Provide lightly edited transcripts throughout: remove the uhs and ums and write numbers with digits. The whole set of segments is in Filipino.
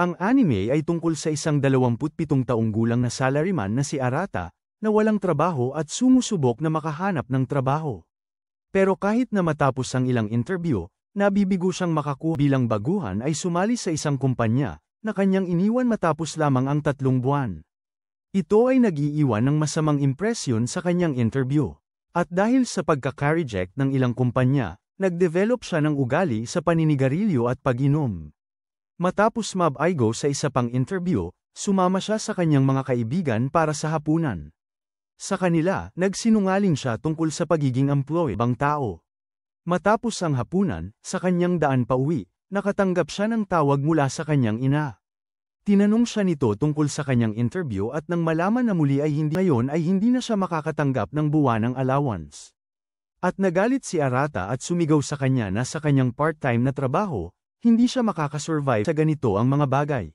Ang anime ay tungkol sa isang 27 taong gulang na salaryman na si Arata, na walang trabaho at sumusubok na makahanap ng trabaho. Pero kahit na matapos ang ilang interview, nabibigo siyang makakuha bilang baguhan ay sumali sa isang kumpanya, na kanyang iniwan matapos lamang ang 3 buwan. Ito ay nag-iiwan ng masamang impresyon sa kanyang interview. At dahil sa pagkaka-reject ng ilang kumpanya, nag-develop siya ng ugali sa paninigarilyo at pag-inom. Matapos mabaigo sa isa pang interview, sumama siya sa kanyang mga kaibigan para sa hapunan. Sa kanila, nagsinungaling siya tungkol sa pagiging employee bang tao. Matapos ang hapunan, sa kanyang daan pauwi, nakatanggap siya ng tawag mula sa kanyang ina. Tinanong siya nito tungkol sa kanyang interview at nang malaman na muli ay hindi na siya makakatanggap ng buwanang allowance. At nagalit si Arata at sumigaw sa kanya na sa kanyang part-time na trabaho, hindi siya makakasurvive sa ganito ang mga bagay.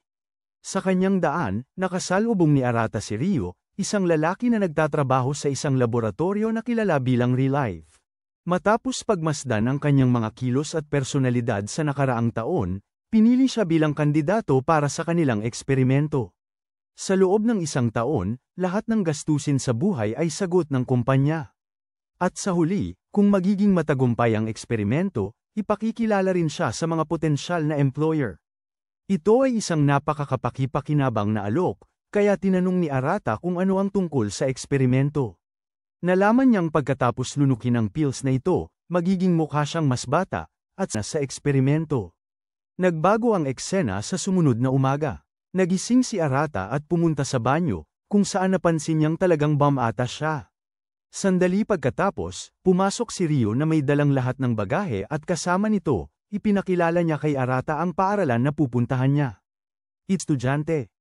Sa kanyang daan, nakasalubong ni Arata si Ryo, isang lalaki na nagtatrabaho sa isang laboratorio na kilala bilang Relive. Matapos pagmasdan ang kanyang mga kilos at personalidad sa nakaraang taon, pinili siya bilang kandidato para sa kanilang eksperimento. Sa loob ng 1 taon, lahat ng gastusin sa buhay ay sagot ng kumpanya. At sa huli, kung magiging matagumpay ang eksperimento, ipakikilala rin siya sa mga potensyal na employer. Ito ay isang napakakapakipakinabang na alok, kaya tinanong ni Arata kung ano ang tungkol sa eksperimento. Nalaman niyang pagkatapos lunukin ang pills na ito, magiging mukha siyang mas bata, at sa eksperimento. Nagbago ang eksena sa sumunod na umaga. Nagising si Arata at pumunta sa banyo, kung saan napansin niyang talagang ata siya. Sandali pagkatapos, pumasok si Ryo na may dalang lahat ng bagahe at kasama nito, ipinakilala niya kay Arata ang paaralan na pupuntahan niya. Estudyante.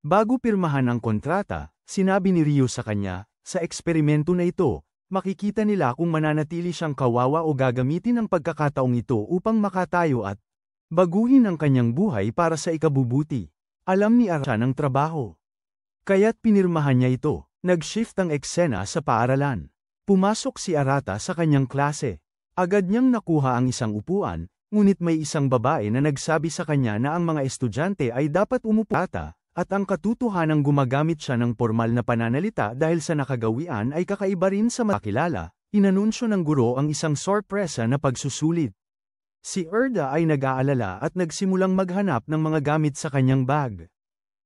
Bago pirmahan ang kontrata, sinabi ni Ryo sa kanya, sa eksperimento na ito, makikita nila kung mananatili siyang kawawa o gagamitin ang pagkakataong ito upang makatayo at baguhin ang kanyang buhay para sa ikabubuti. Alam ni Arata ng trabaho. Kaya't pinirmahan niya ito. Nag-shift ang eksena sa paaralan. Pumasok si Arata sa kanyang klase. Agad niyang nakuha ang isang upuan, ngunit may isang babae na nagsabi sa kanya na ang mga estudyante ay dapat umupo at ang katotohanang gumagamit siya ng formal na pananalita dahil sa nakagawian ay kakaiba rin sa makilala. Inanunsyo ng guro ang isang sorpresa na pagsusulit. Si Erda ay nag-aalala at nagsimulang maghanap ng mga gamit sa kanyang bag.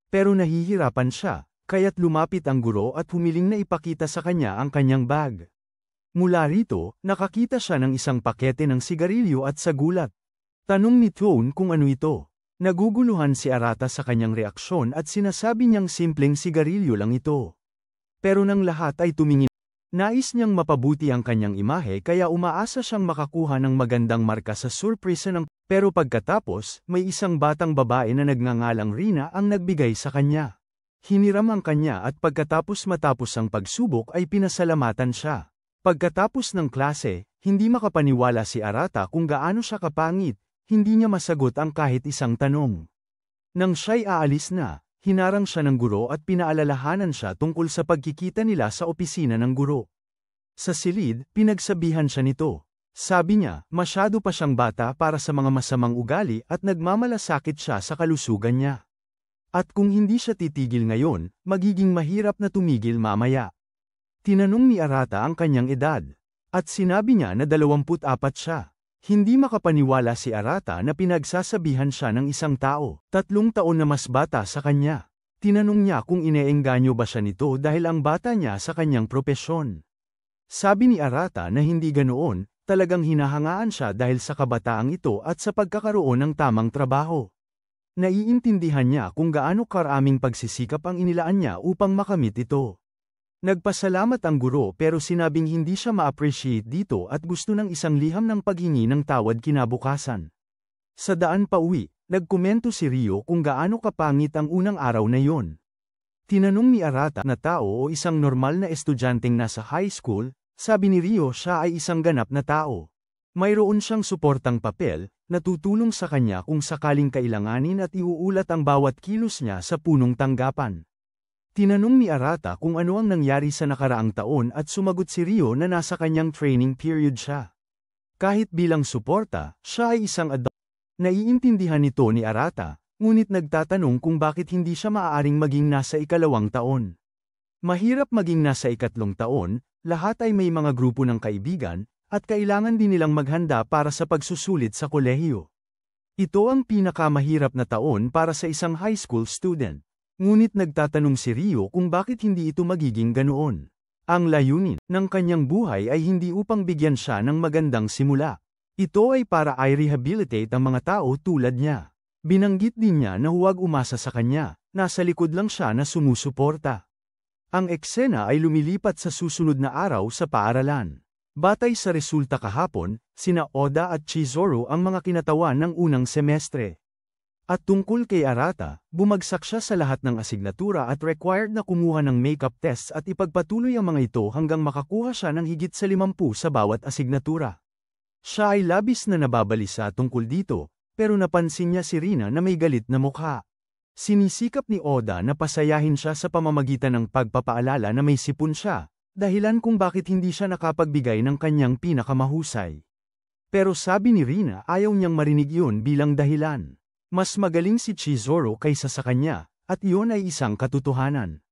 Pero nahihirapan siya. Kaya't lumapit ang guro at humiling na ipakita sa kanya ang kanyang bag. Mula rito, nakakita siya ng isang pakete ng sigarilyo at sa gulat. Tanong ni Tone kung ano ito. Naguguluhan si Arata sa kanyang reaksyon at sinasabi niyang simpleng sigarilyo lang ito. Pero nang lahat ay tumingin, nais niyang mapabuti ang kanyang imahe kaya umaasa siyang makakuha ng magandang marka sa surpresa ng. Pero pagkatapos, may isang batang babae na nagngangalang Rina ang nagbigay sa kanya. Hiniram ang kanya at matapos ang pagsubok ay pinasalamatan siya. Pagkatapos ng klase, hindi makapaniwala si Arata kung gaano siya kapangit, hindi niya masagot ang kahit isang tanong. Nang siya'y aalis na, hinarang siya ng guro at pinaalalahanan siya tungkol sa pagkikita nila sa opisina ng guro. Sa silid, pinagsabihan siya nito. Sabi niya, masyado pa siyang bata para sa mga masamang ugali at nagmamalasakit siya sa kalusugan niya. At kung hindi siya titigil ngayon, magiging mahirap na tumigil mamaya. Tinanong ni Arata ang kanyang edad. At sinabi niya na 24 siya. Hindi makapaniwala si Arata na pinagsasabihan siya ng isang tao, 3 taon na mas bata sa kanya. Tinanong niya kung ineengganyo ba siya nito dahil ang bata niya sa kanyang propesyon. Sabi ni Arata na hindi ganoon, talagang hinahangaan siya dahil sa kabataang ito at sa pagkakaroon ng tamang trabaho. Naiintindihan niya kung gaano karaming pagsisikap ang inilaan niya upang makamit ito. Nagpasalamat ang guro pero sinabing hindi siya ma-appreciate dito at gusto ng isang liham ng paghingi ng tawad kinabukasan. Sa daan pauwi, nagkomento si Ryo kung gaano kapangit ang unang araw na yon. Tinanong ni Arata na tao o isang normal na estudyanteng nasa high school, sabi ni Ryo siya ay isang ganap na tao. Mayroon siyang suportang papel, natutulong sa kanya kung sakaling kailanganin at iuulat ang bawat kilos niya sa punong tanggapan. Tinanong ni Arata kung ano ang nangyari sa nakaraang taon at sumagot si Ryo na nasa kanyang training period siya. Kahit bilang suporta, siya ay isang adult. Naiintindihan nito ni Arata, ngunit nagtatanong kung bakit hindi siya maaaring maging nasa ikalawang taon. Mahirap maging nasa ikatlong taon, lahat ay may mga grupo ng kaibigan, at kailangan din nilang maghanda para sa pagsusulit sa kolehiyo. Ito ang pinakamahirap na taon para sa isang high school student. Ngunit nagtatanong si Rio kung bakit hindi ito magiging ganoon. Ang layunin ng kanyang buhay ay hindi upang bigyan siya ng magandang simula. Ito ay para i-rehabilitate ang mga tao tulad niya. Binanggit din niya na huwag umasa sa kanya, nasa likod lang siya na sumusuporta. Ang eksena ay lumilipat sa susunod na araw sa paaralan. Batay sa resulta kahapon, sina Oda at Chizuru ang mga kinatawan ng unang semestre. At tungkol kay Arata, bumagsak siya sa lahat ng asignatura at required na kumuha ng makeup tests at ipagpatuloy ang mga ito hanggang makakuha siya ng higit sa 50 sa bawat asignatura. Siya ay labis na nababalisa tungkol dito, pero napansin niya si Rina na may galit na mukha. Sinisikap ni Oda na pasayahin siya sa pamamagitan ng pagpapaalala na may sipon siya, dahilan kung bakit hindi siya nakapagbigay ng kanyang pinakamahusay. Pero sabi ni Rina ayaw niyang marinig yun bilang dahilan. Mas magaling si Chizuru kaysa sa kanya, at iyon ay isang katotohanan.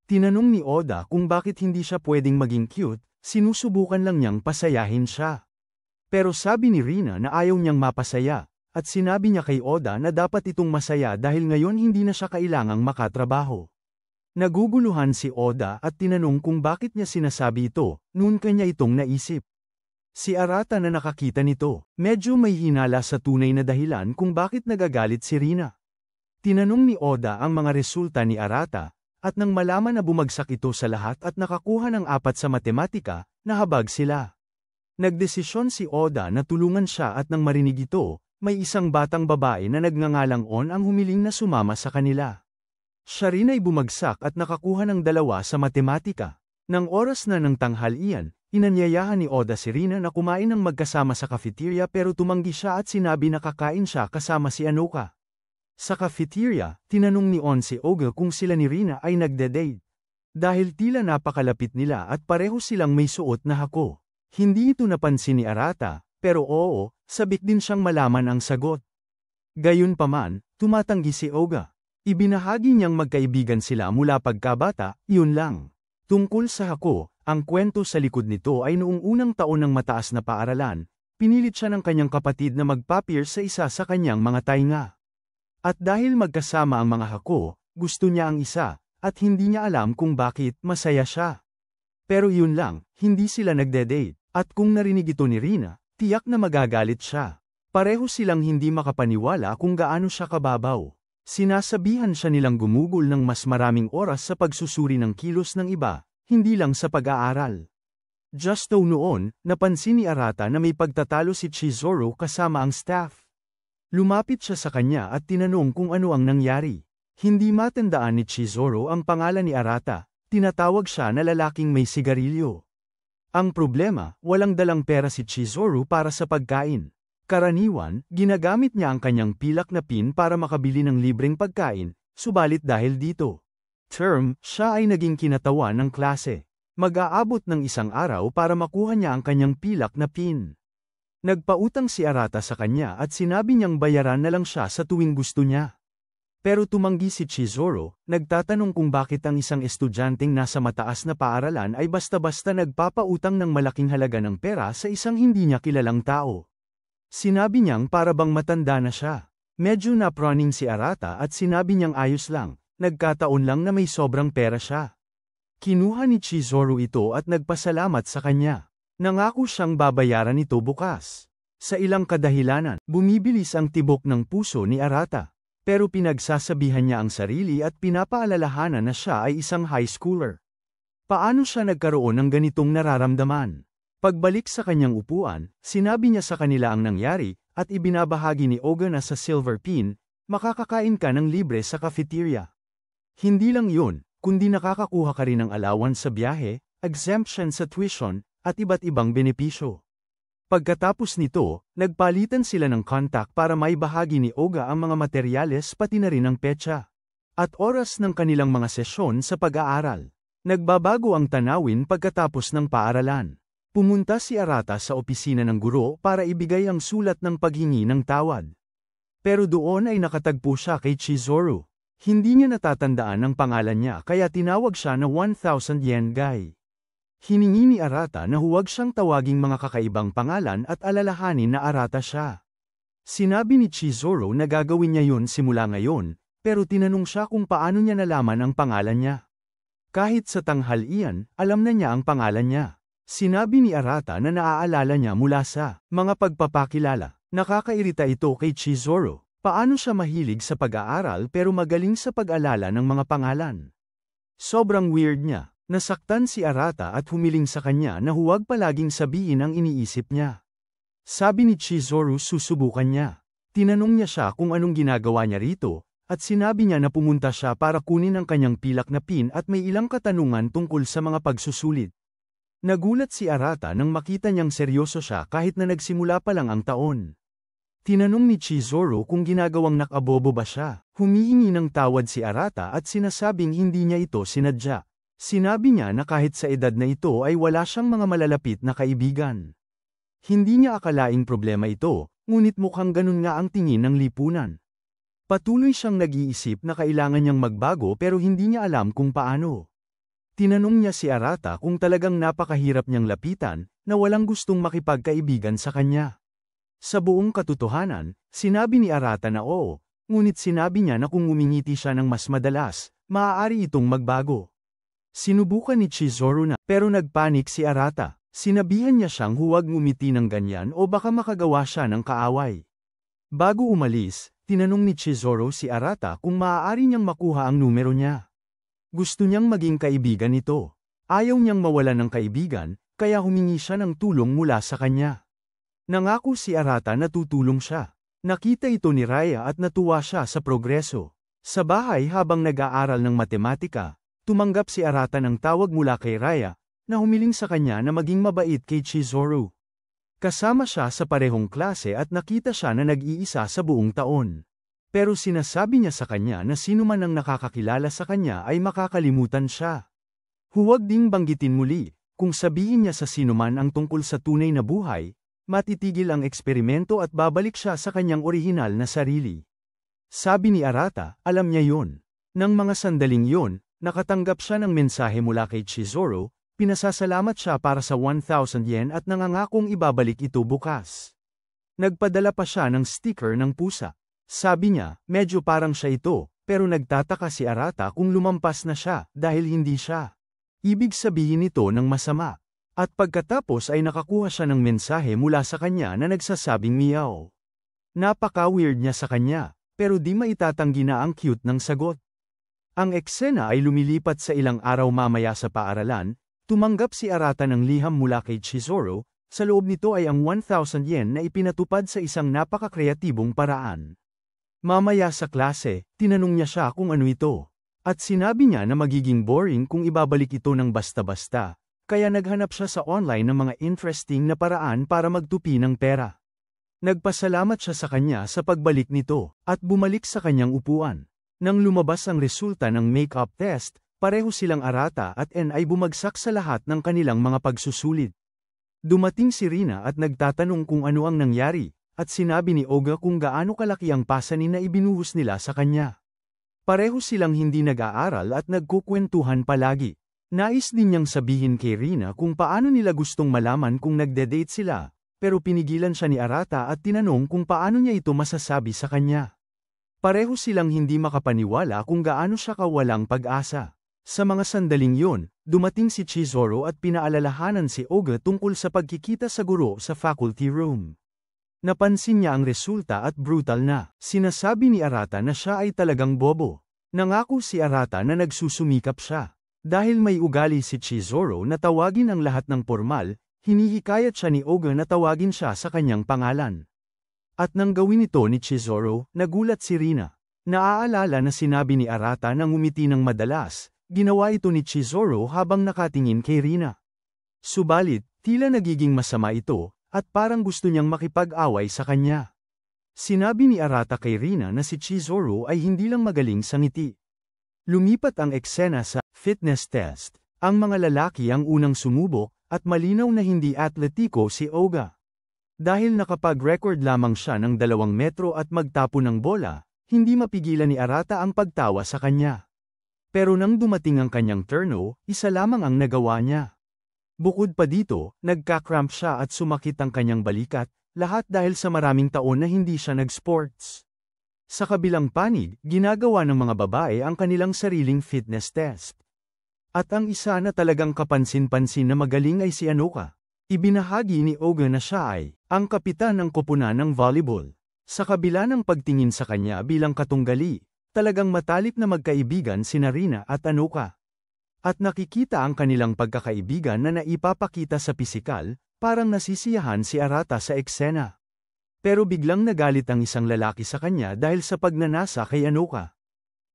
Tinanong ni Oda kung bakit hindi siya pwedeng maging cute, sinusubukan lang niyang pasayahin siya. Pero sabi ni Rina na ayaw niyang mapasaya, at sinabi niya kay Oda na dapat itong masaya dahil ngayon hindi na siya kailangang makatrabaho. Naguguluhan si Oda at tinanong kung bakit niya sinasabi ito, noon kanya itong naisip. Si Arata na nakakita nito, medyo may hinala sa tunay na dahilan kung bakit nagagalit si Rina. Tinanong ni Oda ang mga resulta ni Arata, at nang malaman na bumagsak ito sa lahat at nakakuha ng 4 sa matematika, nahabag sila. Nagdesisyon si Oda na tulungan siya at nang marinig ito, may isang batang babae na nagngangalang On ang humiling na sumama sa kanila. Siya rin ay bumagsak at nakakuha ng 2 sa matematika. Nang oras na ng tanghalian, inanyayahan ni Oda si Rina na kumain ng magkasama sa cafeteria pero tumanggi siya at sinabi na kakain siya kasama si Anoka. Sa cafeteria, tinanong ni On si Oga kung sila ni Rina ay nagde-date. Dahil tila napakalapit nila at pareho silang may suot na hako. Hindi ito napansin ni Arata, pero oo, sabik din siyang malaman ang sagot. Gayunpaman, tumatanggi si Oga. Ibinahagi niyang magkaibigan sila mula pagkabata, yun lang. Tungkol sa hako, ang kwento sa likod nito ay noong unang taon ng mataas na paaralan, pinilit siya ng kanyang kapatid na magpa-pierce sa isa sa kanyang mga tainga. At dahil magkasama ang mga hako, gusto niya ang isa, at hindi niya alam kung bakit masaya siya. Pero yun lang, hindi sila nagde-date, at kung narinig ito ni Rina, tiyak na magagalit siya. Pareho silang hindi makapaniwala kung gaano siya kababaw. Sinasabihan siya nilang gumugol ng mas maraming oras sa pagsusuri ng kilos ng iba, hindi lang sa pag-aaral. Justo noon, napansin ni Arata na may pagtatalo si Chizuru kasama ang staff. Lumapit siya sa kanya at tinanong kung ano ang nangyari. Hindi matandaan ni Chizuru ang pangalan ni Arata, tinatawag siya na lalaking may sigarilyo. Ang problema, walang dalang pera si Chizuru para sa pagkain. Karaniwan, ginagamit niya ang kanyang pilak na pin para makabili ng libreng pagkain, subalit dahil dito. Siya ay naging kinatawan ng klase. Mag-aabot ng isang araw para makuha niya ang kanyang pilak na pin. Nagpautang si Arata sa kanya at sinabi niyang bayaran na lang siya sa tuwing gusto niya. Pero tumanggi si Chizuru, nagtatanong kung bakit ang isang estudyanteng nasa mataas na paaralan ay basta-basta nagpapautang ng malaking halaga ng pera sa isang hindi niya kilalang tao. Sinabi niyang para bang matanda na siya. Medyo napraning si Arata at sinabi niyang ayos lang, nagkataon lang na may sobrang pera siya. Kinuha ni Chizuru ito at nagpasalamat sa kanya. Nangako siyang babayaran ito bukas. Sa ilang kadahilanan, bumibilis ang tibok ng puso ni Arata. Pero pinagsasabihan niya ang sarili at pinapaalalahanan na siya ay isang high schooler. Paano siya nagkaroon ng ganitong nararamdaman? Pagbalik sa kanyang upuan, sinabi niya sa kanila ang nangyari, at ibinabahagi ni Oga na sa Silver Pin, makakakain ka ng libre sa cafeteria. Hindi lang yun, kundi nakakakuha ka rin ng allowance sa biyahe, exemption sa tuition, at iba't ibang benepisyo. Pagkatapos nito, nagpalitan sila ng contact para maibahagi ni Oga ang mga materyales pati na rin ang petsa. At oras ng kanilang mga sesyon sa pag-aaral. Nagbabago ang tanawin pagkatapos ng paaralan. Pumunta si Arata sa opisina ng guro para ibigay ang sulat ng paghingi ng tawad. Pero doon ay nakatagpo siya kay Chizuru. Hindi niya natatandaan ang pangalan niya kaya tinawag siya na 1,000 yen guy. Hiningi ni Arata na huwag siyang tawaging mga kakaibang pangalan at alalahanin na Arata siya. Sinabi ni Chizuru na gagawin niya yun simula ngayon, pero tinanong siya kung paano niya nalaman ang pangalan niya. Kahit sa tanghalian, alam na niya ang pangalan niya. Sinabi ni Arata na naaalala niya mula sa mga pagpapakilala. Nakakairita ito kay Chizuru. Paano siya mahilig sa pag-aaral pero magaling sa pag-alala ng mga pangalan? Sobrang weird niya. Nasaktan si Arata at humiling sa kanya na huwag palaging sabihin ang iniisip niya. Sabi ni Chizuru susubukan niya. Tinanong niya siya kung anong ginagawa niya rito, at sinabi niya na pumunta siya para kunin ang kanyang pilak na pin at may ilang katanungan tungkol sa mga pagsusulit. Nagulat si Arata nang makita niyang seryoso siya kahit na nagsimula pa lang ang taon. Tinanong ni Chizuru kung ginagawang nakabobo ba siya. Humihingi ng tawad si Arata at sinasabing hindi niya ito sinadya. Sinabi niya na kahit sa edad na ito ay wala siyang mga malalapit na kaibigan. Hindi niya akalaing problema ito, ngunit mukhang ganun nga ang tingin ng lipunan. Patuloy siyang nag-iisip na kailangan niyang magbago pero hindi niya alam kung paano. Tinanong niya si Arata kung talagang napakahirap niyang lapitan, na walang gustong makipagkaibigan sa kanya. Sa buong katotohanan, sinabi ni Arata na oo, ngunit sinabi niya na kung umingiti siya ng mas madalas, maaari itong magbago. Sinubukan ni Chizuru na, pero nagpanik si Arata. Sinabihan niya siyang huwag ngumiti ng ganyan o baka makagawa siya ng kaaway. Bago umalis, tinanong ni Chizuru si Arata kung maaari niyang makuha ang numero niya. Gusto niyang maging kaibigan ito. Ayaw niyang mawalan ng kaibigan, kaya humingi siya ng tulong mula sa kanya. Nangako si Arata na tutulong siya. Nakita ito ni Raya at natuwa siya sa progreso. Sa bahay habang nag-aaral ng matematika, tumanggap si Arata ng tawag mula kay Raya, na humiling sa kanya na maging mabait kay Chizuru. Kasama siya sa parehong klase at nakita siya na nag-iisa sa buong taon. Pero sinasabi niya sa kanya na sino man ang nakakakilala sa kanya ay makakalimutan siya. Huwag ding banggitin muli, kung sabihin niya sa sino man ang tungkol sa tunay na buhay, matitigil ang eksperimento at babalik siya sa kanyang orihinal na sarili. Sabi ni Arata, alam niya yun. Nang mga sandaling yun, nakatanggap siya ng mensahe mula kay Chizuru, pinasasalamat siya para sa 1,000 yen at nangangakong ibabalik ito bukas. Nagpadala pa siya ng sticker ng pusa. Sabi niya, medyo parang siya ito, pero nagtataka si Arata kung lumampas na siya dahil hindi siya. Ibig sabihin ito ng masama. At pagkatapos ay nakakuha siya ng mensahe mula sa kanya na nagsasabing meow. Napaka-weird niya sa kanya, pero di maitatanggi na ang cute ng sagot. Ang eksena ay lumilipat sa ilang araw mamaya sa paaralan, tumanggap si Arata ng liham mula kay Chizuru, sa loob nito ay ang 1,000 yen na ipinatupad sa isang napaka-kreatibong paraan. Mamaya sa klase, tinanong niya siya kung ano ito. At sinabi niya na magiging boring kung ibabalik ito ng basta-basta. Kaya naghanap siya sa online ng mga interesting na paraan para magtupi ng pera. Nagpasalamat siya sa kanya sa pagbalik nito, at bumalik sa kanyang upuan. Nang lumabas ang resulta ng make-up test, pareho silang Arata at N ay bumagsak sa lahat ng kanilang mga pagsusulit. Dumating si Rina at nagtatanong kung ano ang nangyari, at sinabi ni Oga kung gaano kalaki ang pasanin na ibinuhos nila sa kanya. Pareho silang hindi nag-aaral at nagkukwentuhan palagi. Nais din niyang sabihin kay Rina kung paano nila gustong malaman kung nagde-date sila, pero pinigilan siya ni Arata at tinanong kung paano niya ito masasabi sa kanya. Pareho silang hindi makapaniwala kung gaano siya kawalang pag-asa. Sa mga sandaling yun, dumating si Chizuru at pinaalalahanan si Oga tungkol sa pagkikita sa guro sa faculty room. Napansin niya ang resulta at brutal na. Sinasabi ni Arata na siya ay talagang bobo. Nangako si Arata na nagsusumikap siya. Dahil may ugali si Chizuru na tawagin ang lahat ng pormal, hinihikayat siya ni Oga na tawagin siya sa kanyang pangalan. At nang gawin ito ni Chizuru, nagulat si Rina. Naaalala na sinabi ni Arata na ngumiti ng madalas, ginawa ito ni Chizuru habang nakatingin kay Rina. Subalit, tila nagiging masama ito, at parang gusto niyang makipag-away sa kanya. Sinabi ni Arata kay Rina na si Chizuru ay hindi lang magaling sa ngiti. Lumipat ang eksena sa fitness test. Ang mga lalaki ang unang sumubok, at malinaw na hindi atletiko si Oga. Dahil nakapag-record lamang siya ng 2 metro at magtapo ng bola, hindi mapigilan ni Arata ang pagtawa sa kanya. Pero nang dumating ang kanyang turno, isa lamang ang nagawa niya. Bukod pa dito, nagka-cramp siya at sumakit ang kanyang balikat, lahat dahil sa maraming taon na hindi siya nag-sports. Sa kabilang panig, ginagawa ng mga babae ang kanilang sariling fitness test. At ang isa na talagang kapansin-pansin na magaling ay si Anoka. Ibinahagi ni Oga na siya ay ang kapitan ng koponan ng volleyball. Sa kabila ng pagtingin sa kanya bilang katunggali, talagang matalik na magkaibigan sina Rina at Anoka. At nakikita ang kanilang pagkakaibigan na naipapakita sa pisikal, parang nasisiyahan si Arata sa eksena. Pero biglang nagalit ang isang lalaki sa kanya dahil sa pagnanasa kay Anoka.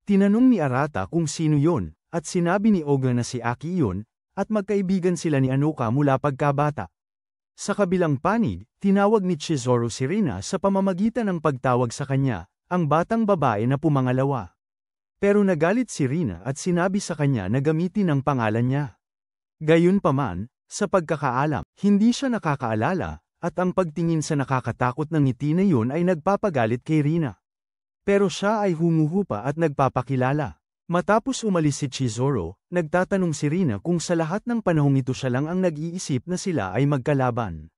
Tinanong ni Arata kung sino yon, at sinabi ni Oga na si Aki yon, at magkaibigan sila ni Anoka mula pagkabata. Sa kabilang panig, tinawag ni Chizuru si Rina sa pamamagitan ng pagtawag sa kanya, ang batang babae na pumangalawa. Pero nagalit si Rina at sinabi sa kanya na gamitin ang pangalan niya. Gayunpaman, sa pagkakaalam, hindi siya nakakaalala, at ang pagtingin sa nakakatakot ng ngiti na yun ay nagpapagalit kay Rina. Pero siya ay humuhupa at nagpapakilala. Matapos umalis si Chizuru, nagtatanong si Rina kung sa lahat ng panahong ito siya lang ang nag-iisip na sila ay magkalaban.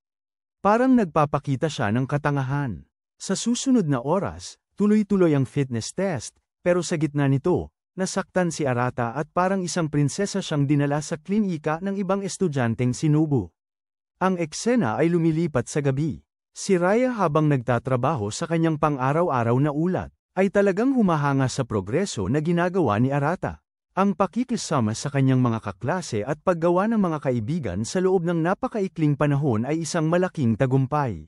Parang nagpapakita siya ng katangahan. Sa susunod na oras, tuloy-tuloy ang fitness test, pero sa gitna nito, nasaktan si Arata at parang isang prinsesa siyang dinala sa klinika ng ibang estudyanteng sinubo. Ang eksena ay lumilipat sa gabi. Si Raya habang nagtatrabaho sa kanyang pang-araw-araw na ulat, ay talagang humahanga sa progreso na ginagawa ni Arata. Ang pakikisama sa kanyang mga kaklase at paggawa ng mga kaibigan sa loob ng napakaikling panahon ay isang malaking tagumpay.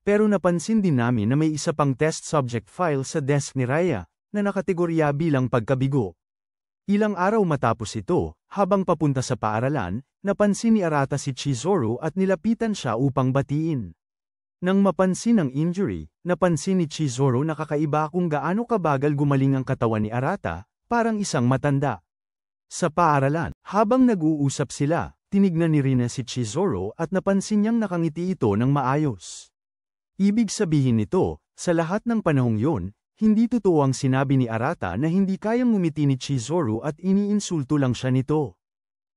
Pero napansin din namin na may isa pang test subject file sa desk ni Raya, na nakategorya bilang pagkabigo. Ilang araw matapos ito, habang papunta sa paaralan, napansin ni Arata si Chizuru at nilapitan siya upang batiin. Nang mapansin ang injury, napansin ni Chizuru na kakaiba kung gaano kabagal gumaling ang katawan ni Arata, parang isang matanda. Sa paaralan, habang nag-uusap sila, tinignan ni Rina si Chizuru at napansin niyang nakangiti ito ng maayos. Ibig sabihin nito, sa lahat ng panahong yun, hindi totoo ang sinabi ni Arata na hindi kayang ngumiti ni Chizuru at iniinsulto lang siya nito.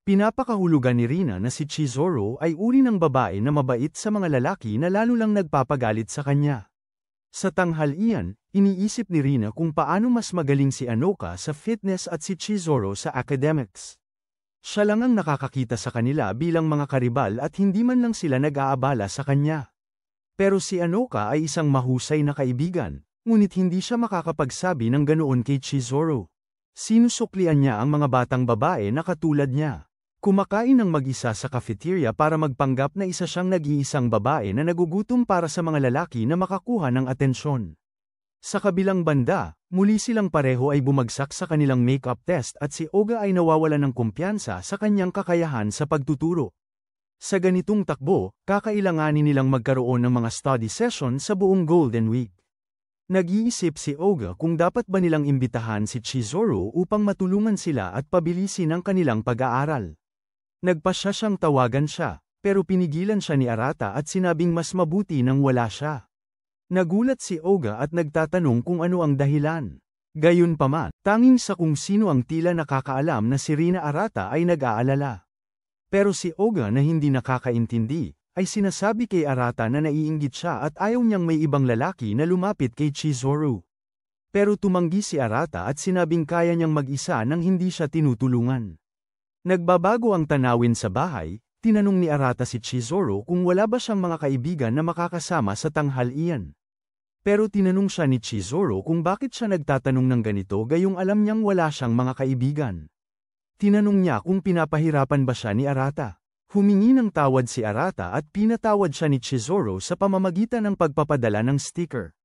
Pinapakahulugan ni Rina na si Chizuru ay uri ng babae na mabait sa mga lalaki na lalo lang nagpapagalit sa kanya. Sa tanghalian, iniisip ni Rina kung paano mas magaling si Anoka sa fitness at si Chizuru sa academics. Siya lang ang nakakakita sa kanila bilang mga karibal at hindi man lang sila nag-aabala sa kanya. Pero si Anoka ay isang mahusay na kaibigan. Ngunit hindi siya makakapagsabi ng ganoon kay Chizuru. Sinusuklian niya ang mga batang babae na katulad niya. Kumakain ng mag-isa sa cafeteria para magpanggap na isa siyang nag-iisang babae na nagugutom para sa mga lalaki na makakuha ng atensyon. Sa kabilang banda, muli silang pareho ay bumagsak sa kanilang makeup test at si Oga ay nawawalan ng kumpiyansa sa kanyang kakayahan sa pagtuturo. Sa ganitong takbo, kakailanganin nilang magkaroon ng mga study session sa buong Golden Week. Nag-iisip si Oga kung dapat ba nilang imbitahan si Chizuru upang matulungan sila at pabilisin ang kanilang pag-aaral. Nagpasya siyang tawagan siya, pero pinigilan siya ni Arata at sinabing mas mabuti nang wala siya. Nagulat si Oga at nagtatanong kung ano ang dahilan. Gayunpaman, tanging sa kung sino ang tila nakakaalam na si Rina Arata ay nag-aalala. Pero si Oga na hindi nakakaintindi, ay sinasabi kay Arata na naiinggit siya at ayaw niyang may ibang lalaki na lumapit kay Chizuru. Pero tumanggi si Arata at sinabing kaya niyang mag-isa nang hindi siya tinutulungan. Nagbabago ang tanawin sa bahay, tinanong ni Arata si Chizuru kung wala ba siyang mga kaibigan na makakasama sa tanghalian. Pero tinanong siya ni Chizuru kung bakit siya nagtatanong ng ganito gayong alam niyang wala siyang mga kaibigan. Tinanong niya kung pinapahirapan ba siya ni Arata. Humingi ng tawad si Arata at pinatawad siya ni Chizuru sa pamamagitan ng pagpapadala ng sticker.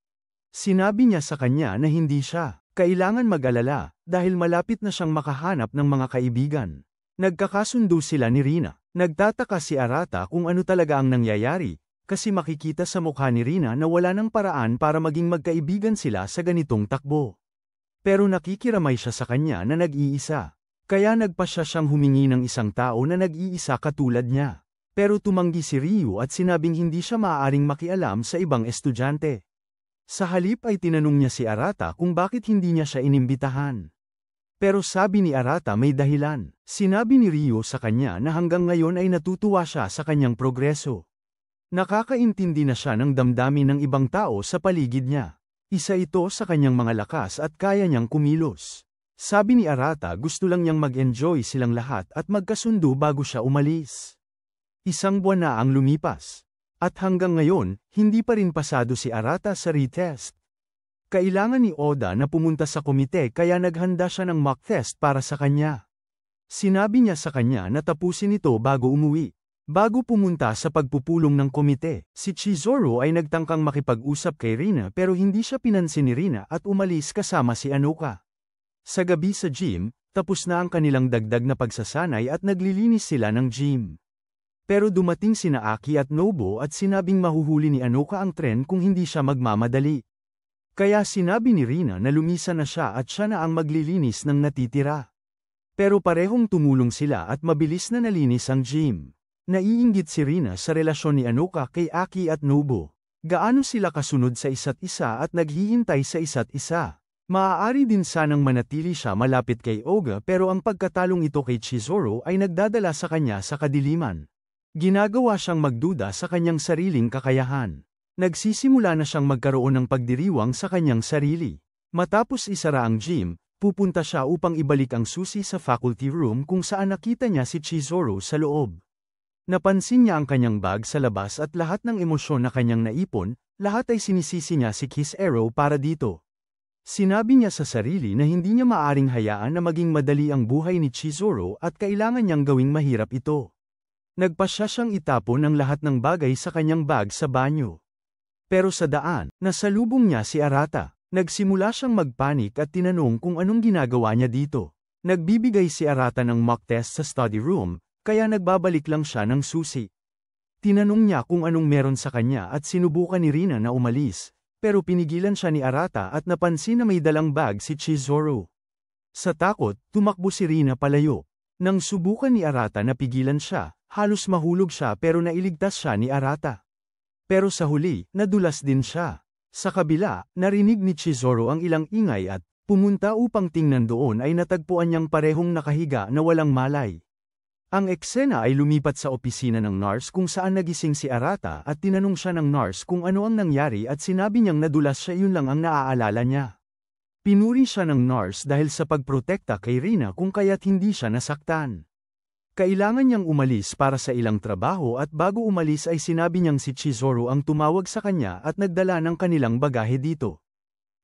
Sinabi niya sa kanya na hindi siya kailangan mag-alala dahil malapit na siyang makahanap ng mga kaibigan. Nagkakasundo sila ni Rina. Nagtataka si Arata kung ano talaga ang nangyayari, kasi makikita sa mukha ni Rina na wala ng paraan para maging magkaibigan sila sa ganitong takbo. Pero nakikiramay siya sa kanya na nag-iisa. Kaya nagpasya siyang humingi ng isang tao na nag-iisa katulad niya. Pero tumanggi si Ryu at sinabing hindi siya maaaring makialam sa ibang estudyante. Sa halip ay tinanong niya si Arata kung bakit hindi niya siya inimbitahan. Pero sabi ni Arata may dahilan. Sinabi ni Ryu sa kanya na hanggang ngayon ay natutuwa siya sa kanyang progreso. Nakakaintindi na siya ng damdamin ng ibang tao sa paligid niya. Isa ito sa kanyang mga lakas at kaya niyang kumilos. Sabi ni Arata gusto lang niyang mag-enjoy silang lahat at magkasundo bago siya umalis. Isang buwan na ang lumipas. At hanggang ngayon, hindi pa rin pasado si Arata sa retest. Kailangan ni Oda na pumunta sa komite kaya naghanda siya ng mock test para sa kanya. Sinabi niya sa kanya na tapusin ito bago umuwi. Bago pumunta sa pagpupulong ng komite, si Chizuru ay nagtangkang makipag-usap kay Rina pero hindi siya pinansin ni Rina at umalis kasama si Anoka. Sa gabi sa gym, tapos na ang kanilang dagdag na pagsasanay at naglilinis sila ng gym. Pero dumating sina Aki at Nobo at sinabing mahuhuli ni Anoka ang tren kung hindi siya magmamadali. Kaya sinabi ni Rina na lumisan na siya at siya na ang maglilinis ng natitira. Pero parehong tumulong sila at mabilis na nalinis ang gym. Naiinggit si Rina sa relasyon ni Anoka kay Aki at Nobo. Gaano sila kasunod sa isa't isa at naghihintay sa isa't isa. Maaari din sanang manatili siya malapit kay Oga pero ang pagkatalong ito kay Chizuru ay nagdadala sa kanya sa kadiliman. Ginagawa siyang magduda sa kanyang sariling kakayahan. Nagsisimula na siyang magkaroon ng pagdiriwang sa kanyang sarili. Matapos isara ang gym, pupunta siya upang ibalik ang susi sa faculty room kung saan nakita niya si Chizuru sa loob. Napansin niya ang kanyang bag sa labas at lahat ng emosyon na kanyang naipon, lahat ay sinisisi niya si Kiss Arrow para dito. Sinabi niya sa sarili na hindi niya maaring hayaan na maging madali ang buhay ni Chizuru at kailangan niyang gawing mahirap ito. Nagpasya siyang itapon ang lahat ng bagay sa kanyang bag sa banyo. Pero sa daan, nasalubong niya si Arata. Nagsimula siyang magpanik at tinanong kung anong ginagawa niya dito. Nagbibigay si Arata ng mock test sa study room, kaya nagbabalik lang siya ng susi. Tinanong niya kung anong meron sa kanya at sinubukan ni Rina na umalis, pero pinigilan siya ni Arata at napansin na may dalang bag si Chizuru. Sa takot, tumakbo si Rina palayo. Nang subukan ni Arata na pigilan siya, halos mahulog siya pero nailigtas siya ni Arata. Pero sa huli, nadulas din siya. Sa kabila, narinig ni Chizuru ang ilang ingay at pumunta upang tingnan doon ay natagpuan niyang parehong nakahiga na walang malay. Ang eksena ay lumipat sa opisina ng nurse kung saan nagising si Arata at tinanong siya ng nurse kung ano ang nangyari at sinabi niyang nadulas siya, yun lang ang naaalala niya. Pinuri siya ng nurse dahil sa pagprotekta kay Rina kung kaya't hindi siya nasaktan. Kailangan niyang umalis para sa ilang trabaho at bago umalis ay sinabi niyang si Chizuru ang tumawag sa kanya at nagdala ng kanilang bagahe dito.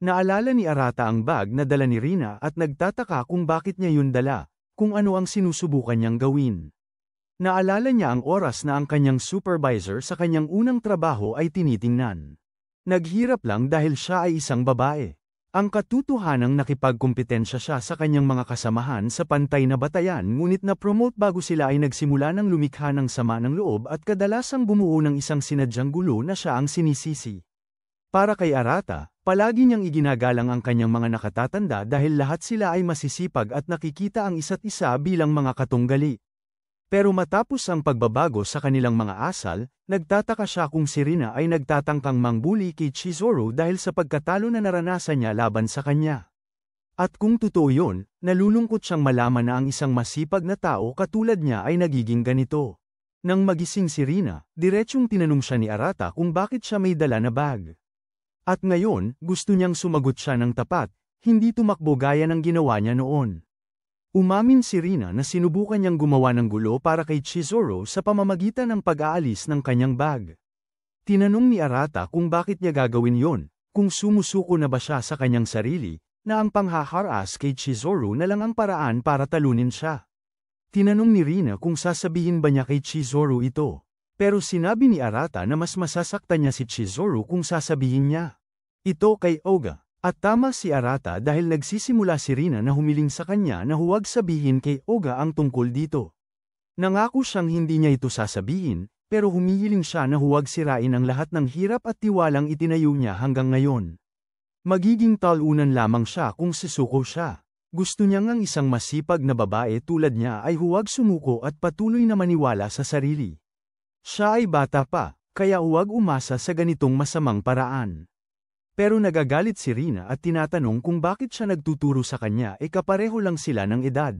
Naalala ni Arata ang bag na dala ni Rina at nagtataka kung bakit niya yun dala, kung ano ang sinusubukan niyang gawin. Naalala niya ang oras na ang kanyang supervisor sa kanyang unang trabaho ay tinitingnan. Naghirap lang dahil siya ay isang babae. Ang katotohanang nakipagkumpetensya siya sa kanyang mga kasamahan sa pantay na batayan ngunit na-promote bago sila ay nagsimula ng lumikha ng sama ng loob at kadalasang bumuo ng isang sinadyang gulo na siya ang sinisisi. Para kay Arata, palagi niyang iginagalang ang kanyang mga nakatatanda dahil lahat sila ay masisipag at nakikita ang isa't isa bilang mga katunggali. Pero matapos ang pagbabago sa kanilang mga asal, nagtataka siya kung si Rina ay nagtatangkang mangbuli kay Chizuru dahil sa pagkatalo na naranasan niya laban sa kanya. At kung totoo yun, nalulungkot siyang malaman na ang isang masipag na tao katulad niya ay nagiging ganito. Nang magising si Rina, diretsyong tinanong siya ni Arata kung bakit siya may dala na bag. At ngayon, gusto niyang sumagot siya ng tapat, hindi tumakbo gaya ng ginawa niya noon. Umamin si Rina na sinubukan niyang gumawa ng gulo para kay Chizuru sa pamamagitan ng pag-aalis ng kanyang bag. Tinanong ni Arata kung bakit niya gagawin yon, kung sumusuko na ba siya sa kanyang sarili, na ang panghaharas kay Chizuru na lang ang paraan para talunin siya. Tinanong ni Rina kung sasabihin ba niya kay Chizuru ito, pero sinabi ni Arata na mas masasaktan niya si Chizuru kung sasabihin niya ito kay Oga. At tama si Arata dahil nagsisimula si Rina na humiling sa kanya na huwag sabihin kay Oga ang tungkol dito. Nangako siyang hindi niya ito sasabihin, pero humihiling siya na huwag sirain ang lahat ng hirap at tiwalang itinayo niya hanggang ngayon. Magiging talunan lamang siya kung susuko siya. Gusto niya ngang isang masipag na babae tulad niya ay huwag sumuko at patuloy na maniwala sa sarili. Siya ay bata pa, kaya huwag umasa sa ganitong masamang paraan. Pero nagagalit si Rina at tinatanong kung bakit siya nagtuturo sa kanya kapareho lang sila ng edad.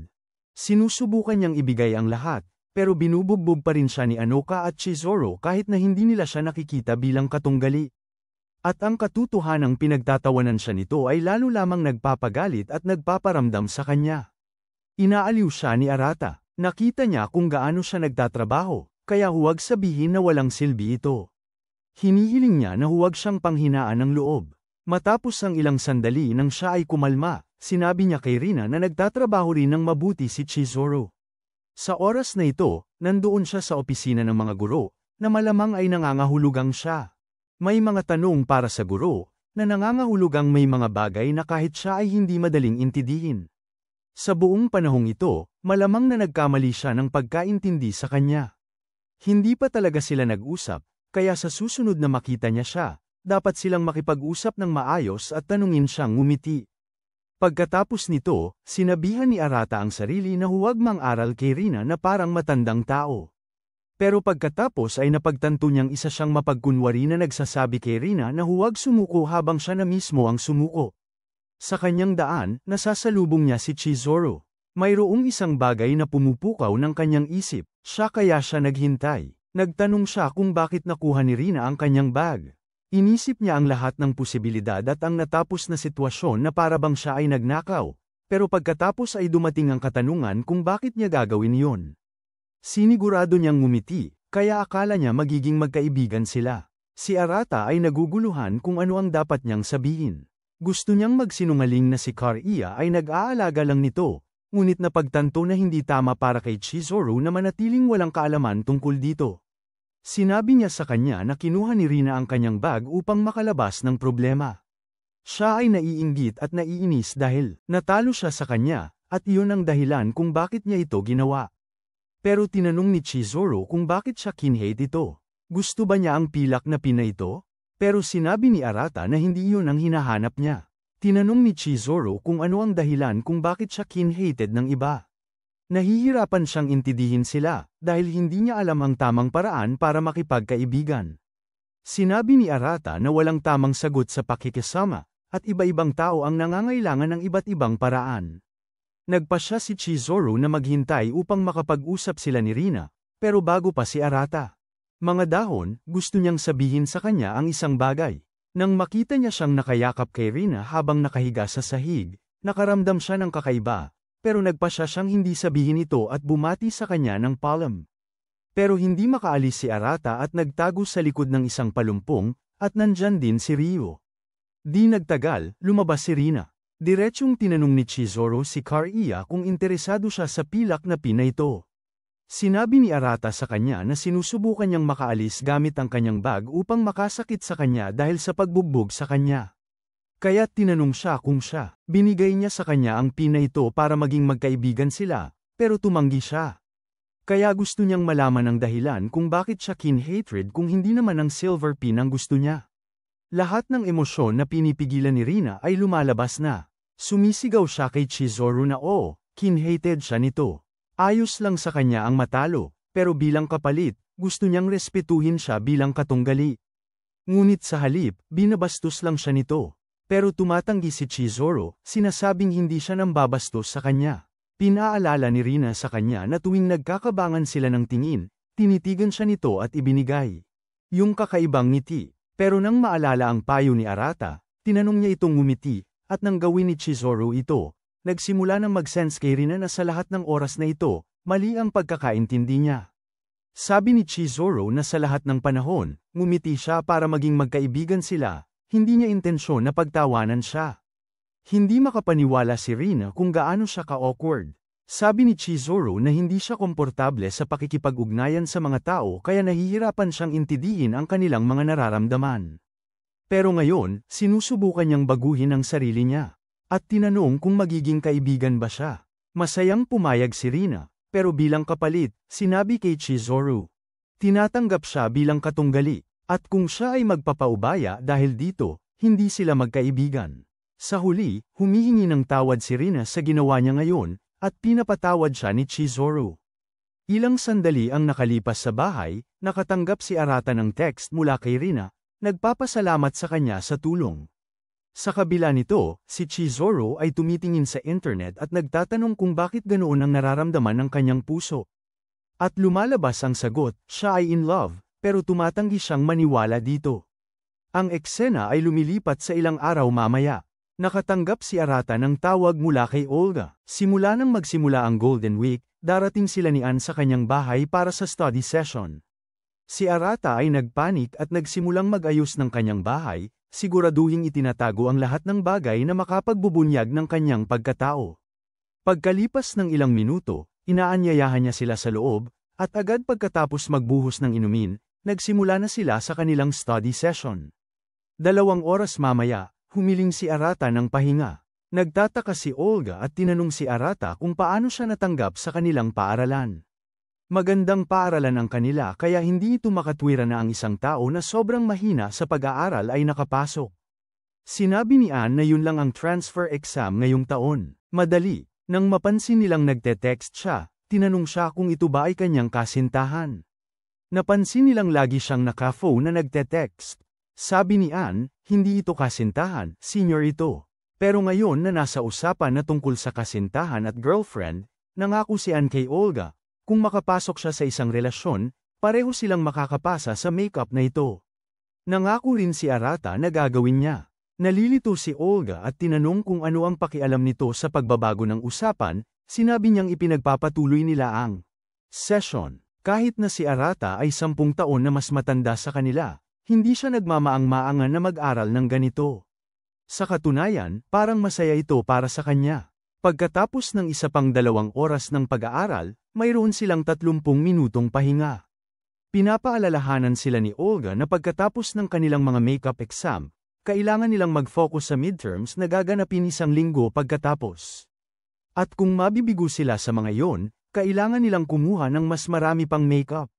Sinusubukan niyang ibigay ang lahat, pero binubugbog pa rin siya ni Anoka at Chizuru kahit na hindi nila siya nakikita bilang katunggali. At ang katotohanang pinagtatawanan siya nito ay lalo lamang nagpapagalit at nagpaparamdam sa kanya. Inaaliw siya ni Arata. Nakita niya kung gaano siya nagtatrabaho, kaya huwag sabihin na walang silbi ito. Hinihiling niya na huwag siyang panghinaan ng loob. Matapos ang ilang sandali nang siya ay kumalma, sinabi niya kay Rina na nagtatrabaho rin ng mabuti si Chizuru. Sa oras na ito, nandoon siya sa opisina ng mga guro, na malamang ay nangangahulugang siya. May mga tanong para sa guro, na nangangahulugang may mga bagay na kahit siya ay hindi madaling intindihin. Sa buong panahong ito, malamang na nagkamali siya ng pagkaintindi sa kanya. Hindi pa talaga sila nag-usap, kaya sa susunod na makita niya siya, dapat silang makipag-usap ng maayos at tanungin siyang ngumiti. Pagkatapos nito, sinabihan ni Arata ang sarili na huwag mang-aral kay Rina na parang matandang tao. Pero pagkatapos ay napagtanto niyang isa siyang mapagkunwari na nagsasabi kay Rina na huwag sumuko habang siya na mismo ang sumuko. Sa kanyang daan, nasasalubong niya si Chizuru. Mayroong isang bagay na pumupukaw ng kanyang isip, siya kaya siya naghintay. Nagtanong siya kung bakit nakuha ni Rina ang kanyang bag. Inisip niya ang lahat ng posibilidad at ang natapos na sitwasyon na parabang siya ay nagnakaw. Pero pagkatapos ay dumating ang katanungan kung bakit niya gagawin yon. Sinigurado niyang ngumiti, kaya akala niya magiging magkaibigan sila. Si Arata ay naguguluhan kung ano ang dapat niyang sabihin. Gusto niyang magsinungaling na si Kariya ay nag-aalaga lang nito, ngunit napagtanto na hindi tama para kay Chizuru na manatiling walang kaalaman tungkol dito. Sinabi niya sa kanya na kinuha ni Rina ang kanyang bag upang makalabas ng problema. Siya ay naiinggit at naiinis dahil natalo siya sa kanya, at iyon ang dahilan kung bakit niya ito ginawa. Pero tinanong ni Chizuru kung bakit siya kinhate ito. Gusto ba niya ang pilak na pina ito? Pero sinabi ni Arata na hindi iyon ang hinahanap niya. Tinanong ni Chizuru kung ano ang dahilan kung bakit siya kinhated ng iba. Nahihirapan siyang intindihin sila, dahil hindi niya alam ang tamang paraan para makipagkaibigan. Sinabi ni Arata na walang tamang sagot sa pakikisama, at iba-ibang tao ang nangangailangan ng iba't ibang paraan. Nagpasya si Chizuru na maghintay upang makapag-usap sila ni Rina, pero bago pa si Arata. Mga dahon, gusto niyang sabihin sa kanya ang isang bagay. Nang makita niya siyang nakayakap kay Rina habang nakahiga sa sahig, nakaramdam siya ng kakaiba, pero nagpasya siyang hindi sabihin ito at bumati sa kanya ng paalam. Pero hindi makaalis si Arata at nagtago sa likod ng isang palumpong, at nandyan din si Ryo. Di nagtagal, lumabas si Rina. Diretsyong tinanong ni Chizuru si Kariya kung interesado siya sa pilak na pina ito. Sinabi ni Arata sa kanya na sinusubukan niyang makaalis gamit ang kanyang bag upang makasakit sa kanya dahil sa pagbugbog sa kanya. Kaya tinanong siya kung siya. Binigay niya sa kanya ang pina ito para maging magkaibigan sila, pero tumanggi siya. Kaya gusto niyang malaman ang dahilan kung bakit siya kin-hatred kung hindi naman ang silver pin ang gusto niya. Lahat ng emosyon na pinipigilan ni Rina ay lumalabas na. Sumisigaw siya kay Chizuru na kin-hated siya nito. Ayos lang sa kanya ang matalo, pero bilang kapalit, gusto niyang respetuhin siya bilang katunggali. Ngunit sa halip, binabastos lang siya nito. Pero tumatanggi si Chizuru, sinasabing hindi siya nambabastos sa kanya. Pinaalala ni Rina sa kanya na tuwing nagkakabangan sila ng tingin, tinitigan siya nito at ibinigay yung kakaibang ngiti. Pero nang maalala ang payo ni Arata, tinanong niya itong ngumiti, at nang gawin ni Chizuru ito, nagsimula ng mag-sense kay Rina na sa lahat ng oras na ito, mali ang pagkakaintindi niya. Sabi ni Chizuru na sa lahat ng panahon, ngumiti siya para maging magkaibigan sila, hindi niya intensyon na pagtawanan siya. Hindi makapaniwala si Rina kung gaano siya ka-awkward. Sabi ni Chizuru na hindi siya komportable sa pakikipag-ugnayan sa mga tao kaya nahihirapan siyang intindihin ang kanilang mga nararamdaman. Pero ngayon, sinusubukan niyang baguhin ang sarili niya. At tinanong kung magiging kaibigan ba siya. Masayang pumayag si Rina, pero bilang kapalit, sinabi kay Chizuru. Tinatanggap siya bilang katunggali, at kung siya ay magpapaubaya dahil dito, hindi sila magkaibigan. Sa huli, humihingi ng tawad si Rina sa ginawa niya ngayon, at pinapatawad siya ni Chizuru. Ilang sandali ang nakalipas sa bahay, nakatanggap si Arata ng text mula kay Rina, nagpapasalamat sa kanya sa tulong. Sa kabila nito, si Chizuru ay tumitingin sa internet at nagtatanong kung bakit ganoon ang nararamdaman ng kanyang puso. At lumalabas ang sagot, siya ay in love, pero tumatanggi siyang maniwala dito. Ang eksena ay lumilipat sa ilang araw mamaya. Nakatanggap si Arata ng tawag mula kay Olga. Simula nang magsimula ang Golden Week, darating sila ni Ann sa kanyang bahay para sa study session. Si Arata ay nagpanik at nagsimulang mag-ayos ng kanyang bahay, siguraduhing itinatago ang lahat ng bagay na makapagbubunyag ng kanyang pagkatao. Pagkalipas ng ilang minuto, inaanyayahan niya sila sa loob, at agad pagkatapos magbuhos ng inumin, nagsimula na sila sa kanilang study session. 2 oras mamaya, humiling si Arata ng pahinga. Nagtataka si Olga at tinanong si Arata kung paano siya natanggap sa kanilang paaralan. Magandang paaralan ang kanila kaya hindi ito makatwira na ang isang tao na sobrang mahina sa pag-aaral ay nakapasok. Sinabi ni Ann na yun lang ang transfer exam ngayong taon. Madali, nang mapansin nilang nagte-text siya, tinanong siya kung ito ba ay kanyang kasintahan. Napansin nilang lagi siyang naka-phone na nagte-text. Sabi ni Ann, hindi ito kasintahan, senior ito. Pero ngayon na nasa usapan na tungkol sa kasintahan at girlfriend, nangako si Ann kay Olga, kung makapasok siya sa isang relasyon, pareho silang makakapasa sa makeup na ito. Nangako rin si Arata na gagawin niya. Nalilito si Olga at tinanong kung ano ang pakialam nito sa pagbabago ng usapan, sinabi niyang ipinagpapatuloy nila ang session. Kahit na si Arata ay 10 taon na mas matanda sa kanila, hindi siya nagmamaang-maangan na mag-aral ng ganito. Sa katunayan, parang masaya ito para sa kanya. Pagkatapos ng isa pang 2 oras ng pag-aaral, mayroon silang 30 minutong pahinga. Pinapaalalahanan sila ni Olga na pagkatapos ng kanilang mga makeup exam, kailangan nilang mag-focus sa midterms na gaganapin 1 linggo pagkatapos. At kung mabibigo sila sa mga yon, kailangan nilang kumuha ng mas marami pang makeup.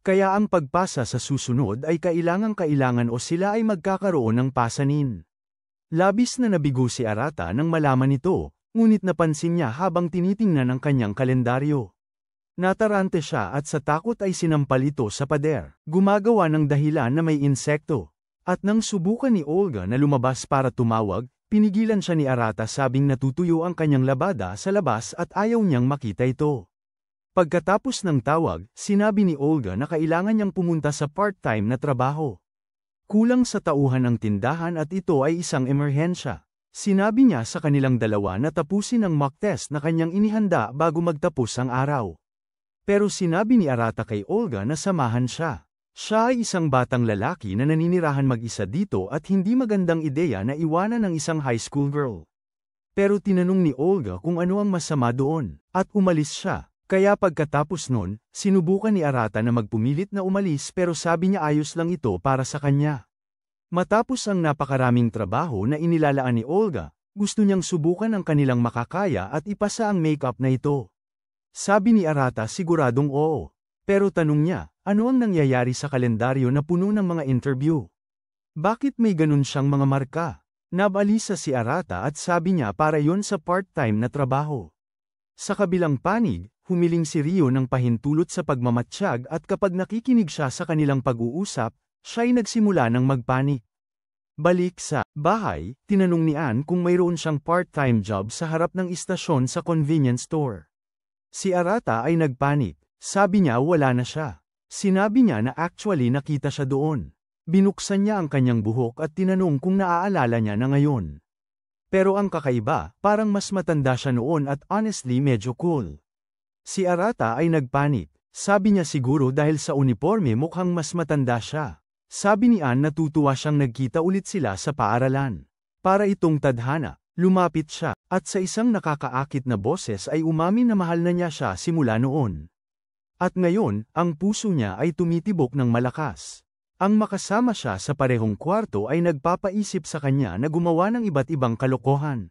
Kaya ang pagpasa sa susunod ay kailangan o sila ay magkakaroon ng pasanin. Labis na nabigo si Arata nang malaman ito, ngunit napansin niya habang tinitingnan ang kanyang kalendaryo. Natarante siya at sa takot ay sinampal ito sa pader. Gumagawa ng dahilan na may insekto. At nang subukan ni Olga na lumabas para tumawag, pinigilan siya ni Arata sabing natutuyo ang kanyang labada sa labas at ayaw niyang makita ito. Pagkatapos ng tawag, sinabi ni Olga na kailangan niyang pumunta sa part-time na trabaho. Kulang sa tauhan ang tindahan at ito ay isang emerhensya. Sinabi niya sa kanilang dalawa na tapusin ang mock test na kanyang inihanda bago magtapos ang araw. Pero sinabi ni Arata kay Olga na samahan siya. Siya ay isang batang lalaki na naninirahan mag-isa dito at hindi magandang ideya na iwanan ng isang high school girl. Pero tinanong ni Olga kung ano ang masama doon, at umalis siya. Kaya pagkatapos nun, sinubukan ni Arata na magpumilit na umalis pero sabi niya ayos lang ito para sa kanya. Matapos ang napakaraming trabaho na inilalaan ni Olga, gusto niyang subukan ang kanilang makakaya at ipasa ang makeup na ito. Sabi ni Arata siguradong oo. Pero tanong niya, ano ang nangyayari sa kalendaryo na puno ng mga interview? Bakit may ganun siyang mga marka? Nabalisa si Arata at sabi niya para yon sa part-time na trabaho. Sa kabilang panig, humiling si Rio ng pahintulot sa pagmamatsyag at kapag nakikinig siya sa kanilang pag-uusap, siya'y nagsimula ng magpanik. Balik sa bahay, tinanong ni Ann kung mayroon siyang part-time job sa harap ng istasyon sa convenience store. Si Arata ay nagpanik. Sabi niya wala na siya. Sinabi niya na actually nakita siya doon. Binuksan niya ang kanyang buhok at tinanong kung naaalala niya na ngayon. Pero ang kakaiba, parang mas matanda siya noon at honestly medyo cool. Si Arata ay nagpanik. Sabi niya siguro dahil sa uniforme mukhang mas matanda siya. Sabi ni Ann natutuwa siyang nagkita ulit sila sa paaralan. Para itong tadhana, lumapit siya, at sa isang nakakaakit na boses ay umamin na mahal na niya siya simula noon. At ngayon, ang puso niya ay tumitibok ng malakas. Ang makasama siya sa parehong kwarto ay nagpapaisip sa kanya na gumawa ng iba't ibang kalokohan.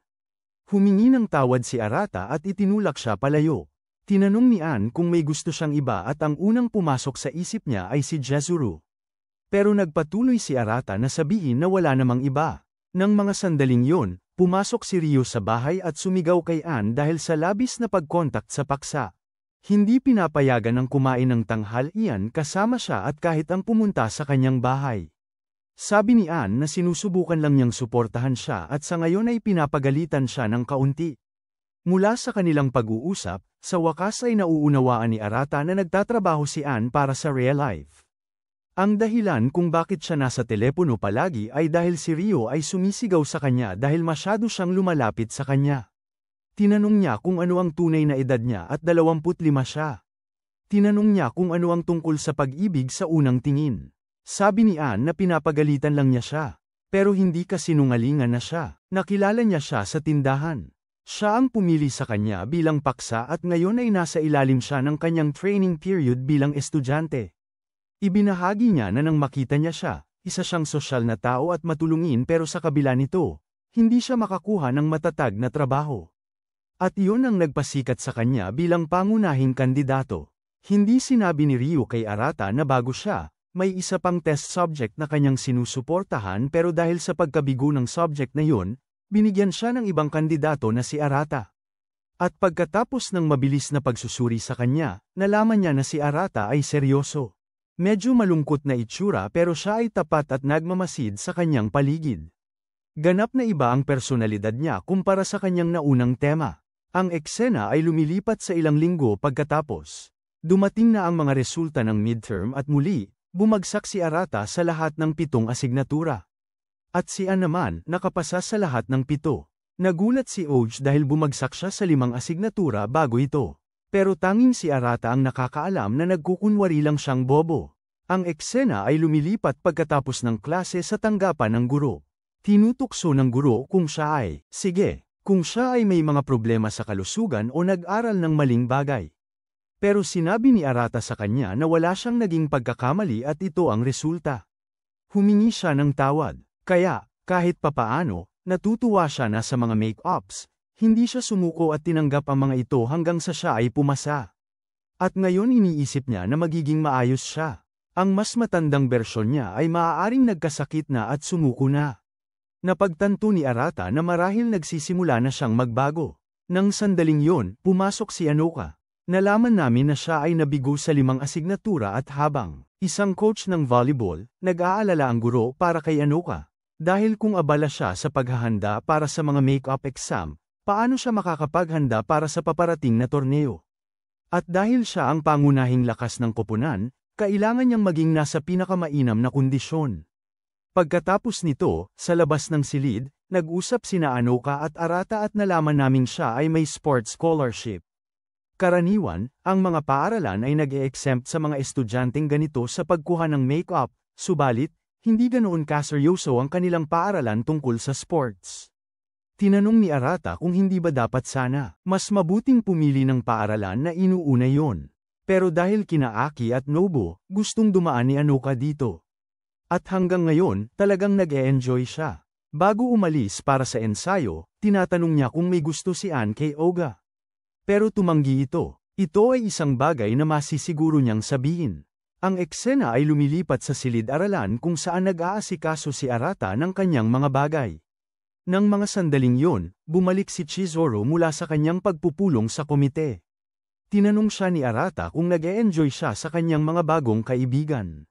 Humingi ng tawad si Arata at itinulak siya palayo. Tinanong ni Ann kung may gusto siyang iba at ang unang pumasok sa isip niya ay si Chizuru. Pero nagpatuloy si Arata na sabihin na wala namang iba. Nang mga sandaling yon, pumasok si Rio sa bahay at sumigaw kay Ann dahil sa labis na pagkontak sa paksa. Hindi pinapayagan ang kumain ng tanghalian kasama siya at kahit ang pumunta sa kanyang bahay. Sabi ni Ann na sinusubukan lang niyang suportahan siya at sa ngayon ay pinapagalitan siya ng kaunti. Mula sa kanilang pag-uusap, sa wakas ay nauunawaan ni Arata na nagtatrabaho si Ann para sa real life. Ang dahilan kung bakit siya nasa telepono palagi ay dahil si Rio ay sumisigaw sa kanya dahil masyado siyang lumalapit sa kanya. Tinanong niya kung ano ang tunay na edad niya at 25 siya. Tinanong niya kung ano ang tungkol sa pag-ibig sa unang tingin. Sabi ni Ann na pinapagalitan lang niya siya. Pero hindi kasinungalingan na siya. Nakilala niya siya sa tindahan. Siya ang pumili sa kanya bilang paksa at ngayon ay nasa ilalim siya ng kanyang training period bilang estudyante. Ibinahagi niya na nang makita niya siya, isa siyang sosyal na tao at matulungin pero sa kabila nito, hindi siya makakuha ng matatag na trabaho. At iyon ang nagpasikat sa kanya bilang pangunahing kandidato. Hindi sinabi ni Rio kay Arata na bago siya, may isa pang test subject na kanyang sinusuportahan pero dahil sa pagkabigo ng subject na yun, binigyan siya ng ibang kandidato na si Arata. At pagkatapos ng mabilis na pagsusuri sa kanya, nalaman niya na si Arata ay seryoso. Medyo malungkot na itsura pero siya ay tapat at nagmamasid sa kanyang paligid. Ganap na iba ang personalidad niya kumpara sa kanyang naunang tema. Ang eksena ay lumilipat sa ilang linggo pagkatapos. Dumating na ang mga resulta ng midterm at muli, bumagsak si Arata sa lahat ng 7 asignatura. At si Ann naman, nakapasa sa lahat ng 7. Nagulat si Oj dahil bumagsak siya sa 5 asignatura bago ito. Pero tanging si Arata ang nakakaalam na nagkukunwari lang siyang bobo. Ang eksena ay lumilipat pagkatapos ng klase sa tanggapan ng guro. Tinutukso ng guro kung siya ay, kung siya ay may mga problema sa kalusugan o nag-aral ng maling bagay. Pero sinabi ni Arata sa kanya na wala siyang naging pagkakamali at ito ang resulta. Humingi siya ng tawad, kaya, kahit papaano, natutuwa siya na sa mga make-ups, hindi siya sumuko at tinanggap ang mga ito hanggang sa siya ay pumasa. At ngayon iniisip niya na magiging maayos siya. Ang mas matandang bersyon niya ay maaaring nagkasakit na at sumuko na. Napagtanto ni Arata na marahil nagsisimula na siyang magbago. Nang sandaling yon, pumasok si Anoka. Nalaman namin na siya ay nabigo sa 5 asignatura at habang isang coach ng volleyball, nag-aalala ang guro para kay Anoka. Dahil kung abala siya sa paghahanda para sa mga make-up exam, paano siya makakapaghanda para sa paparating na torneo? At dahil siya ang pangunahing lakas ng koponan, kailangan niyang maging nasa pinakamainam na kondisyon. Pagkatapos nito, sa labas ng silid, nag-usap sina Anoka at Arata at nalaman naming siya ay may sports scholarship. Karaniwan, ang mga paaralan ay nag-e-exempt sa mga estudyanteng ganito sa pagkuha ng make-up, subalit, hindi ganoon kaseryoso ang kanilang paaralan tungkol sa sports. Tinanong ni Arata kung hindi ba dapat sana, mas mabuting pumili ng paaralan na inuuna yon. Pero dahil kina Aki at Nobu, gustong dumaan ni Anoka dito. At hanggang ngayon, talagang nag-e-enjoy siya. Bago umalis para sa ensayo, tinatanong niya kung may gusto si Ann kay Oga. Pero tumanggi ito. Ito ay isang bagay na masisiguro niyang sabihin. Ang eksena ay lumilipat sa silid-aralan kung saan nag-aasikaso si Arata ng kanyang mga bagay. Nang mga sandaling yon, bumalik si Chizuru mula sa kanyang pagpupulong sa komite. Tinanong siya ni Arata kung nag-e-enjoy siya sa kanyang mga bagong kaibigan.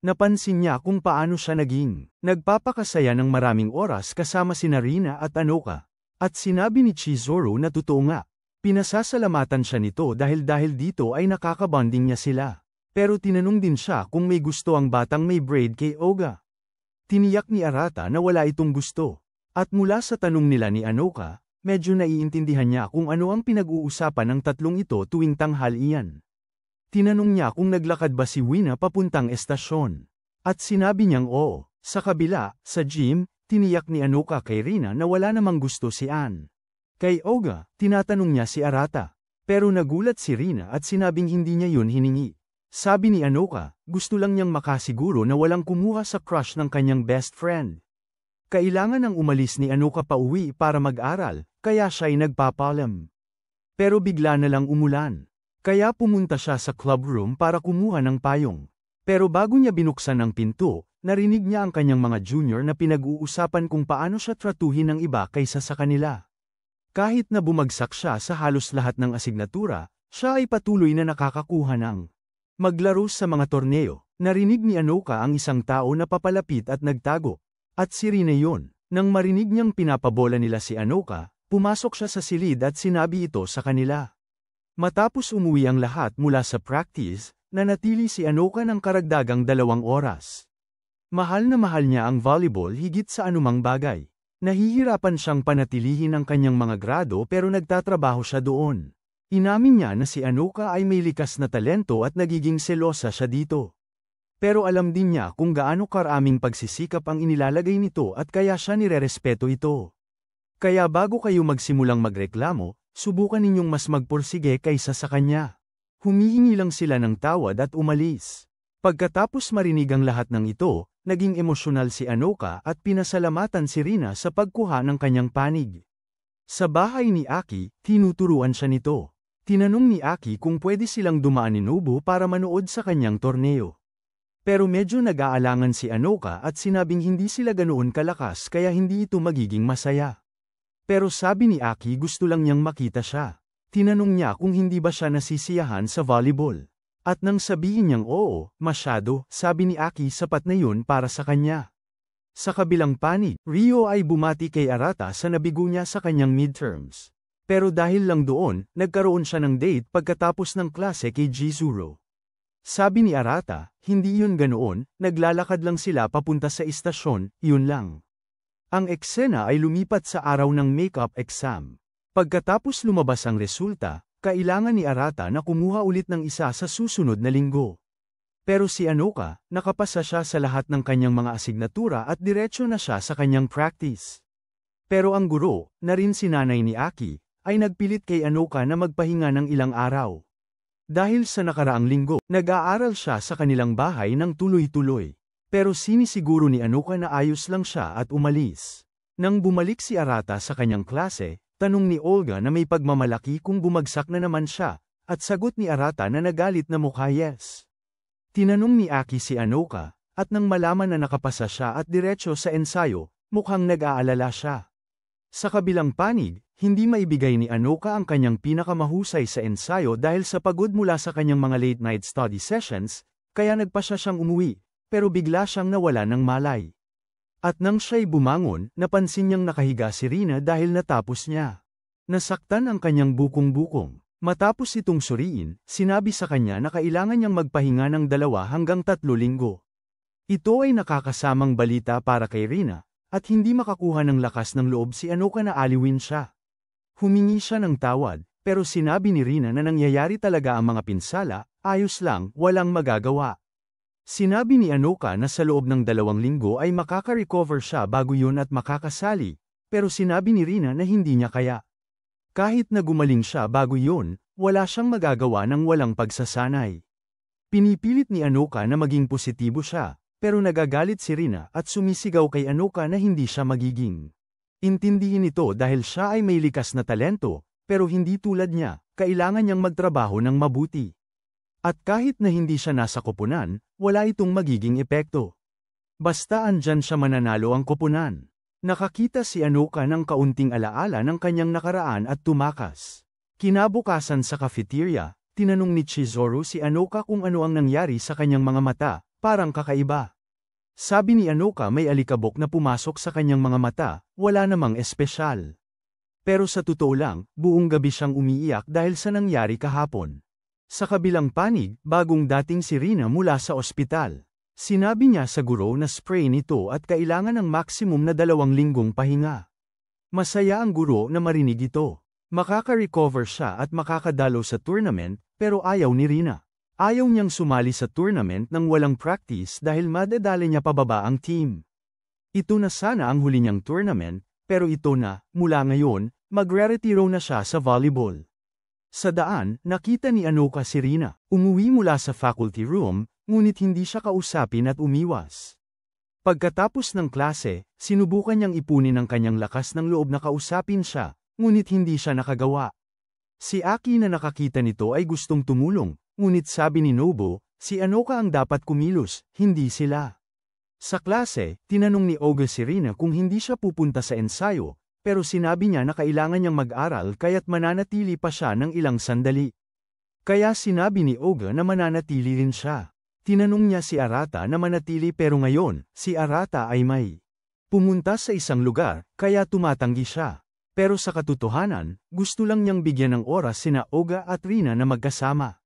Napansin niya kung paano siya naging nagpapakasaya ng maraming oras kasama sina Rina at Anoka. At sinabi ni Chizuru na totoo nga. Pinasasalamatan siya nito dahil dito ay nakakabonding niya sila. Pero tinanong din siya kung may gusto ang batang may braid kay Oga. Tiniyak ni Arata na wala itong gusto. At mula sa tanong nila ni Anoka, medyo naiintindihan niya kung ano ang pinag-uusapan ng tatlong ito tuwing tanghalian. Tinanong niya kung naglakad ba si Wina papuntang estasyon. At sinabi niyang oo. Sa kabila, sa gym, tiniyak ni Anoka kay Rina na wala namang gusto si Ann. Kay Oga, tinatanong niya si Arata. Pero nagulat si Rina at sinabing hindi niya yun hiningi. Sabi ni Anoka, gusto lang niyang makasiguro na walang kumuha sa crush ng kanyang best friend. Kailangan nang umalis ni Anoka pa uwi para mag-aral, kaya siya'y nagpapalam. Pero bigla na lang umulan. Kaya pumunta siya sa club room para kumuha ng payong. Pero bago niya binuksan ang pinto, narinig niya ang kanyang mga junior na pinag-uusapan kung paano siya tratuhin ng iba kaysa sa kanila. Kahit na bumagsak siya sa halos lahat ng asignatura, Siya ay patuloy na nakakakuha ng maglaro sa mga torneo. Narinig ni Anoka ang isang tao na papalapit at nagtago. At si Rina yun. Nang marinig niyang pinapabola nila si Anoka, pumasok siya sa silid at sinabi ito sa kanila. Matapos umuwi ang lahat mula sa practice, nanatili si Anoka ng karagdagang 2 oras. Mahal na mahal niya ang volleyball higit sa anumang bagay. Nahihirapan siyang panatilihin ang kanyang mga grado pero nagtatrabaho siya doon. Inamin niya na si Anoka ay may likas na talento at nagiging selosa siya dito. Pero alam din niya kung gaano karaming pagsisikap ang inilalagay nito at kaya siya nirerespeto ito. Kaya bago kayo magsimulang magreklamo, subukan ninyong mas magpursige kaysa sa kanya. Humihingi lang sila ng tawad at umalis. Pagkatapos marinig ang lahat ng ito, naging emosyonal si Anoka at pinasalamatan si Rina sa pagkuha ng kanyang panig. Sa bahay ni Aki, tinuturuan siya nito. Tinanong ni Aki kung pwede silang dumaan ni Nobu para manood sa kanyang torneo. Pero medyo nag-aalangan si Anoka at sinabing hindi sila ganoon kalakas kaya hindi ito magiging masaya. Pero sabi ni Aki gusto lang niyang makita siya. Tinanong niya kung hindi ba siya nasisiyahan sa volleyball. At nang sabihin niyang oo, masyado, sabi ni Aki sapat na yun para sa kanya. Sa kabilang panig, Rio ay bumati kay Arata sa nabigo niya sa kanyang midterms. Pero dahil lang doon, nagkaroon siya ng date pagkatapos ng klase kay Jizuru. Sabi ni Arata, hindi yun ganoon, naglalakad lang sila papunta sa istasyon, yun lang. Ang eksena ay lumipat sa araw ng makeup exam. Pagkatapos lumabas ang resulta, kailangan ni Arata na kumuha ulit ng isa sa susunod na linggo. Pero si Anoka, nakapasa siya sa lahat ng kanyang mga asignatura at diretso na siya sa kanyang practice. Pero ang guro, na rin si nanay ni Aki, ay nagpilit kay Anoka na magpahinga ng ilang araw. Dahil sa nakaraang linggo, nag-aaral siya sa kanilang bahay ng tuloy-tuloy. Pero sinisiguro ni Anoka na ayos lang siya at umalis. Nang bumalik si Arata sa kanyang klase, tanong ni Olga na may pagmamalaki kung bumagsak na naman siya, at sagot ni Arata na nagalit na mukha yes. Tinanong ni Aki si Anoka, at nang malaman na nakapasa siya at diretso sa ensayo, mukhang nag-aalala siya. Sa kabilang panig, hindi maibigay ni Anoka ang kanyang pinakamahusay sa ensayo dahil sa pagod mula sa kanyang mga late-night study sessions, kaya nagpasya siyang umuwi, pero bigla siyang nawala ng malay. At nang siya'y bumangon, napansin niyang nakahiga si Rina dahil natapos niya. Nasaktan ang kanyang bukong-bukong. Matapos itong suriin, sinabi sa kanya na kailangan niyang magpahinga ng 2 hanggang 3 linggo. Ito ay nakakasamang balita para kay Rina, at hindi makakuha ng lakas ng loob si Anoka na aliwin siya. Humingi siya ng tawad, pero sinabi ni Rina na nangyayari talaga ang mga pinsala, ayos lang, walang magagawa. Sinabi ni Anoka na sa loob ng 2 linggo ay makaka-recover siya bago yun at makakasali, pero sinabi ni Rina na hindi niya kaya. Kahit na gumaling siya bago yun, wala siyang magagawa ng walang pagsasanay. Pinipilit ni Anoka na maging positibo siya, pero nagagalit si Rina at sumisigaw kay Anoka na hindi siya magiging. Intindihin ito dahil siya ay may likas na talento, pero hindi tulad niya, kailangan niyang magtrabaho ng mabuti. At kahit na hindi siya nasa koponan, wala itong magiging epekto. Basta andyan siya mananalo ang koponan. Nakakita si Anoka ng kaunting alaala ng kanyang nakaraan at tumakas. Kinabukasan sa cafeteria, tinanong ni Chizuru si Anoka kung ano ang nangyari sa kanyang mga mata, parang kakaiba. Sabi ni Anoka may alikabok na pumasok sa kanyang mga mata, wala namang espesyal. Pero sa totoo lang, buong gabi siyang umiiyak dahil sa nangyari kahapon. Sa kabilang panig, bagong dating si Rina mula sa ospital. Sinabi niya sa guro na spray nito at kailangan ng maximum na 2 linggong pahinga. Masaya ang guro na marinig ito. Makaka-recover siya at makakadalo sa tournament, pero ayaw ni Rina. Ayaw niyang sumali sa tournament nang walang practice dahil madadali niya pababa ang team. Ito na sana ang huli niyang tournament, pero ito na, mula ngayon, magre-retiro na siya sa volleyball. Sa daan, nakita ni Anoka si Rina. Umuwi mula sa faculty room, ngunit hindi siya kausapin at umiwas. Pagkatapos ng klase, sinubukan niyang ipunin ang kanyang lakas ng loob na kausapin siya, ngunit hindi siya nakagawa. Si Aki na nakakita nito ay gustong tumulong, ngunit sabi ni Nobu, si Anoka ang dapat kumilos, hindi sila. Sa klase, tinanong ni Olga si Rina kung hindi siya pupunta sa ensayo, pero sinabi niya na kailangan niyang mag-aral kaya't mananatili pa siya ng ilang sandali. Kaya sinabi ni Oga na mananatili rin siya. Tinanong niya si Arata na manatili pero ngayon, si Arata ay may pumunta sa isang lugar, kaya tumatanggi siya. Pero sa katotohanan, gusto lang niyang bigyan ng oras sina Oga at Rina na magkasama.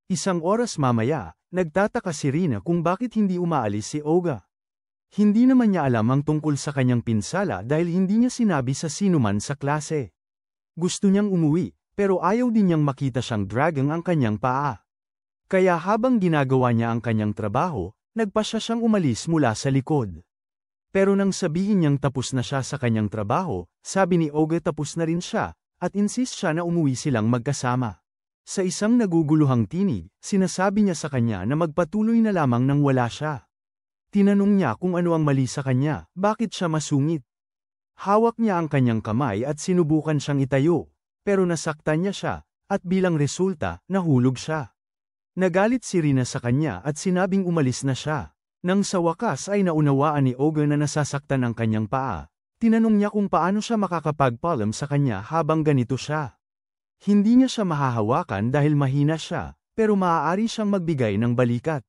Isang oras mamaya, nagtataka si Rina kung bakit hindi umaalis si Oga. Hindi naman niya alam ang tungkol sa kanyang pinsala dahil hindi niya sinabi sa sinuman sa klase. Gusto niyang umuwi, pero ayaw din niyang makita siyang dragging ang kanyang paa. Kaya habang ginagawa niya ang kanyang trabaho, nagpasya siyang umalis mula sa likod. Pero nang sabihin niyang tapos na siya sa kanyang trabaho, sabi ni Oga tapos na rin siya, at insist siya na umuwi silang magkasama. Sa isang naguguluhang tinig, sinasabi niya sa kanya na magpatuloy na lamang nang wala siya. Tinanong niya kung ano ang mali sa kanya, bakit siya masungit. Hawak niya ang kanyang kamay at sinubukan siyang itayo, pero nasaktan niya siya, at bilang resulta, nahulog siya. Nagalit si Rina sa kanya at sinabing umalis na siya. Nang sa wakas ay naunawaan ni Oga na nasasaktan ang kanyang paa, tinanong niya kung paano siya makakapagpaalam sa kanya habang ganito siya. Hindi niya siya mahahawakan dahil mahina siya, pero maaari siyang magbigay ng balikat.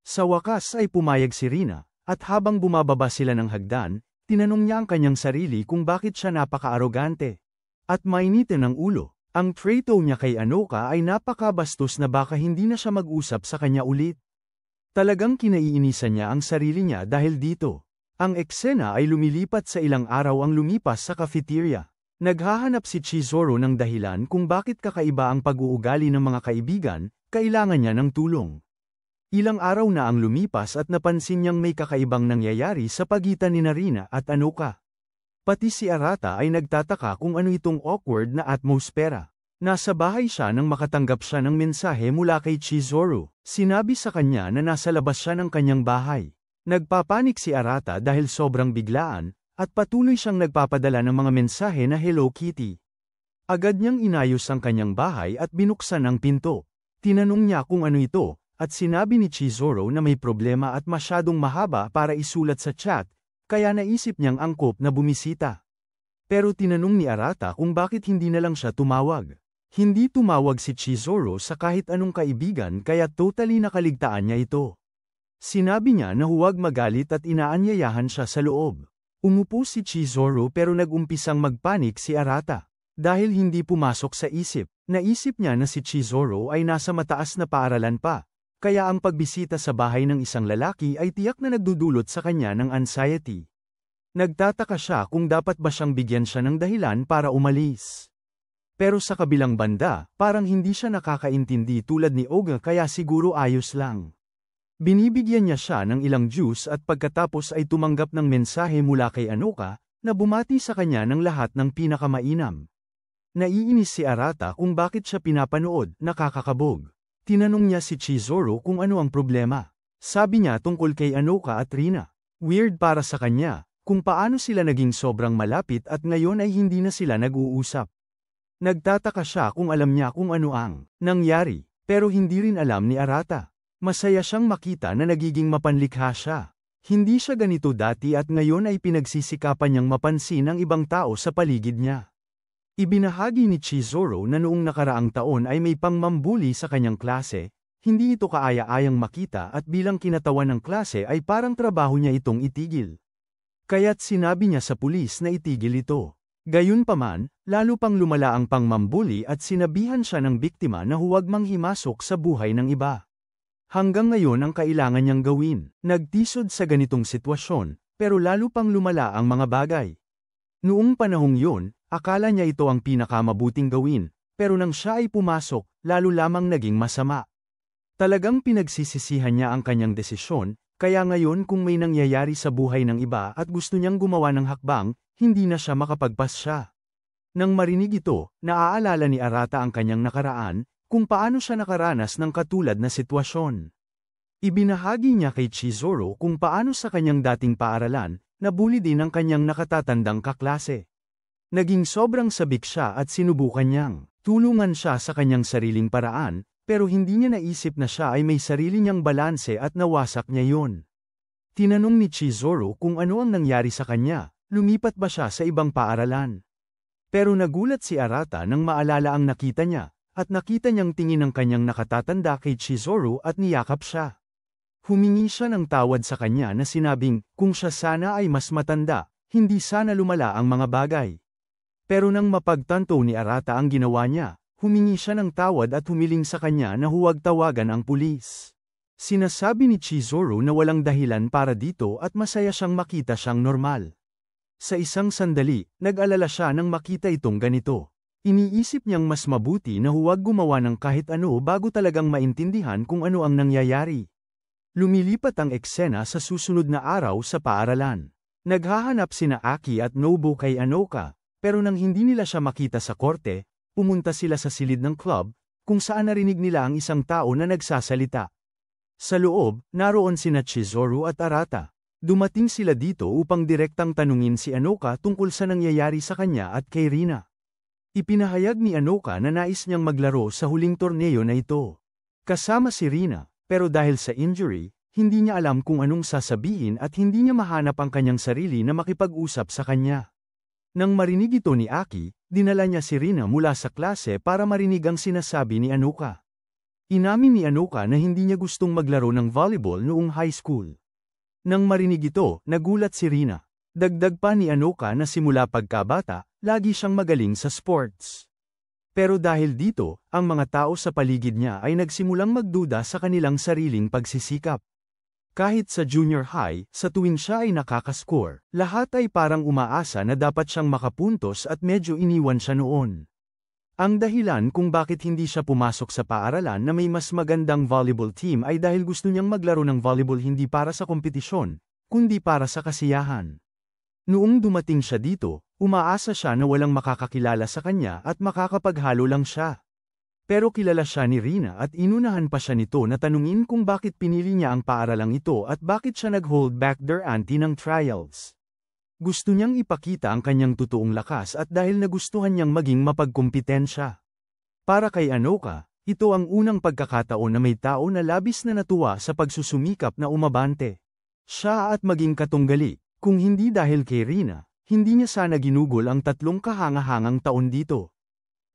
Sa wakas ay pumayag si Rina, at habang bumababa sila ng hagdan, tinanong niya ang kanyang sarili kung bakit siya napaka-arogante. At mainitin ang ulo, ang trato niya kay Anoka ay napakabastos na baka hindi na siya mag-usap sa kanya ulit. Talagang kinaiinisan niya ang sarili niya dahil dito. Ang eksena ay lumilipat sa ilang araw ang lumipas sa cafeteria. Naghahanap si Chizuru ng dahilan kung bakit kakaiba ang pag-uugali ng mga kaibigan, kailangan niya ng tulong. Ilang araw na ang lumipas at napansin niyang may kakaibang nangyayari sa pagitan ni Rina at Anoka. Pati si Arata ay nagtataka kung ano itong awkward na atmosfera. Nasa bahay siya nang makatanggap siya ng mensahe mula kay Chizuru. Sinabi sa kanya na nasa labas siya ng kanyang bahay. Nagpapanik si Arata dahil sobrang biglaan, at patuloy siyang nagpapadala ng mga mensahe na Hello Kitty. Agad niyang inayos ang kanyang bahay at binuksan ang pinto. Tinanong niya kung ano ito, at sinabi ni Chizuru na may problema at masyadong mahaba para isulat sa chat, kaya naisip niyang angkop na bumisita. Pero tinanong ni Arata kung bakit hindi na lang siya tumawag. Hindi tumawag si Chizuru sa kahit anong kaibigan kaya totally nakaligtaan niya ito. Sinabi niya na huwag magalit at inaanyayahan siya sa loob. Umupo si Chizuru pero nag-umpisang magpanik si Arata. Dahil hindi pumasok sa isip, naisip niya na si Chizuru ay nasa mataas na paaralan pa. Kaya ang pagbisita sa bahay ng isang lalaki ay tiyak na nagdudulot sa kanya ng anxiety. Nagtataka siya kung dapat ba siyang bigyan siya ng dahilan para umalis. Pero sa kabilang banda, parang hindi siya nakakaintindi tulad ni Oga kaya siguro ayos lang. Binibigyan niya siya ng ilang juice at pagkatapos ay tumanggap ng mensahe mula kay Anoka, na bumati sa kanya ng lahat ng pinakamainam. Naiinis si Arata kung bakit siya pinapanood, nakakakabog. Tinanong niya si Chizuru kung ano ang problema. Sabi niya tungkol kay Anoka at Rina. Weird para sa kanya, kung paano sila naging sobrang malapit at ngayon ay hindi na sila nag-uusap. Nagtataka siya kung alam niya kung ano ang nangyari, pero hindi rin alam ni Arata. Masaya siyang makita na nagiging mapanlikha siya. Hindi siya ganito dati at ngayon ay pinagsisikapan niyang mapansin ang ibang tao sa paligid niya. Ibinahagi ni Chizuru na noong nakaraang taon ay may pangmambuli sa kanyang klase, hindi ito kaaya-ayang makita at bilang kinatawan ng klase ay parang trabaho niya itong itigil. Kaya't sinabi niya sa pulis na itigil ito. Gayunpaman, lalo pang lumala ang pangmambuli at sinabihan siya ng biktima na huwag manghimasok sa buhay ng iba. Hanggang ngayon ang kailangan niyang gawin, nagtisod sa ganitong sitwasyon, pero lalo pang lumala ang mga bagay. Noong panahong yun, akala niya ito ang pinakamabuting gawin, pero nang siya ay pumasok, lalo lamang naging masama. Talagang pinagsisisihan niya ang kanyang desisyon, kaya ngayon kung may nangyayari sa buhay ng iba at gusto niyang gumawa ng hakbang, hindi na siya makapagpasya. Nang marinig ito, naaalala ni Arata ang kanyang nakaraan, kung paano siya nakaranas ng katulad na sitwasyon. Ibinahagi niya kay Chizuru kung paano sa kanyang dating paaralan, nabuli din ang kanyang nakatatandang kaklase. Naging sobrang sabik siya at sinubukan niyang tulungan siya sa kanyang sariling paraan, pero hindi niya naisip na siya ay may sarili niyang balanse at nawasak niya yun. Tinanong ni Chizuru kung ano ang nangyari sa kanya, lumipat ba siya sa ibang paaralan. Pero nagulat si Arata nang maalala ang nakita niya, at nakita niyang tingin ng kanyang nakatatanda kay Chizuru at niyakap siya. Humingi siya ng tawad sa kanya na sinabing, kung siya sana ay mas matanda, hindi sana lumala ang mga bagay. Pero nang mapagtanto ni Arata ang ginawa niya, humingi siya ng tawad at humiling sa kanya na huwag tawagan ang pulis. Sinasabi ni Chizuru na walang dahilan para dito at masaya siyang makita siyang normal. Sa isang sandali, nag-alala siya nang makita itong ganito. Iniisip niyang mas mabuti na huwag gumawa ng kahit ano bago talagang maintindihan kung ano ang nangyayari. Lumilipat ang eksena sa susunod na araw sa paaralan. Naghahanap sina Aki at Nobu kay Anoka, pero nang hindi nila siya makita sa korte, pumunta sila sa silid ng club, kung saan narinig nila ang isang tao na nagsasalita. Sa loob, naroon sina Chizuru at Arata. Dumating sila dito upang direktang tanungin si Anoka tungkol sa nangyayari sa kanya at kay Rina. Ipinahayag ni Anoka na nais niyang maglaro sa huling torneo na ito. Kasama si Rina, pero dahil sa injury, hindi niya alam kung anong sasabihin at hindi niya mahanap ang kanyang sarili na makipag-usap sa kanya. Nang marinig ito ni Aki, dinala niya si Rina mula sa klase para marinig ang sinasabi ni Anoka. Inamin ni Anoka na hindi niya gustong maglaro ng volleyball noong high school. Nang marinig ito, nagulat si Rina. Dagdag pa ni Anoka na simula pagkabata, lagi siyang magaling sa sports. Pero dahil dito, ang mga tao sa paligid niya ay nagsimulang magduda sa kanilang sariling pagsisikap. Kahit sa junior high, sa tuwing siya ay nakakascore, lahat ay parang umaasa na dapat siyang makapuntos at medyo iniwan siya noon. Ang dahilan kung bakit hindi siya pumasok sa paaralan na may mas magandang volleyball team ay dahil gusto niyang maglaro ng volleyball hindi para sa kompetisyon, kundi para sa kasiyahan. Noong dumating siya dito, umaasa siya na walang makakakilala sa kanya at makakapaghalo lang siya. Pero kilala siya ni Rina at inunahan pa siya nito na tanungin kung bakit pinili niya ang paaralang ito at bakit siya nag-hold back their ante ng trials. Gusto niyang ipakita ang kanyang totoong lakas at dahil nagustuhan niyang maging mapagkumpitensya. Para kay Anoka, ito ang unang pagkakataon na may tao na labis na natuwa sa pagsusumikap na umabante. Siya at maging katunggali, kung hindi dahil kay Rina, hindi niya sana ginugol ang 3 kahangahangang taon dito.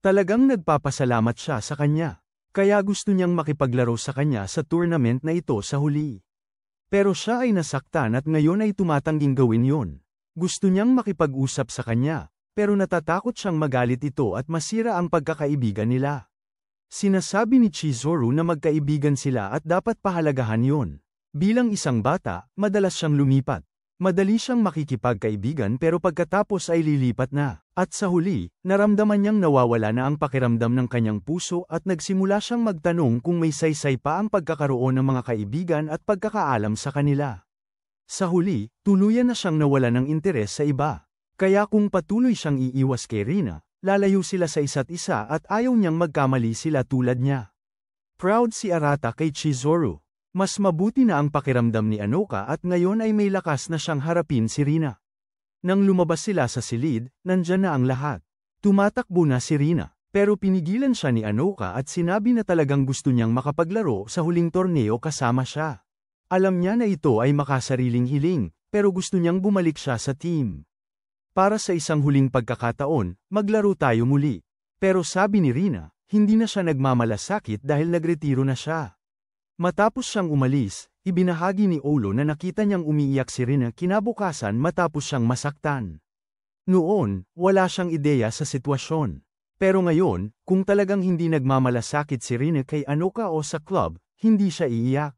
Talagang nagpapasalamat siya sa kanya, kaya gusto niyang makipaglaro sa kanya sa tournament na ito sa huli. Pero siya ay nasaktan at ngayon ay tumatangging gawin yon. Gusto niyang makipag-usap sa kanya, pero natatakot siyang magalit ito at masira ang pagkakaibigan nila. Sinasabi ni Chizuru na magkaibigan sila at dapat pahalagahan yon. Bilang isang bata, madalas siyang lumipat. Madali siyang makikipagkaibigan pero pagkatapos ay lilipat na. At sa huli, naramdaman niyang nawawala na ang pakiramdam ng kanyang puso at nagsimula siyang magtanong kung may saysay pa ang pagkakaroon ng mga kaibigan at pagkakaalam sa kanila. Sa huli, tuluyan na siyang nawala ng interes sa iba. Kaya kung patuloy siyang iiwas kay Rina, lalayo sila sa isa't isa at ayaw niyang magkamali sila tulad niya. Proud si Arata kay Chizuru. Mas mabuti na ang pakiramdam ni Anoka at ngayon ay may lakas na siyang harapin si Rina. Nang lumabas sila sa silid, nandyan na ang lahat. Tumatakbo na si Rina, pero pinigilan siya ni Anoka at sinabi na talagang gusto niyang makapaglaro sa huling torneo kasama siya. Alam niya na ito ay makasariling hiling, pero gusto niyang bumalik siya sa team. Para sa isang huling pagkakataon, maglaro tayo muli. Pero sabi ni Rina, hindi na siya nagmamalasakit dahil nagretiro na siya. Matapos siyang umalis, ibinahagi ni Olo na nakita niyang umiiyak si Rina kinabukasan matapos siyang masaktan. Noon, wala siyang ideya sa sitwasyon. Pero ngayon, kung talagang hindi nagmamalasakit si Rina kay Anoka o sa club, hindi siya iiyak.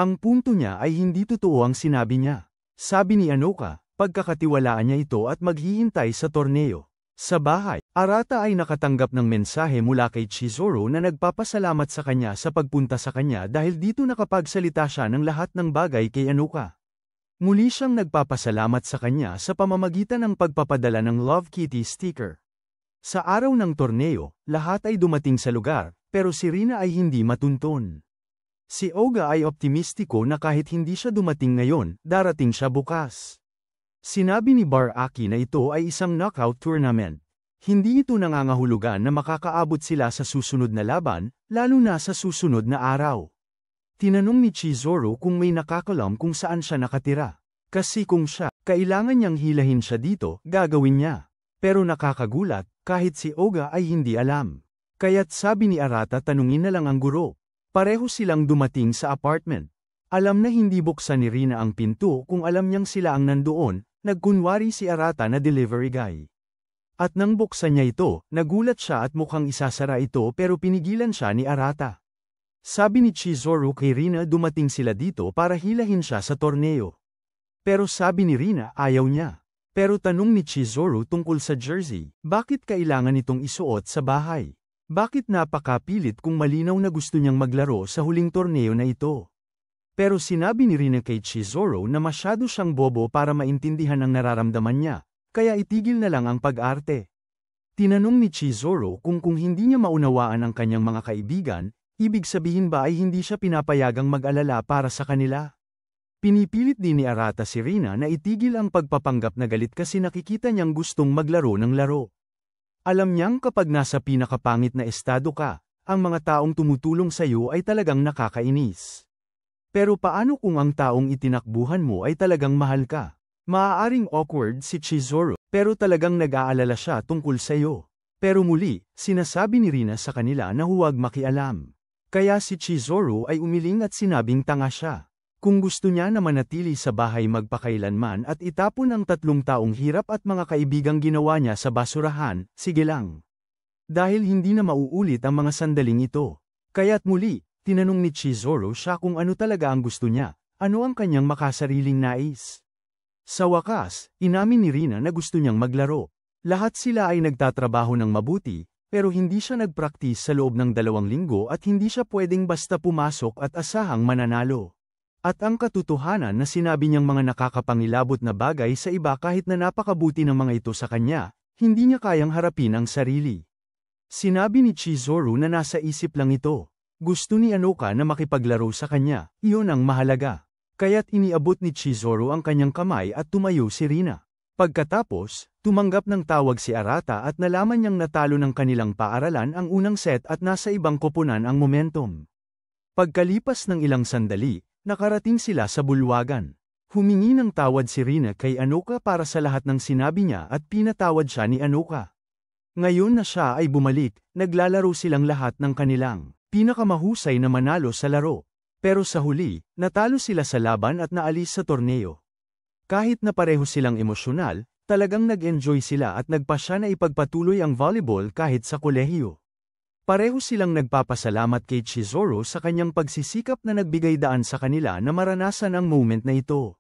Ang punto niya ay hindi totoo ang sinabi niya. Sabi ni Anoka, pagkakatiwalaan niya ito at maghihintay sa torneo. Sa bahay, Arata ay nakatanggap ng mensahe mula kay Chizuru na nagpapasalamat sa kanya sa pagpunta sa kanya dahil dito nakapagsalita siya ng lahat ng bagay kay Anoka. Muli siyang nagpapasalamat sa kanya sa pamamagitan ng pagpapadala ng Love Kitty sticker. Sa araw ng torneo, lahat ay dumating sa lugar, pero si Rina ay hindi matunton. Si Oga ay optimistiko na kahit hindi siya dumating ngayon, darating siya bukas. Sinabi ni Bar Aki na ito ay isang knockout tournament. Hindi ito nangangahulugan na makakaabot sila sa susunod na laban, lalo na sa susunod na araw. Tinanong ni Chizuru kung may nakakalam kung saan siya nakatira. Kasi kung siya, kailangan niyang hilahin siya dito, gagawin niya. Pero nakakagulat, kahit si Oga ay hindi alam. Kaya't sabi ni Arata tanungin na lang ang guro. Pareho silang dumating sa apartment. Alam na hindi buksan ni Rina ang pinto kung alam niyang sila ang nandoon, nagkunwari si Arata na delivery guy. At nang buksan niya ito, nagulat siya at mukhang isasara ito pero pinigilan siya ni Arata. Sabi ni Chizuru kay Rina dumating sila dito para hilahin siya sa torneo. Pero sabi ni Rina ayaw niya. Pero tanong ni Chizuru tungkol sa jersey, bakit kailangan itong isuot sa bahay? Bakit napakapilit kung malinaw na gusto niyang maglaro sa huling torneo na ito? Pero sinabi ni Rina kay Chizuru na masyado siyang bobo para maintindihan ang nararamdaman niya, kaya itigil na lang ang pag-arte. Tinanong ni Chizuru kung hindi niya maunawaan ang kanyang mga kaibigan, ibig sabihin ba ay hindi siya pinapayagang mag-alala para sa kanila? Pinipilit din ni Arata si Rina na itigil ang pagpapanggap na galit kasi nakikita niyang gustong maglaro ng laro. Alam niyang kapag nasa pinakapangit na estado ka, ang mga taong tumutulong sa iyo ay talagang nakakainis. Pero paano kung ang taong itinakbuhan mo ay talagang mahal ka? Maaaring awkward si Chizuru, pero talagang nag-aalala siya tungkol sa iyo. Pero muli, sinasabi ni Rina sa kanila na huwag makialam. Kaya si Chizuru ay umiling at sinabing tanga siya. Kung gusto niya na manatili sa bahay magpakailanman at itapon ang 3 taong hirap at mga kaibigang ginawa niya sa basurahan, sige lang. Dahil hindi na mauulit ang mga sandaling ito. Kaya't muli, tinanong ni Chizuru siya kung ano talaga ang gusto niya, ano ang kanyang makasariling nais. Sa wakas, inamin ni Rina na gusto niyang maglaro. Lahat sila ay nagtatrabaho ng mabuti, pero hindi siya nagpraktis sa loob ng 2 linggo at hindi siya pwedeng basta pumasok at asahang mananalo. At ang katotohanan na sinabi niyang mga nakakapangilabot na bagay sa iba kahit na napakabuti ng mga ito sa kanya, hindi niya kayang harapin ang sarili. Sinabi ni Chizuru na nasa isip lang ito. Gusto ni Anoka na makipaglaro sa kanya, iyon ang mahalaga. Kaya't iniabot ni Chizuru ang kanyang kamay at tumayo si Rina. Pagkatapos, tumanggap ng tawag si Arata at nalaman niyang natalo ng kanilang paaralan ang unang set at nasa ibang koponan ang momentum. Pagkalipas ng ilang sandali, nakarating sila sa bulwagan. Humingi ng tawad si Rina kay Anoka para sa lahat ng sinabi niya at pinatawad siya ni Anoka. Ngayon na siya ay bumalik, naglalaro silang lahat ng kanilang pinakamahusay na manalo sa laro. Pero sa huli, natalo sila sa laban at naalis sa torneo. Kahit na pareho silang emosyonal, talagang nag-enjoy sila at nagpasya na ipagpatuloy ang volleyball kahit sa kolehiyo. Pareho silang nagpapasalamat kay Chizuru sa kanyang pagsisikap na nagbigay daan sa kanila na maranasan ang moment na ito.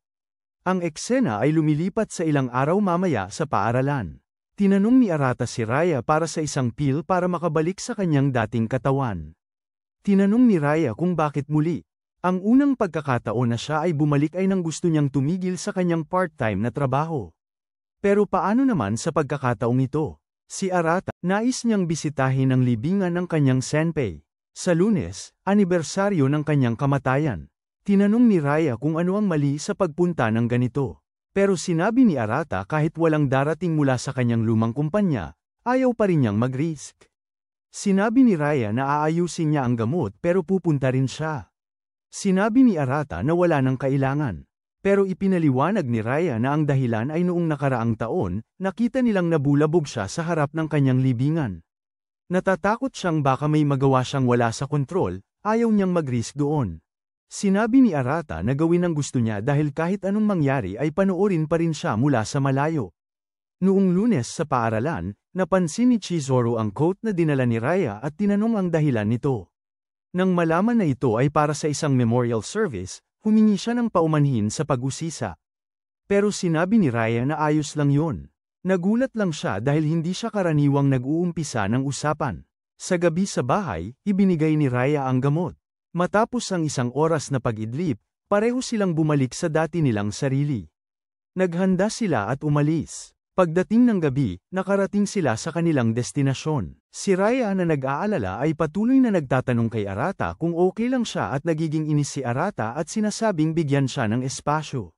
Ang eksena ay lumilipat sa ilang araw mamaya sa paaralan. Tinanong ni Arata si Raya para sa isang pill para makabalik sa kanyang dating katawan. Tinanong ni Raya kung bakit muli. Ang unang pagkakataon na siya ay bumalik ay nang gusto niyang tumigil sa kanyang part-time na trabaho. Pero paano naman sa pagkakataong ito? Si Arata, nais niyang bisitahin ang libingan ng kanyang senpai. Sa Lunes, anibersaryo ng kanyang kamatayan. Tinanong ni Raya kung ano ang mali sa pagpunta ng ganito. Pero sinabi ni Arata kahit walang darating mula sa kanyang lumang kumpanya, ayaw pa rin niyang mag-risk. Sinabi ni Raya na aayusin niya ang gamot pero pupunta rin siya. Sinabi ni Arata na wala nang kailangan. Pero ipinaliwanag ni Raya na ang dahilan ay noong nakaraang taon, nakita nilang nabulabog siya sa harap ng kanyang libingan. Natatakot siyang baka may magawa siyang wala sa kontrol, ayaw niyang mag-risk doon. Sinabi ni Arata na gawin ang gusto niya dahil kahit anong mangyari ay panoorin pa rin siya mula sa malayo. Noong Lunes sa paaralan, napansin ni Chizuru ang coat na dinala ni Raya at tinanong ang dahilan nito. Nang malaman na ito ay para sa isang memorial service, humingi siya ng paumanhin sa pag-usisa. Pero sinabi ni Raya na ayos lang yun. Nagulat lang siya dahil hindi siya karaniwang nag-uumpisa ng usapan. Sa gabi sa bahay, ibinigay ni Raya ang gamot. Matapos ang 1 oras na pag-idlip, pareho silang bumalik sa dati nilang sarili. Naghanda sila at umalis. Pagdating ng gabi, nakarating sila sa kanilang destinasyon. Si Raya na nag-aalala ay patuloy na nagtatanong kay Arata kung okay lang siya at nagiging inis si Arata at sinasabing bigyan siya ng espasyo.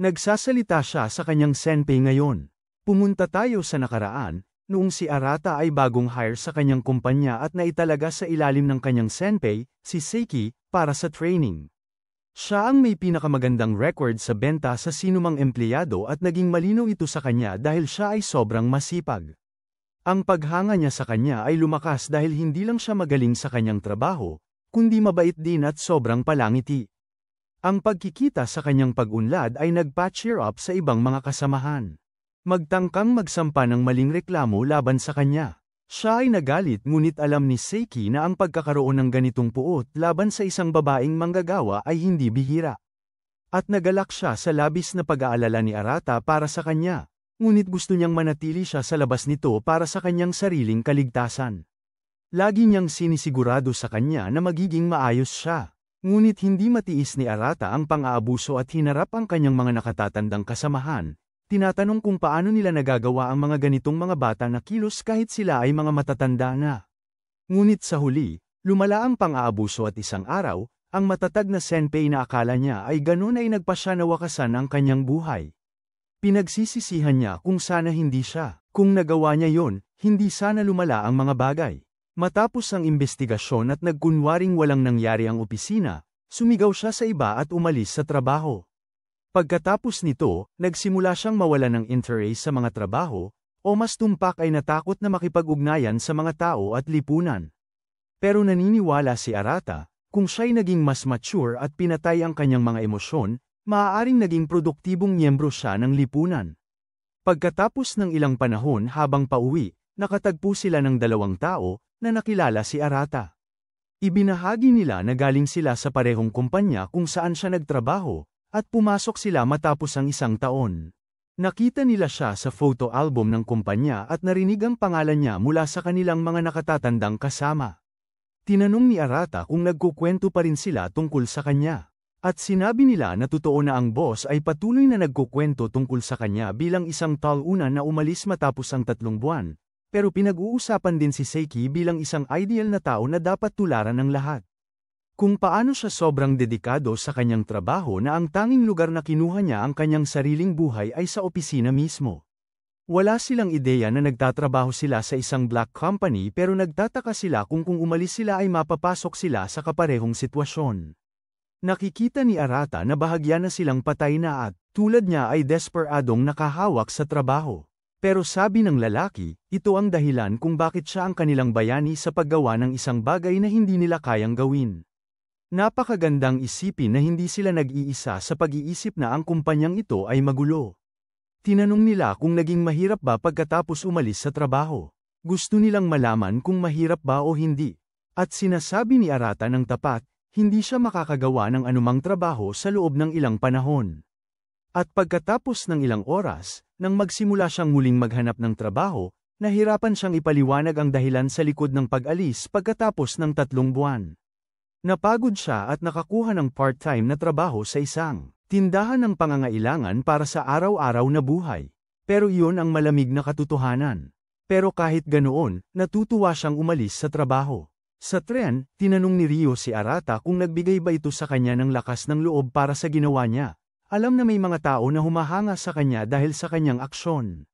Nagsasalita siya sa kanyang senpai ngayon. Pumunta tayo sa nakaraan, noong si Arata ay bagong hire sa kanyang kumpanya at naitalaga sa ilalim ng kanyang senpai, si Seiki, para sa training. Siya ang may pinakamagandang record sa benta sa sinumang empleyado at naging malinaw ito sa kanya dahil siya ay sobrang masipag. Ang paghanga niya sa kanya ay lumakas dahil hindi lang siya magaling sa kanyang trabaho, kundi mabait din at sobrang palangiti. Ang pagkikita sa kanyang pag-unlad ay nagpa-cheer up sa ibang mga kasamahan. Magtangkang magsampa ng maling reklamo laban sa kanya. Siya ay nagalit ngunit alam ni Seiki na ang pagkakaroon ng ganitong puot laban sa isang babaeng manggagawa ay hindi bihira. At nagalak siya sa labis na pag-aalala ni Arata para sa kanya. Ngunit gusto niyang manatili siya sa labas nito para sa kanyang sariling kaligtasan. Lagi niyang sinisigurado sa kanya na magiging maayos siya. Ngunit hindi matiis ni Arata ang pang-aabuso at hinarap ang kanyang mga nakatatandang kasamahan. Tinatanong kung paano nila nagagawa ang mga ganitong mga bata na kilos kahit sila ay mga matatanda na. Ngunit sa huli, lumala ang pang-aabuso at isang araw, ang matatag na senpei na akala niya ay ganun ay nagpa siya na wakasan ang kanyang buhay. Pinagsisisihan niya kung sana hindi siya. Kung nagawa niya yon, hindi sana lumala ang mga bagay. Matapos ang investigasyon at nagkunwaring walang nangyari ang opisina, sumigaw siya sa iba at umalis sa trabaho. Pagkatapos nito, nagsimula siyang mawala ng interest sa mga trabaho, o mas tumpak ay natakot na makipag-ugnayan sa mga tao at lipunan. Pero naniniwala si Arata, kung siya'y naging mas mature at pinatay ang kanyang mga emosyon, maaaring naging produktibong miyembro siya ng lipunan. Pagkatapos ng ilang panahon habang pauwi, nakatagpo sila ng dalawang tao na nakilala si Arata. Ibinahagi nila na galing sila sa parehong kumpanya kung saan siya nagtrabaho, at pumasok sila matapos ang isang taon. Nakita nila siya sa photo album ng kumpanya at narinig ang pangalan niya mula sa kanilang mga nakatatandang kasama. Tinanong ni Arata kung nagkukwento pa rin sila tungkol sa kanya. At sinabi nila na totoo na ang boss ay patuloy na nagkukwento tungkol sa kanya bilang isang talunan na umalis matapos ang 3 buwan, pero pinag-uusapan din si Seiki bilang isang ideal na tao na dapat tularan ng lahat. Kung paano siya sobrang dedikado sa kanyang trabaho na ang tanging lugar na kinuha niya ang kanyang sariling buhay ay sa opisina mismo. Wala silang ideya na nagtatrabaho sila sa isang black company pero nagtataka sila kung umalis sila ay mapapasok sila sa kaparehong sitwasyon. Nakikita ni Arata na bahagya na silang patay na at, tulad niya ay desperadong nakahawak sa trabaho. Pero sabi ng lalaki, ito ang dahilan kung bakit siya ang kanilang bayani sa paggawa ng isang bagay na hindi nila kayang gawin. Napakagandang isipin na hindi sila nag-iisa sa pag-iisip na ang kumpanyang ito ay magulo. Tinanong nila kung naging mahirap ba pagkatapos umalis sa trabaho. Gusto nilang malaman kung mahirap ba o hindi. At sinasabi ni Arata ng tapat, hindi siya makakagawa ng anumang trabaho sa loob ng ilang panahon. At pagkatapos ng ilang oras, nang magsimula siyang muling maghanap ng trabaho, nahirapan siyang ipaliwanag ang dahilan sa likod ng pag-alis pagkatapos ng 3 buwan. Napagod siya at nakakuha ng part-time na trabaho sa isang tindahan ng pangangailangan para sa araw-araw na buhay. Pero iyon ang malamig na katotohanan. Pero kahit ganoon, natutuwa siyang umalis sa trabaho. Sa tren, tinanong ni Rio si Arata kung nagbigay ba ito sa kanya ng lakas ng loob para sa ginawa niya. Alam na may mga tao na humahanga sa kanya dahil sa kanyang aksyon.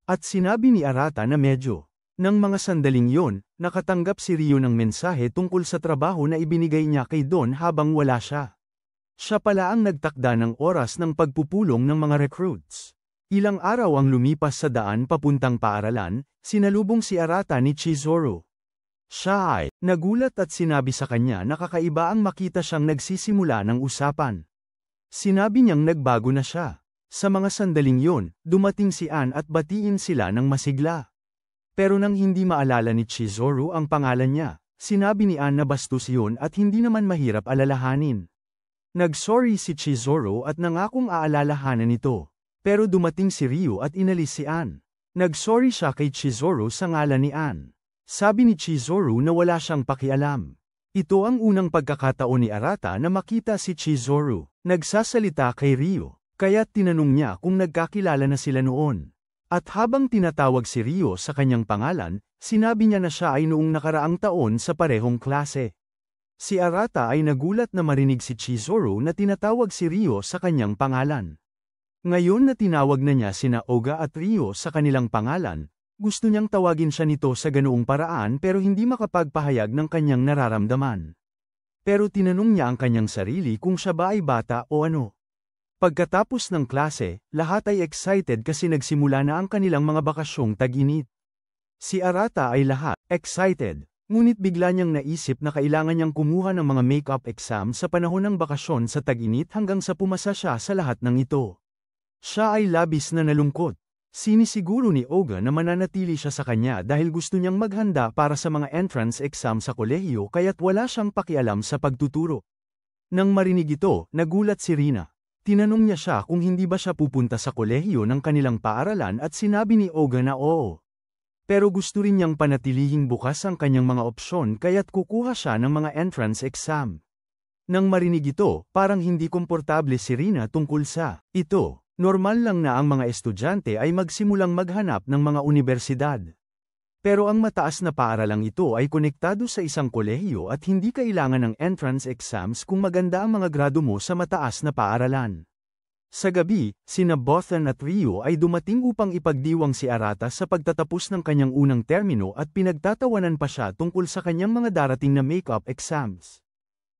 At sinabi ni Arata na medyo. Nang mga sandaling yon, nakatanggap si Rio ng mensahe tungkol sa trabaho na ibinigay niya kay Don habang wala siya. Siya pala ang nagtakda ng oras ng pagpupulong ng mga recruits. Ilang araw ang lumipas sa daan papuntang paaralan, sinalubong si Arata ni Chizuru. Siya ay nagulat at sinabi sa kanya na kakaiba ang makita siyang nagsisimula ng usapan. Sinabi niyang nagbago na siya. Sa mga sandaling yon, dumating si Ann at batiin sila ng masigla. Pero nang hindi maalala ni Chizuru ang pangalan niya, sinabi ni Ann na bastos yun at hindi naman mahirap alalahanin. Nag-sorry si Chizuru at nangakong aalalahanan ito. Pero dumating si Ryo at inalis si Ann. Nag-sorry siya kay Chizuru sa ngalan ni Ann. Sabi ni Chizuru na wala siyang pakialam. Ito ang unang pagkakataon ni Arata na makita si Chizuru. Nagsasalita kay Ryo, kaya tinanong niya kung nagkakilala na sila noon. At habang tinatawag si Ryo sa kanyang pangalan, sinabi niya na siya ay noong nakaraang taon sa parehong klase. Si Arata ay nagulat na marinig si Chizuru na tinatawag si Ryo sa kanyang pangalan. Ngayon na tinawag na niya sina Oga at Ryo sa kanilang pangalan, gusto niyang tawagin siya nito sa ganoong paraan pero hindi makapagpahayag ng kanyang nararamdaman. Pero tinanong niya ang kanyang sarili kung siya ba ay bata o ano. Pagkatapos ng klase, lahat ay excited kasi nagsimula na ang kanilang mga bakasyong tag-init. Si Arata ay lahat excited, ngunit bigla niyang naisip na kailangan niyang kumuha ng mga makeup exam sa panahon ng bakasyon sa tag-init hanggang sa pumasa siya sa lahat ng ito. Siya ay labis na nalungkot. Sinisiguro ni Olga na mananatili siya sa kanya dahil gusto niyang maghanda para sa mga entrance exam sa kolehiyo kaya't wala siyang pakialam sa pagtuturo. Nang marinig ito, nagulat si Rina. Tinanong niya siya kung hindi ba siya pupunta sa kolehiyo ng kanilang paaralan at sinabi ni Olga na oo. Pero gusto rin niyang panatilihing bukas ang kanyang mga opsyon kaya't kukuha siya ng mga entrance exam. Nang marinig ito, parang hindi komportable si Rina tungkol sa ito. Normal lang na ang mga estudyante ay magsimulang maghanap ng mga universidad. Pero ang mataas na paaralang ito ay konektado sa isang kolehiyo at hindi kailangan ng entrance exams kung maganda ang mga grado mo sa mataas na paaralan. Sa gabi, sina Bothan at Rio ay dumating upang ipagdiwang si Arata sa pagtatapos ng kanyang unang termino at pinagtatawanan pa siya tungkol sa kanyang mga darating na makeup exams.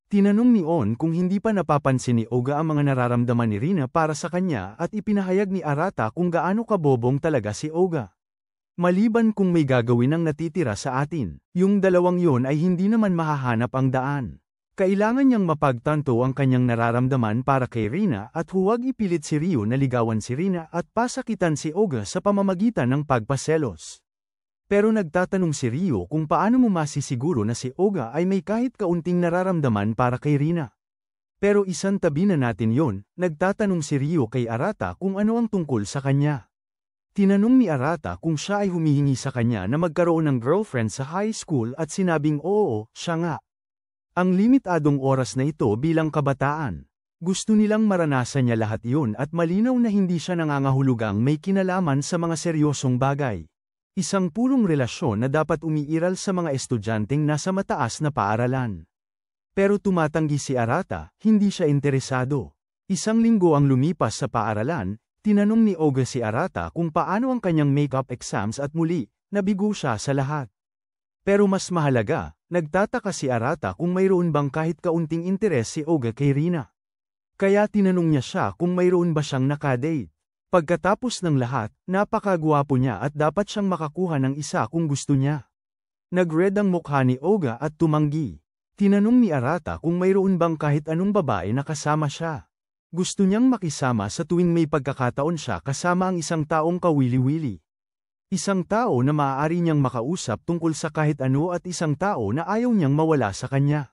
Tinanong ni On kung hindi pa napapansin ni Olga ang mga nararamdaman ni Rina para sa kanya at ipinahayag ni Arata kung gaano kabobong talaga si Olga. Maliban kung may gagawin ang natitira sa atin, yung dalawang yon ay hindi naman mahahanap ang daan. Kailangan niyang mapagtanto ang kanyang nararamdaman para kay Rina at huwag ipilit si Rio na ligawan si Rina at pasakitan si Olga sa pamamagitan ng pagpaselos. Pero nagtatanong si Rio kung paano mo masisiguro na si Olga ay may kahit kaunting nararamdaman para kay Rina. Pero isang tabi na natin yon, nagtatanong si Rio kay Arata kung ano ang tungkol sa kanya. Tinanong ni Arata kung siya ay humihingi sa kanya na magkaroon ng girlfriend sa high school at sinabing oo, siya nga. Ang limitadong oras na ito bilang kabataan. Gusto nilang maranasan niya lahat yun at malinaw na hindi siya nangangahulugang may kinalaman sa mga seryosong bagay. Isang purong relasyon na dapat umiiral sa mga estudyanteng nasa mataas na paaralan. Pero tumatanggi si Arata, hindi siya interesado. Isang linggo ang lumipas sa paaralan, tinanong ni Olga si Arata kung paano ang kanyang makeup exams at muli, nabigo siya sa lahat. Pero mas mahalaga, nagtataka si Arata kung mayroon bang kahit kaunting interes si Olga kay Rina. Kaya tinanong niya siya kung mayroon ba siyang nakadate. Pagkatapos ng lahat, napakagwapo niya at dapat siyang makakuha ng isa kung gusto niya. Nag-red ang mukha ni Olga at tumanggi. Tinanong ni Arata kung mayroon bang kahit anong babae na kasama siya. Gusto niyang makisama sa tuwing may pagkakataon siya kasama ang isang taong kawili-wili. Isang tao na maaari niyang makausap tungkol sa kahit ano at isang tao na ayaw niyang mawala sa kanya.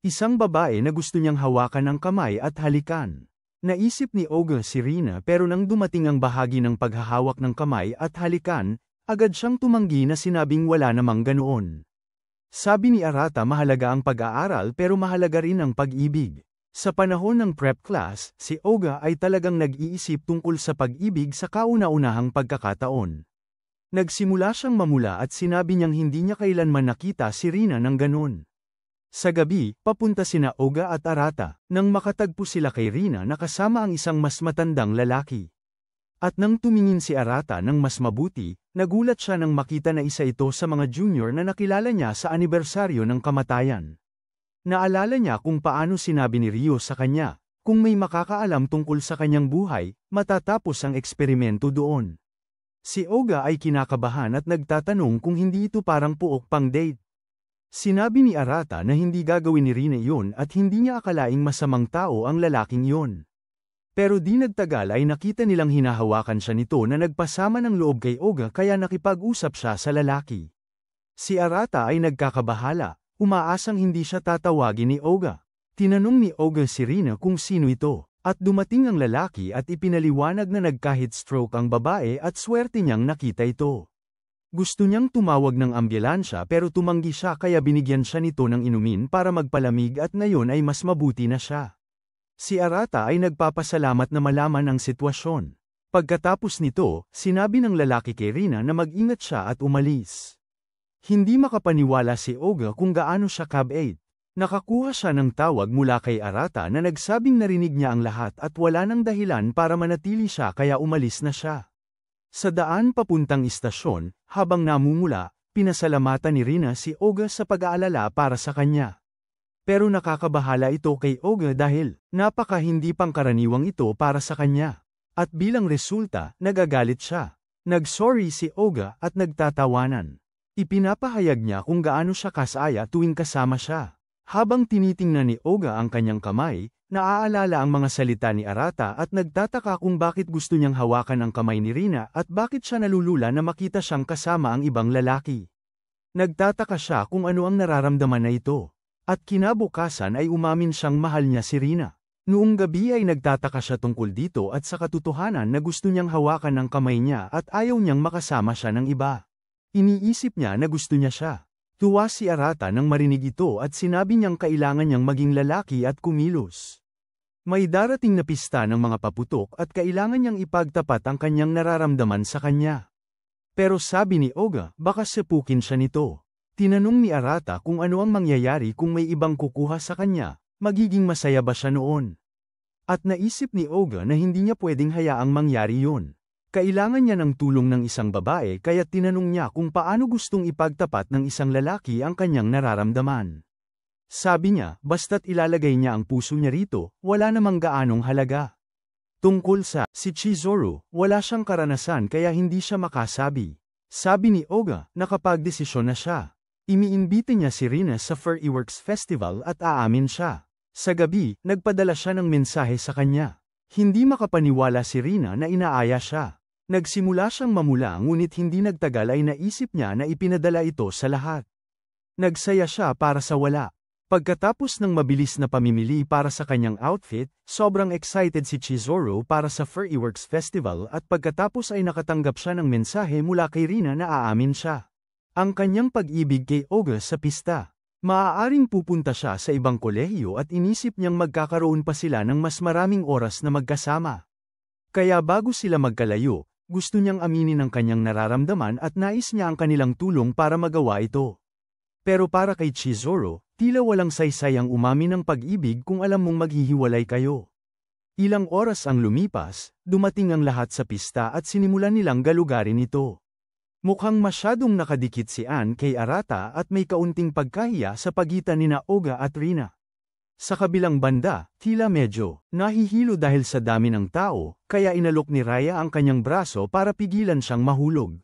Isang babae na gusto niyang hawakan ng kamay at halikan. Naisip ni Olga si Rina pero nang dumating ang bahagi ng paghahawak ng kamay at halikan, agad siyang tumanggi na sinabing wala namang ganoon. Sabi ni Arata mahalaga ang pag-aaral pero mahalaga rin ang pag-ibig. Sa panahon ng prep class, si Olga ay talagang nag-iisip tungkol sa pag-ibig sa kauna-unahang pagkakataon. Nagsimula siyang mamula at sinabi niyang hindi niya kailanman nakita si Rina ng ganon. Sa gabi, papunta sina Olga at Arata, nang makatagpo sila kay Rina na kasama ang isang mas matandang lalaki. At nang tumingin si Arata ng mas mabuti, nagulat siya nang makita na isa ito sa mga junior na nakilala niya sa anibersaryo ng kamatayan. Naalala niya kung paano sinabi ni Rio sa kanya, kung may makakaalam tungkol sa kanyang buhay, matatapos ang eksperimento doon. Si Olga ay kinakabahan at nagtatanong kung hindi ito parang puok pang date. Sinabi ni Arata na hindi gagawin ni Rina yun at hindi niya akalaing masamang tao ang lalaking yun. Pero di nagtagal ay nakita nilang hinahawakan siya nito na nagpasama ng loob kay Olga kaya nakipag-usap siya sa lalaki. Si Arata ay nagkakabahala, umaasang hindi siya tatawagin ni Olga. Tinanong ni Olga si Rina kung sino ito, at dumating ang lalaki at ipinaliwanag na nagka-heat stroke ang babae at swerte niyang nakita ito. Gusto niyang tumawag ng ambulansya pero tumanggi siya kaya binigyan siya nito ng inumin para magpalamig at ngayon ay mas mabuti na siya. Si Arata ay nagpapasalamat na malaman ang sitwasyon. Pagkatapos nito, sinabi ng lalaki kay Rina na mag-ingat siya at umalis. Hindi makapaniwala si Olga kung gaano siya kabait. Nakakuha siya ng tawag mula kay Arata na nagsabing narinig niya ang lahat at wala nang dahilan para manatili siya kaya umalis na siya. Sa daan papuntang istasyon, habang namumula, pinasalamatan ni Rina si Olga sa pag-aalala para sa kanya. Pero nakakabahala ito kay Olga dahil napaka hindi pangkaraniwang ito para sa kanya. At bilang resulta, nagagalit siya. Nag-sorry si Oga at nagtatawanan. Ipinapahayag niya kung gaano siya kasaya tuwing kasama siya. Habang tinitingnan ni Oga ang kanyang kamay, naaalala ang mga salita ni Arata at nagtataka kung bakit gusto niyang hawakan ang kamay ni Rina at bakit siya nalulula na makita siyang kasama ang ibang lalaki. Nagtataka siya kung ano ang nararamdaman na ito. At kinabukasan ay umamin siyang mahal niya si Rina. Noong gabi ay nagtataka siya tungkol dito at sa katotohanan na gusto niyang hawakan ang kamay niya at ayaw niyang makasama siya ng iba. Iniisip niya na gusto niya siya. Tuwa si Arata nang marinig ito at sinabi niyang kailangan niyang maging lalaki at kumilos. May darating na pista ng mga paputok at kailangan niyang ipagtapat ang kanyang nararamdaman sa kanya. Pero sabi ni Oga, baka sepukin siya nito. Tinanong ni Arata kung ano ang mangyayari kung may ibang kukuha sa kanya, magiging masaya ba siya noon? At naisip ni Oga na hindi niya pwedeng hayaang mangyari yun. Kailangan niya ng tulong ng isang babae kaya tinanong niya kung paano gustong ipagtapat ng isang lalaki ang kanyang nararamdaman. Sabi niya, basta't ilalagay niya ang puso niya rito, wala namang gaanong halaga. Tungkol sa si Chizuru, wala siyang karanasan kaya hindi siya makasabi. Sabi ni Oga, nakapagdesisyon na siya. Imiimbite niya si Rina sa Furry Works Festival at aamin siya. Sa gabi, nagpadala siya ng mensahe sa kanya. Hindi makapaniwala si Rina na inaaya siya. Nagsimula siyang mamula ngunit hindi nagtagal ay naisip niya na ipinadala ito sa lahat. Nagsaya siya para sa wala. Pagkatapos ng mabilis na pamimili para sa kanyang outfit, sobrang excited si Chizuru para sa Furry Works Festival at pagkatapos ay nakatanggap siya ng mensahe mula kay Rina na aamin siya. Ang kanyang pag-ibig kay Oga sa pista. Maaaring pupunta siya sa ibang kolehiyo at inisip niyang magkakaroon pa sila ng mas maraming oras na magkasama. Kaya bago sila magkalayo, gusto niyang aminin ang kanyang nararamdaman at nais niya ang kanilang tulong para magawa ito. Pero para kay Chizuru, tila walang saysay ang umamin ng pag-ibig kung alam mong maghihiwalay kayo. Ilang oras ang lumipas, dumating ang lahat sa pista at sinimulan nilang galugarin ito. Mukhang masyadong nakadikit si Ann kay Arata at may kaunting pagkahiya sa pagitan nina Oga at Rina. Sa kabilang banda, tila medyo nahihilo dahil sa dami ng tao, kaya inalok ni Raya ang kanyang braso para pigilan siyang mahulog.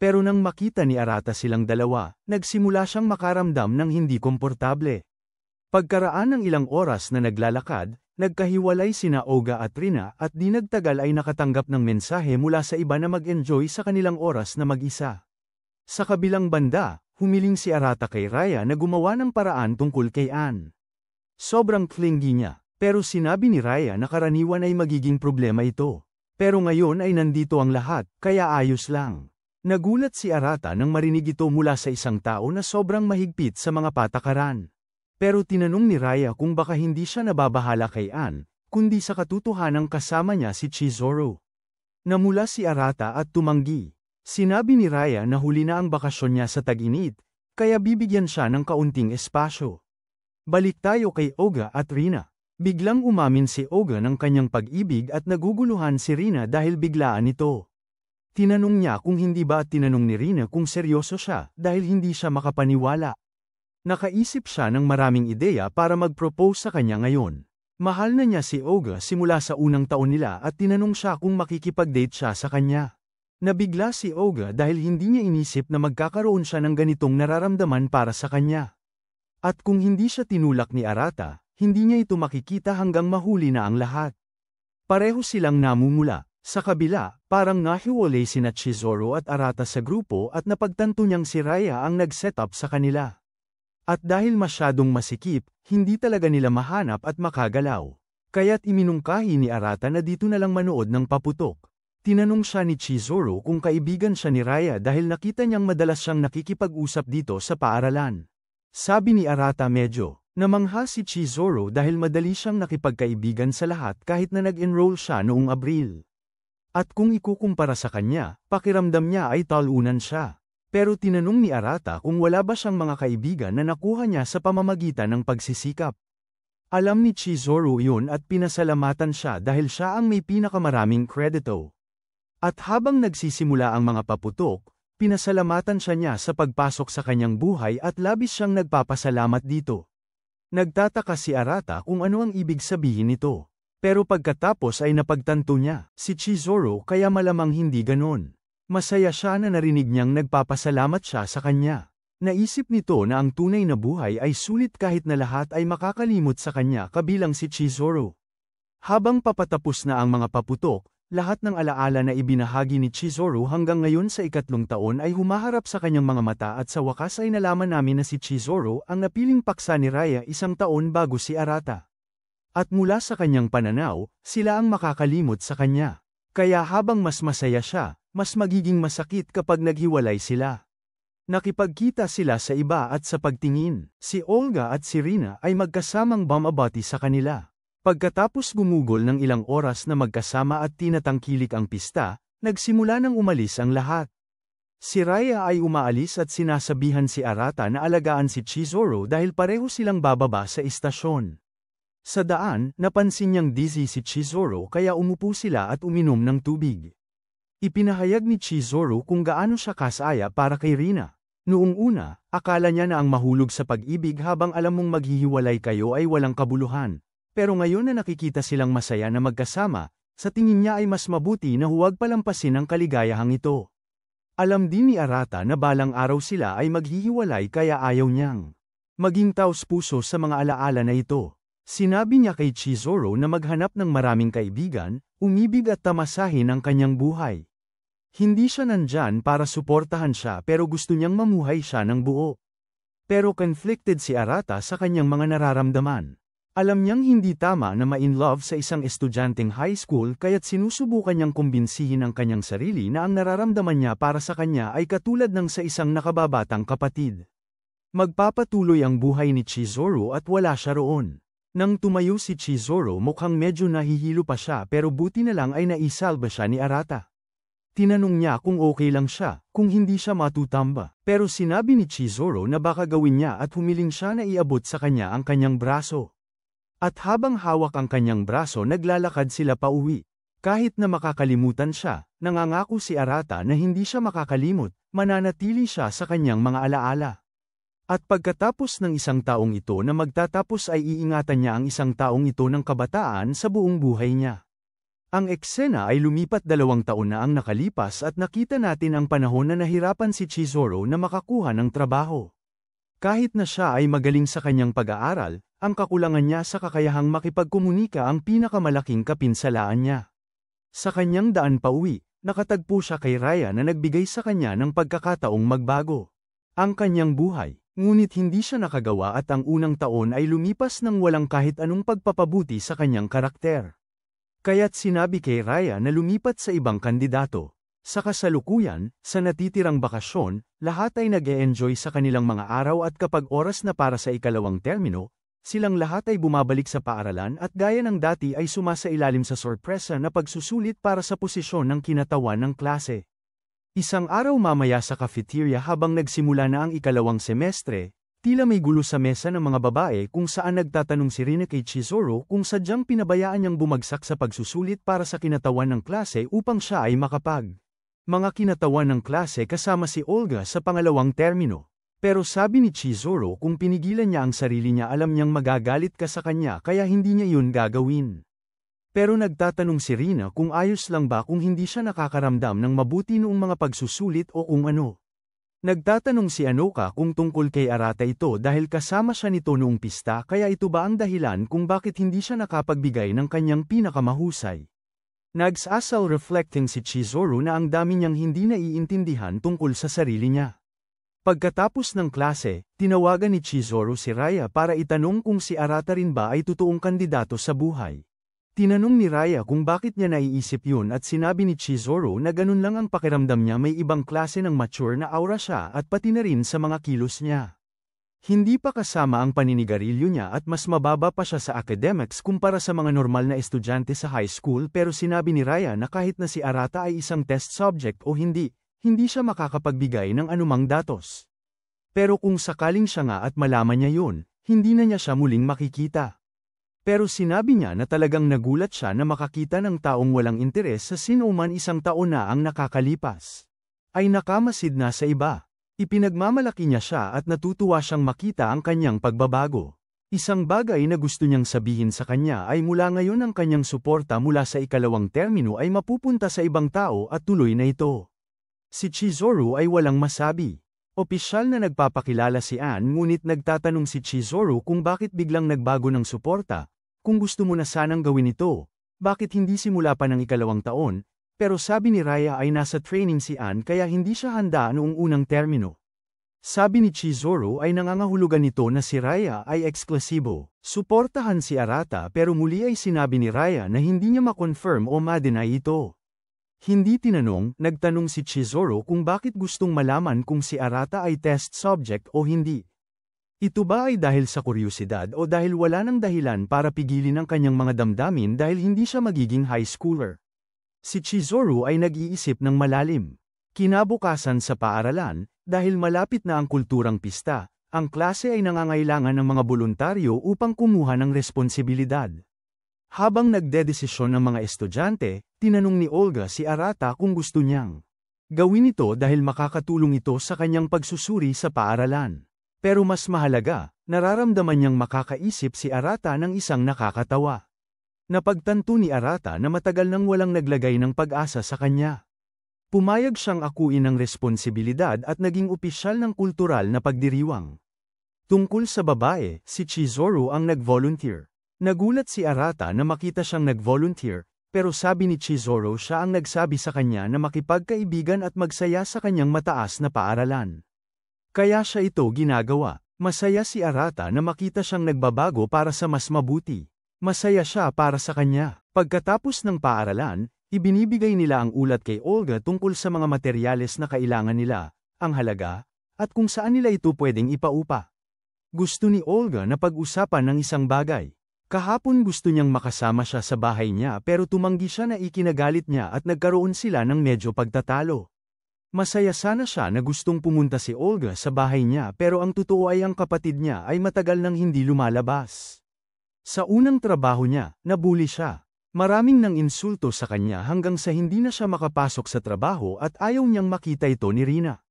Pero nang makita ni Arata silang dalawa, nagsimula siyang makaramdam ng hindi komportable. Pagkaraan ng ilang oras na naglalakad, nagkahiwalay sina Oga at Rina at di nagtagal ay nakatanggap ng mensahe mula sa iba na mag-enjoy sa kanilang oras na mag-isa. Sa kabilang banda, humiling si Arata kay Raya na gumawa ng paraan tungkol kay Ann. Sobrang clingy niya, pero sinabi ni Raya na karaniwan ay magiging problema ito. Pero ngayon ay nandito ang lahat, kaya ayos lang. Nagulat si Arata nang marinig ito mula sa isang tao na sobrang mahigpit sa mga patakaran. Pero tinanong ni Raya kung baka hindi siya nababahala kay Ann, kundi sa katotohanang kasama niya si Chizuru. Namula si Arata at tumanggi. Sinabi ni Raya na huli na ang bakasyon niya sa tag-init, kaya bibigyan siya ng kaunting espasyo. Balik tayo kay Oga at Rina. Biglang umamin si Oga ng kanyang pag-ibig at naguguluhan si Rina dahil biglaan ito. Tinanong niya kung hindi ba at tinanong ni Rina kung seryoso siya dahil hindi siya makapaniwala. Nakaisip siya ng maraming ideya para mag-propose sa kanya ngayon. Mahal na niya si Oga simula sa unang taon nila at tinanong siya kung makikipag-date siya sa kanya. Nabigla si Oga dahil hindi niya inisip na magkakaroon siya ng ganitong nararamdaman para sa kanya. At kung hindi siya tinulak ni Arata, hindi niya ito makikita hanggang mahuli na ang lahat. Pareho silang namumula. Sa kabila, parang nahiwalay sina Chizuru at Arata sa grupo at napagtanto niyang si Raya ang nag-set up sa kanila. At dahil masyadong masikip, hindi talaga nila mahanap at makagalaw. Kaya't iminungkahi ni Arata na dito na lang manood ng paputok. Tinanong siya ni Chizuru kung kaibigan siya ni Raya dahil nakita niyang madalas siyang nakikipag-usap dito sa paaralan. Sabi ni Arata medyo namangha si Chizuru dahil madali siyang nakipagkaibigan sa lahat kahit na nag-enroll siya noong Abril. At kung ikukumpara sa kanya, pakiramdam niya ay talunan siya. Pero tinanong ni Arata kung wala ba siyang mga kaibigan na nakuha niya sa pamamagitan ng pagsisikap. Alam ni Chizuru yun at pinasalamatan siya dahil siya ang may pinakamaraming kredito. At habang nagsisimula ang mga paputok, pinasalamatan niya sa pagpasok sa kanyang buhay at labis siyang nagpapasalamat dito. Nagtataka si Arata kung ano ang ibig sabihin nito. Pero pagkatapos ay napagtanto niya, si Chizuru kaya malamang hindi ganon. Masaya siya na narinig niyang nagpapasalamat siya sa kanya. Naisip nito na ang tunay na buhay ay sulit kahit na lahat ay makakalimot sa kanya kabilang si Chizuru. Habang papatapos na ang mga paputok, lahat ng alaala na ibinahagi ni Chizuru hanggang ngayon sa 3 taon ay humaharap sa kanyang mga mata at sa wakas ay nalaman namin na si Chizuru ang napiling paksa ni Raya 1 taon bago si Arata. At mula sa kanyang pananaw, sila ang makakalimot sa kanya. Kaya habang mas masaya siya, mas magiging masakit kapag naghiwalay sila. Nakipagkita sila sa iba at sa pagtingin, si Olga at si Rina ay magkasamang bumabati sa kanila. Pagkatapos gumugol ng ilang oras na magkasama at tinatangkilik ang pista, nagsimula nang umalis ang lahat. Si Raya ay umaalis at sinasabihan si Arata na alagaan si Chizuru dahil pareho silang bababa sa istasyon. Sa daan, napansin niyang dizzy si Chizuru kaya umupo sila at uminom ng tubig. Ipinahayag ni Chizuru kung gaano siya kasaya para kay Rina. Noong una, akala niya na ang mahulog sa pag-ibig habang alam mong maghihiwalay kayo ay walang kabuluhan. Pero ngayon na nakikita silang masaya na magkasama, sa tingin niya ay mas mabuti na huwag palampasin ang kaligayahang ito. Alam din ni Arata na balang araw sila ay maghihiwalay kaya ayaw niyang maging taos-puso sa mga alaala na ito. Sinabi niya kay Chizuru na maghanap ng maraming kaibigan, umibig at tamasahin ang kanyang buhay. Hindi siya nandyan para suportahan siya pero gusto niyang mamuhay siya ng buo. Pero conflicted si Arata sa kanyang mga nararamdaman. Alam niyang hindi tama na ma-in-love sa isang estudyanteng high school kaya't sinusubukan niyang kumbinsihin ang kanyang sarili na ang nararamdaman niya para sa kanya ay katulad ng sa isang nakababatang kapatid. Magpapatuloy ang buhay ni Chizuru at wala siya roon. Nang tumayo si Chizuru mukhang medyo nahihilo pa siya pero buti na lang ay naisalba siya ni Arata. Tinanong niya kung okay lang siya, kung hindi siya matutamba. Pero sinabi ni Chizuru na baka gawin niya at humiling siya na iabot sa kanya ang kanyang braso. At habang hawak ang kanyang braso naglalakad sila pauwi. Kahit na makakalimutan siya, nangangako si Arata na hindi siya makakalimot, mananatili siya sa kanyang mga alaala. At pagkatapos ng 1 taong ito na magtatapos ay iingatan niya ang 1 taong ito ng kabataan sa buong buhay niya. Ang eksena ay lumipat 2 taon na ang nakalipas at nakita natin ang panahon na nahirapan si Chizuru na makakuha ng trabaho. Kahit na siya ay magaling sa kanyang pag-aaral, ang kakulangan niya sa kakayahang makipagkomunika ang pinakamalaking kapinsalaan niya. Sa kanyang daan pauwi, nakatagpo siya kay Raya na nagbigay sa kanya ng pagkakataong magbago ang kanyang buhay, ngunit hindi siya nakagawa at ang unang taon ay lumipas nang walang kahit anong pagpapabuti sa kanyang karakter. Kaya't sinabi kay Raya na lumipat sa ibang kandidato. Sa kasalukuyan, sa natitirang bakasyon, lahat ay nag-e-enjoy sa kanilang mga araw at kapag oras na para sa 2 termino, silang lahat ay bumabalik sa paaralan at gaya ng dati ay sumasailalim sa sorpresa na pagsusulit para sa posisyon ng kinatawan ng klase. Isang araw mamaya sa cafeteria habang nagsimula na ang 2 semestre, tila may gulo sa mesa ng mga babae kung saan nagtatanong si Rina kay Chizuru kung sadyang pinabayaan niyang bumagsak sa pagsusulit para sa kinatawan ng klase upang siya ay makapag mga kinatawan ng klase kasama si Olga sa 2 termino. Pero sabi ni Chizuru kung pinigilan niya ang sarili niya alam niyang magagalit ka sa kanya kaya hindi niya yun gagawin. Pero nagtatanong si Rina kung ayos lang ba kung hindi siya nakakaramdam ng mabuti noong mga pagsusulit o kung ano. Nagtatanong si Anoka kung tungkol kay Arata ito dahil kasama siya nito noong pista kaya ito ba ang dahilan kung bakit hindi siya nakapagbigay ng kanyang pinakamahusay. Nagsasal reflecting si Chizuru na ang dami niyang hindi naiintindihan tungkol sa sarili niya. Pagkatapos ng klase, tinawagan ni Chizuru si Raya para itanong kung si Arata rin ba ay totoong kandidato sa buhay. Tinanong ni Raya kung bakit niya naiisip yun at sinabi ni Chizuru na ganun lang ang pakiramdam niya may ibang klase ng mature na aura siya at pati na rin sa mga kilos niya. Hindi pa kasama ang paninigarilyo niya at mas mababa pa siya sa academics kumpara sa mga normal na estudyante sa high school pero sinabi ni Raya na kahit na si Arata ay isang test subject o hindi siya makakapagbigay ng anumang datos. Pero kung sakaling siya nga at malaman niya yun, hindi na niya siya muling makikita. Pero sinabi niya na talagang nagulat siya na makakita ng taong walang interes sa sinuman 1 taon na ang nakakalipas. Ay nakamasid na sa iba. Ipinagmamalaki niya siya at natutuwa siyang makita ang kanyang pagbabago. Isang bagay na gusto niyang sabihin sa kanya ay mula ngayon ang kanyang suporta mula sa 2 termino ay mapupunta sa ibang tao at tuloy na ito. Si Chizuru ay walang masabi. Opisyal na nagpapakilala si Anne ngunit nagtatanong si Chizuru kung bakit biglang nagbago ng suporta, kung gusto mo na sanang gawin ito, bakit hindi simula pa ng ikalawang taon, pero sabi ni Raya ay nasa training si Anne kaya hindi siya handa noong unang termino. Sabi ni Chizuru ay nangangahulugan nito na si Raya ay eksklusibo. Suportahan si Arata pero muli ay sinabi ni Raya na hindi niya ma-confirm o ma-deny ito. Hindi tinanong, nagtanong si Chizuru kung bakit gustong malaman kung si Arata ay test subject o hindi. Ito ba ay dahil sa kuryosidad o dahil wala nang dahilan para pigilin ang kanyang mga damdamin dahil hindi siya magiging high schooler? Si Chizuru ay nag-iisip ng malalim. Kinabukasan sa paaralan, dahil malapit na ang kulturang pista, ang klase ay nangangailangan ng mga voluntaryo upang kumuha ng responsibilidad. Habang nagdedesisyon ng mga estudyante, tinanong ni Olga si Arata kung gusto niyang gawin ito dahil makakatulong ito sa kanyang pagsusuri sa paaralan. Pero mas mahalaga, nararamdaman niyang makakaisip si Arata ng isang nakakatawa. Napagtanto ni Arata na matagal nang walang naglagay ng pag-asa sa kanya. Pumayag siyang akuin ng responsibilidad at naging opisyal ng kultural na pagdiriwang. Tungkol sa babae, si Chizuru ang nag-volunteer. Nagulat si Arata na makita siyang nag-volunteer, pero sabi ni Chizuru siya ang nagsabi sa kanya na makipagkaibigan at magsaya sa kanyang mataas na paaralan. Kaya siya ito ginagawa. Masaya si Arata na makita siyang nagbabago para sa mas mabuti. Masaya siya para sa kanya. Pagkatapos ng paaralan, ibinibigay nila ang ulat kay Olga tungkol sa mga materyales na kailangan nila, ang halaga, at kung saan nila ito pwedeng ipaupa. Gusto ni Olga na pag-usapan ng isang bagay. Kahapon gusto niyang makasama siya sa bahay niya pero tumanggi siya na ikinagalit niya at nagkaroon sila ng medyo pagtatalo. Masaya sana siya na gustong pumunta si Olga sa bahay niya pero ang totoo ay ang kapatid niya ay matagal nang hindi lumalabas. Sa unang trabaho niya, nabuli siya. Maraming nang insulto sa kanya hanggang sa hindi na siya makapasok sa trabaho at ayaw niyang makita ito ni Rina.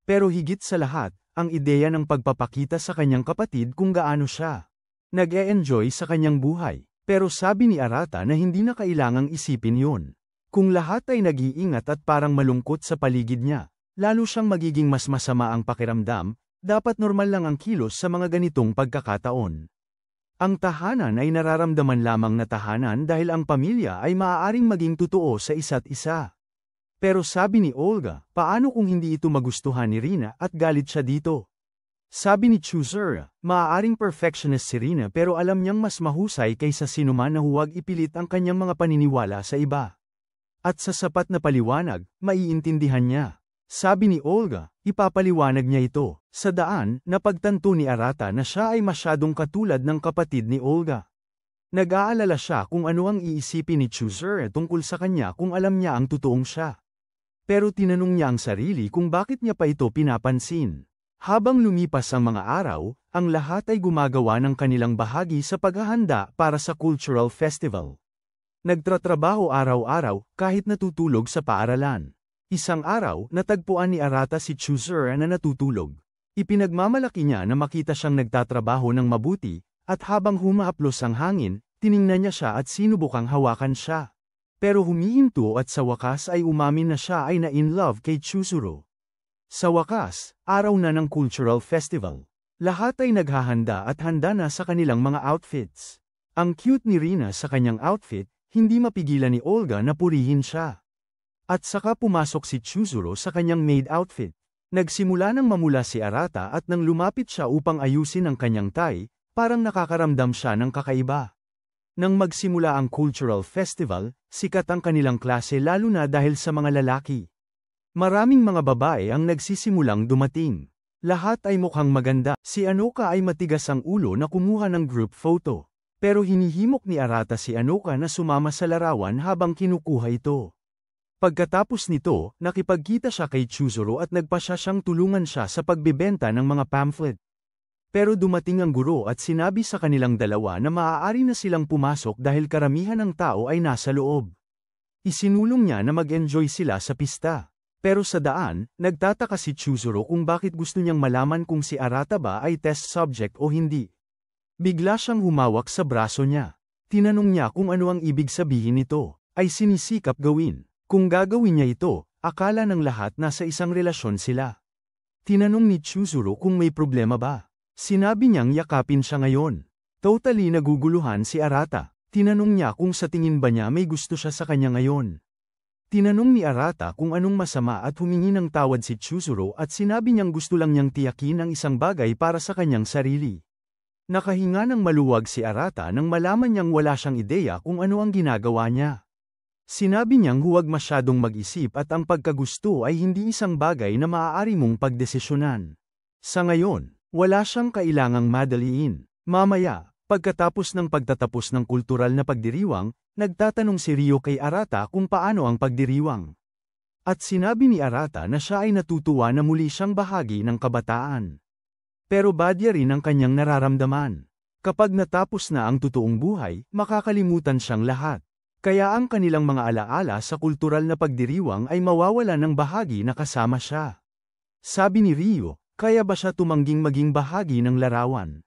Pero higit sa lahat, ang ideya ng pagpapakita sa kanyang kapatid kung gaano siya nag-e-enjoy sa kanyang buhay. Pero sabi ni Arata na hindi na kailangang isipin yun. Kung lahat ay nag-iingat at parang malungkot sa paligid niya, lalo siyang magiging mas masama ang pakiramdam, dapat normal lang ang kilos sa mga ganitong pagkakataon. Ang tahanan ay nararamdaman lamang na tahanan dahil ang pamilya ay maaaring maging totoo sa isa't isa. Pero sabi ni Olga, paano kung hindi ito magustuhan ni Rina at galit siya dito? Sabi ni Chuzura, maaaring perfectionist si Rina pero alam niyang mas mahusay kaysa sinuman na huwag ipilit ang kanyang mga paniniwala sa iba. At sa sapat na paliwanag, maiintindihan niya. Sabi ni Olga, ipapaliwanag niya ito. Sa daan, napagtanto ni Arata na siya ay masyadong katulad ng kapatid ni Olga. Nag-aalala siya kung ano ang iisipin ni Chuzura tungkol sa kanya kung alam niya ang totoong siya. Pero tinanong niya ang sarili kung bakit niya pa ito pinapansin. Habang lumipas ang mga araw, ang lahat ay gumagawa ng kanilang bahagi sa paghahanda para sa cultural festival. Nagtratrabaho araw-araw kahit natutulog sa paaralan. Isang araw, natagpuan ni Arata si Chuzura na natutulog. Ipinagmamalaki niya na makita siyang nagtatrabaho ng mabuti, at habang humahaplos ang hangin, tiningnan niya siya at sinubukang hawakan siya. Pero humihinto at sa wakas ay umamin na siya ay na-in love kay Chuzuru. Sa wakas, araw na ng cultural festival. Lahat ay naghahanda at handa na sa kanilang mga outfits. Ang cute ni Rina sa kanyang outfit, hindi mapigilan ni Olga na purihin siya. At saka pumasok si Chuzuru sa kanyang maid outfit. Nagsimula nang mamula si Arata at nang lumapit siya upang ayusin ang kanyang tie, parang nakakaramdam siya ng kakaiba. Nang magsimula ang cultural festival, sikat ang kanilang klase lalo na dahil sa mga lalaki. Maraming mga babae ang nagsisimulang dumating. Lahat ay mukhang maganda. Si Anoka ay matigas ang ulo na kumuha ng group photo. Pero hinihimok ni Arata si Anoka na sumama sa larawan habang kinukuha ito. Pagkatapos nito, nakipagkita siya kay Chuzuru at nagpasya siyang tulungan siya sa pagbebenta ng mga pamphlet. Pero dumating ang guro at sinabi sa kanilang dalawa na maaari na silang pumasok dahil karamihan ng tao ay nasa loob. Isinulong niya na mag-enjoy sila sa pista. Pero sa daan, nagtataka si Chuzuru kung bakit gusto niyang malaman kung si Arata ba ay test subject o hindi. Bigla siyang humawak sa braso niya. Tinanong niya kung ano ang ibig sabihin nito. Ay sinisikap gawin. Kung gagawin niya ito, Akala ng lahat nasa isang relasyon sila. Tinanong ni Chizuru kung may problema ba. Sinabi niyang yakapin siya ngayon. Totally naguguluhan si Arata. Tinanong niya kung sa tingin ba niya may gusto siya sa kanya ngayon. Tinanong ni Arata kung anong masama at humingi ng tawad si Chizuru at sinabi niyang gusto lang niyang tiyakin ang isang bagay para sa kanyang sarili. Nakahinga ng maluwag si Arata nang malaman niyang wala siyang ideya kung ano ang ginagawa niya. Sinabi niyang huwag masyadong mag-isip at ang pagkagusto ay hindi isang bagay na maaari mong pagdesisyonan. Sa ngayon, wala siyang kailangang madaliin. Mamaya, pagkatapos ng pagtatapos ng kultural na pagdiriwang, nagtatanong si Rio kay Arata kung paano ang pagdiriwang. At sinabi ni Arata na siya ay natutuwa na muli siyang bahagi ng kabataan. Pero badya rin ang kanyang nararamdaman. Kapag natapos na ang totoong buhay, makakalimutan siyang lahat. Kaya ang kanilang mga alaala sa kultural na pagdiriwang ay mawawala ng bahagi na kasama siya. Sabi ni Rio, kaya ba siya tumangging maging bahagi ng larawan?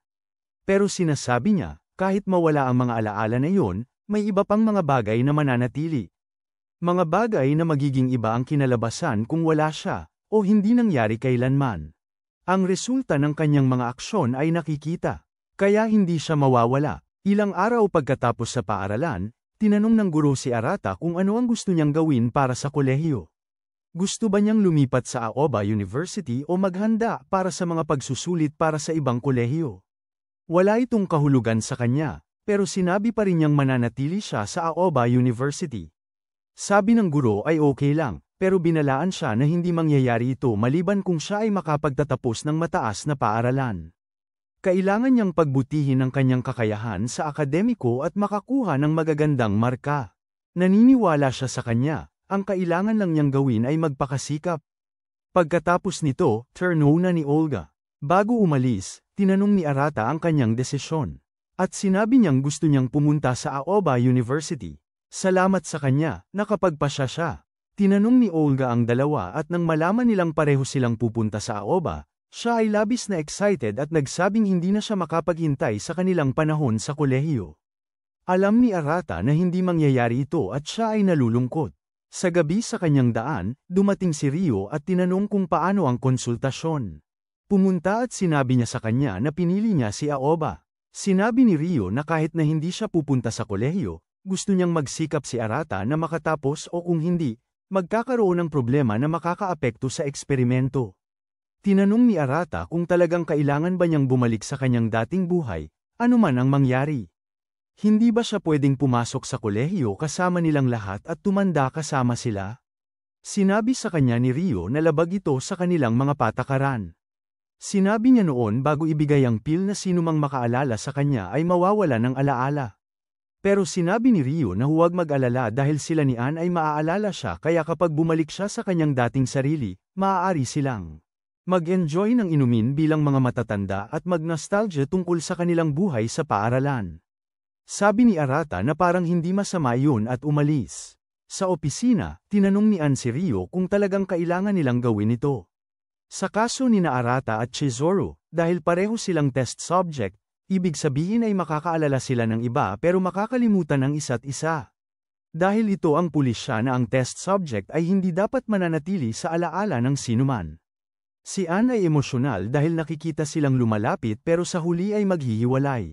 Pero sinasabi niya, kahit mawala ang mga alaala na iyon, may iba pang mga bagay na mananatili. Mga bagay na magiging iba ang kinalabasan kung wala siya, o hindi nangyari kailanman. Ang resulta ng kanyang mga aksyon ay nakikita. Kaya hindi siya mawawala. Ilang araw pagkatapos sa paaralan, tinanong ng guro si Arata kung ano ang gusto niyang gawin para sa kolehiyo. Gusto ba niyang lumipat sa Aoba University o maghanda para sa mga pagsusulit para sa ibang kolehiyo? Wala itong kahulugan sa kanya, pero sinabi pa rin niyang mananatili siya sa Aoba University. Sabi ng guro ay okay lang, pero binalaan siya na hindi mangyayari ito maliban kung siya ay makapagtatapos ng mataas na paaralan. Kailangan niyang pagbutihin ang kanyang kakayahan sa akademiko at makakuha ng magagandang marka. Naniniwala siya sa kanya, ang kailangan lang niyang gawin ay magpakasikap. Pagkatapos nito, turno na ni Olga. Bago umalis, tinanong ni Arata ang kanyang desisyon. At sinabi niyang gusto niyang pumunta sa Aoba University. Salamat sa kanya, nakapagpasya siya. Tinanong ni Olga ang dalawa at nang malaman nilang pareho silang pupunta sa Aoba, siya ay labis na excited at nagsabing hindi na siya makapaghintay sa kanilang panahon sa kolehiyo. Alam ni Arata na hindi mangyayari ito at siya ay nalulungkot. Sa gabi sa kanyang daan, dumating si Rio at tinanong kung paano ang konsultasyon. Pumunta at sinabi niya sa kanya na pinili niya si Aoba. Sinabi ni Rio na kahit na hindi siya pupunta sa kolehiyo, gusto niyang magsikap si Arata na makatapos o kung hindi, magkakaroon ng problema na makakaapekto sa eksperimento. Tinanong ni Arata kung talagang kailangan ba niyang bumalik sa kanyang dating buhay, anuman ang mangyari. Hindi ba siya pwedeng pumasok sa kolehiyo kasama nilang lahat at tumanda kasama sila? Sinabi sa kanya ni Rio na labag ito sa kanilang mga patakaran. Sinabi niya noon bago ibigay ang pil na sinumang makaalala sa kanya ay mawawala ng alaala. Pero sinabi ni Rio na huwag mag-alala dahil sila ni Ann ay maaalala siya kaya kapag bumalik siya sa kanyang dating sarili, maaari silang mag-enjoy ng inumin bilang mga matatanda at mag-nostalgia tungkol sa kanilang buhay sa paaralan. Sabi ni Arata na parang hindi masama yun at umalis. Sa opisina, tinanong ni Ann si Rio kung talagang kailangan nilang gawin ito. Sa kaso ni Arata at Chizuru, dahil pareho silang test subject, ibig sabihin ay makakaalala sila ng iba pero makakalimutan ang isa't isa. Dahil ito ang pulisya na ang test subject ay hindi dapat mananatili sa alaala ng sinuman. Si Ann ay emosyonal dahil nakikita silang lumalapit pero sa huli ay maghihiwalay.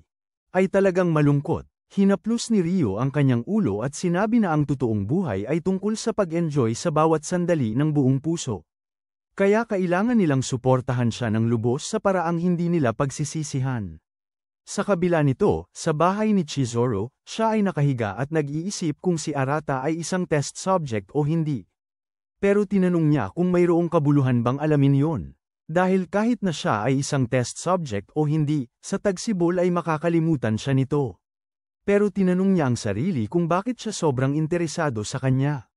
Ay talagang malungkot. Hinaplos ni Rio ang kanyang ulo at sinabi na ang totoong buhay ay tungkol sa pag-enjoy sa bawat sandali ng buong puso. Kaya kailangan nilang suportahan siya ng lubos sa paraang hindi nila pagsisisihan. Sa kabila nito, sa bahay ni Chizuru, siya ay nakahiga at nag-iisip kung si Arata ay isang test subject o hindi. Pero tinanong niya kung mayroong kabuluhan bang alamin yon. Dahil kahit na siya ay isang test subject o hindi, sa tagsibol ay makakalimutan siya nito. Pero tinanong niya ang sarili kung bakit siya sobrang interesado sa kanya.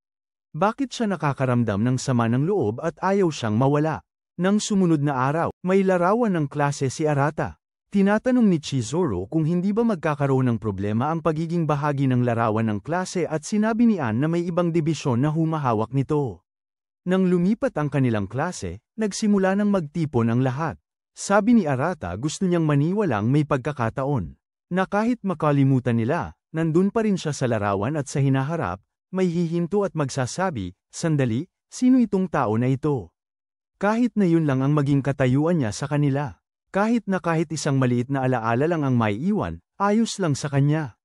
Bakit siya nakakaramdam ng sama ng loob at ayaw siyang mawala. Nang sumunod na araw, may larawan ng klase si Arata. Tinatanong ni Chizuru kung hindi ba magkakaroon ng problema ang pagiging bahagi ng larawan ng klase at sinabi ni Ann na may ibang dibisyon na humahawak nito. Nang lumipat ang kanilang klase, nagsimula ng magtipon ang lahat. Sabi ni Arata gusto niyang maniwalang may pagkakataon. Na kahit makalimutan nila, nandun pa rin siya sa larawan at sa hinaharap, may hihinto at magsasabi, sandali, sino itong tao na ito? Kahit na yun lang ang maging katayuan niya sa kanila. Kahit isang maliit na alaala lang ang maiiwan, ayos lang sa kanya.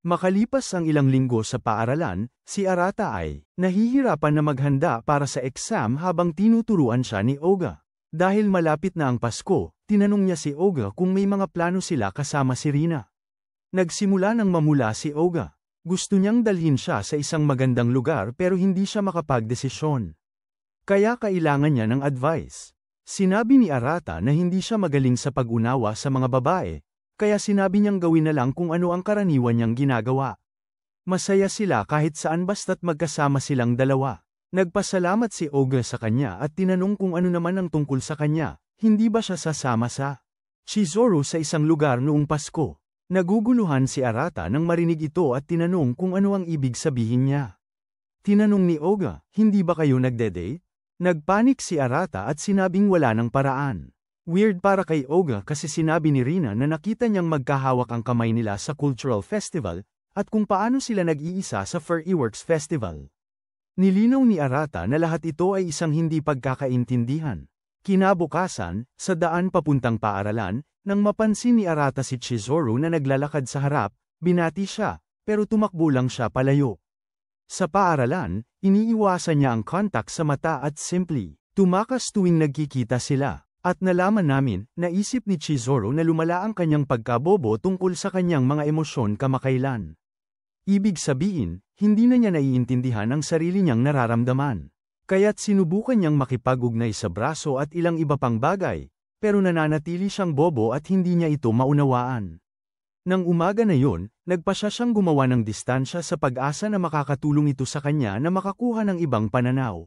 Makalipas ang ilang linggo sa paaralan, si Arata ay nahihirapan na maghanda para sa exam habang tinuturuan siya ni Oga. Dahil malapit na ang Pasko, tinanong niya si Oga kung may mga plano sila kasama si Rina. Nagsimula nang mamula si Oga. Gusto niyang dalhin siya sa isang magandang lugar pero hindi siya makapagdesisyon. Kaya kailangan niya ng advice. Sinabi ni Arata na hindi siya magaling sa pag-unawa sa mga babae, kaya sinabi niyang gawin na lang kung ano ang karaniwan niyang ginagawa. Masaya sila kahit saan basta't magkasama silang dalawa. Nagpasalamat si Oga sa kanya at tinanong kung ano naman ang tungkol sa kanya, hindi ba siya sasama sa Chizuru sa isang lugar noong Pasko. Naguguluhan si Arata nang marinig ito at tinanong kung ano ang ibig sabihin niya. Tinanong ni Oga, hindi ba kayo nagde-date? Nagpanik si Arata at sinabing wala ng paraan. Weird para kay Oga kasi sinabi ni Rina na nakita niyang magkahawak ang kamay nila sa cultural festival, at kung paano sila nag-iisa sa Furryworks Festival. Nilinaw ni Arata na lahat ito ay isang hindi pagkakaintindihan. Kinabukasan, sa daan papuntang paaralan, nang mapansin ni Arata si Chizuru na naglalakad sa harap, binati siya, pero tumakbo lang siya palayo. Sa paaralan, iniiwasan niya ang contact sa mata at simply tumakas tuwing nagkikita sila. At nalaman namin, naisip ni Chizuru na lumala ang kanyang pagkabobo tungkol sa kanyang mga emosyon kamakailan. Ibig sabihin, hindi na niya naiintindihan ang sarili niyang nararamdaman. Kaya't sinubukan niyang makipag-ugnay sa braso at ilang iba pang bagay, pero nananatili siyang bobo at hindi niya ito maunawaan. Nang umaga na yun, nagpasya siyang gumawa ng distansya sa pag-asa na makakatulong ito sa kanya na makakuha ng ibang pananaw.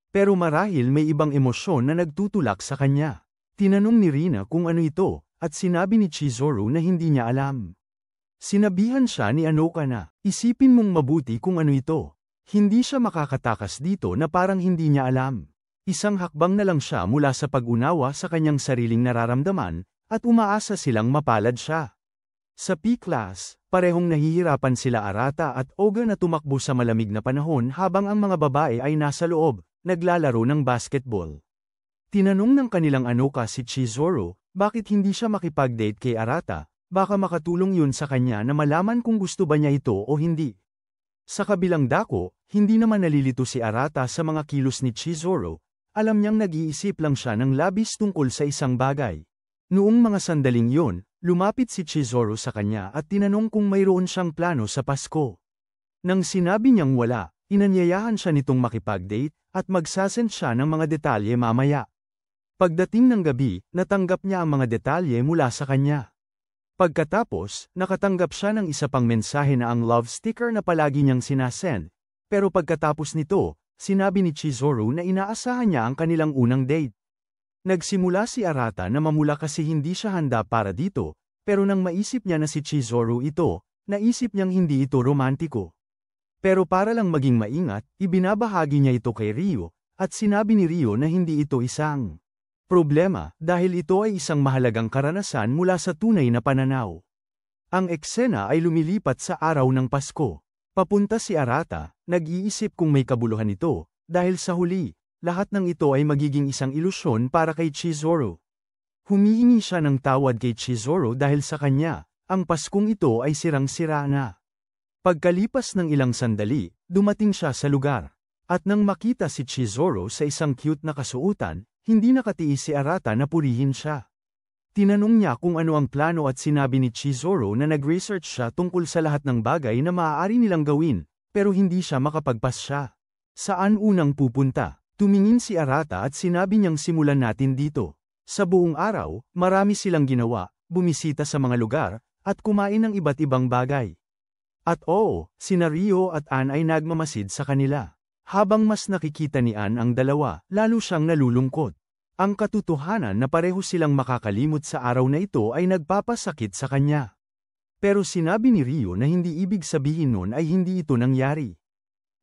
Pero marahil may ibang emosyon na nagtutulak sa kanya. Tinanong ni Rina kung ano ito, at sinabi ni Chizuru na hindi niya alam. Sinabihan siya ni Anoka na, isipin mong mabuti kung ano ito. Hindi siya makakatakas dito na parang hindi niya alam. Isang hakbang na lang siya mula sa pag-unawa sa kanyang sariling nararamdaman, at umaasa silang mapalad siya. Sa P-class, parehong nahihirapan sila Arata at Oga na tumakbo sa malamig na panahon habang ang mga babae ay nasa loob, naglalaro ng basketball. Tinanong ng kanilang Anoka si Chizuru, bakit hindi siya makipag-date kay Arata? Baka makatulong yun sa kanya na malaman kung gusto ba niya ito o hindi. Sa kabilang dako, hindi naman nalilito si Arata sa mga kilos ni Chizuru, alam niyang nag-iisip lang siya ng labis tungkol sa isang bagay. Noong mga sandaling yun, lumapit si Chizuru sa kanya at tinanong kung mayroon siyang plano sa Pasko. Nang sinabi niyang wala, inanyayahan siya nitong makipag-date at magsasend siya ng mga detalye mamaya. Pagdating ng gabi, natanggap niya ang mga detalye mula sa kanya. Pagkatapos, nakatanggap siya ng isa pang mensahe na ang love sticker na palagi niyang sinasend, pero pagkatapos nito, sinabi ni Chizuru na inaasahan niya ang kanilang unang date. Nagsimula si Arata na mamula kasi hindi siya handa para dito, pero nang maisip niya na si Chizuru ito, naisip niyang hindi ito romantiko. Pero para lang maging maingat, ibinabahagi niya ito kay Ryo, at sinabi ni Ryo na hindi ito isang problema dahil ito ay isang mahalagang karanasan mula sa tunay na pananaw. Ang eksena ay lumilipat sa araw ng Pasko. Papunta si Arata, nag-iisip kung may kabuluhan ito, dahil sa huli, lahat ng ito ay magiging isang ilusyon para kay Chizuru. Humihingi siya ng tawad kay Chizuru dahil sa kanya, ang Paskong ito ay sirang-sira na. Pagkalipas ng ilang sandali, dumating siya sa lugar. At nang makita si Chizuru sa isang cute na kasuotan, hindi nakatiis si Arata na purihin siya. Tinanong niya kung ano ang plano at sinabi ni Chizuru na nag-research siya tungkol sa lahat ng bagay na maaari nilang gawin, pero hindi siya makapagpasya. Saan unang pupunta? Tumingin si Arata at sinabi niyang simulan natin dito. Sa buong araw, marami silang ginawa, bumisita sa mga lugar, at kumain ng iba't ibang bagay. At oo, sina Ryo at Ann ay nagmamasid sa kanila. Habang mas nakikita ni Ann ang dalawa, lalo siyang nalulungkot. Ang katotohanan na pareho silang makakalimot sa araw na ito ay nagpapasakit sa kanya. Pero sinabi ni Ryo na hindi ibig sabihin nun ay hindi ito nangyari.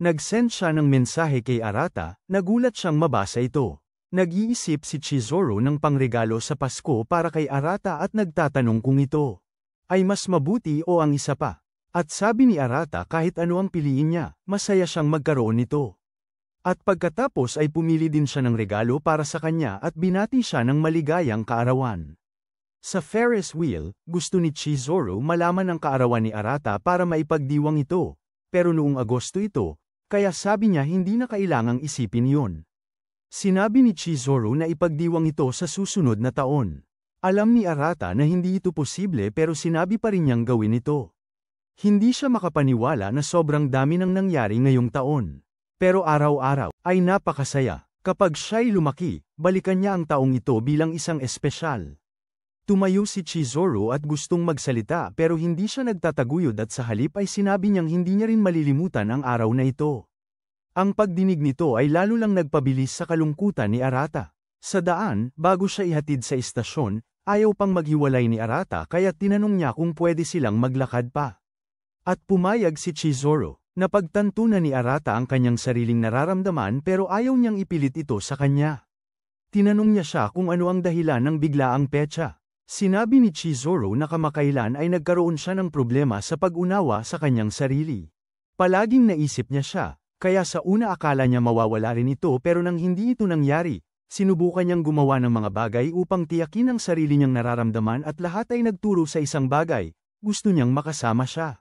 Nag-send siya ng mensahe kay Arata, nagulat siyang mabasa ito. Nag-iisip si Chizuru ng pangregalo sa Pasko para kay Arata at nagtatanong kung ito ay mas mabuti o ang isa pa. At sabi ni Arata kahit ano ang piliin niya, masaya siyang magkaroon nito. At pagkatapos ay pumili din siya ng regalo para sa kanya at binati siya ng maligayang kaarawan. Sa Ferris wheel, gusto ni Chizuru malaman ang kaarawan ni Arata para maipagdiwang ito, pero noong Agosto ito, kaya sabi niya hindi na kailangang isipin yun. Sinabi ni Chizuru na ipagdiwang ito sa susunod na taon. Alam ni Arata na hindi ito posible pero sinabi pa rin niyang gawin ito. Hindi siya makapaniwala na sobrang dami nang nangyari ngayong taon. Pero araw-araw ay napakasaya. Kapag siya'y lumaki, balikan niya ang taong ito bilang isang espesyal. Tumayo si Chizuru at gustong magsalita pero hindi siya nagtataguyod at sa halip ay sinabi niyang hindi niya rin malilimutan ang araw na ito. Ang pagdinig nito ay lalo lang nagpabilis sa kalungkutan ni Arata. Sa daan, bago siya ihatid sa istasyon, ayaw pang maghiwalay ni Arata kaya tinanong niya kung pwede silang maglakad pa. At pumayag si Chizuru. Napagtanto na ni Arata ang kanyang sariling nararamdaman pero ayaw niyang ipilit ito sa kanya. Tinanong niya siya kung ano ang dahilan ng biglaang petsa. Sinabi ni Chizuru na kamakailan ay nagkaroon siya ng problema sa pag-unawa sa kanyang sarili. Palaging naisip niya siya. Kaya sa una akala niya mawawala rin ito pero nang hindi ito nangyari, sinubukan niyang gumawa ng mga bagay upang tiyakin ang sarili niyang nararamdaman at lahat ay nagturo sa isang bagay, gusto niyang makasama siya.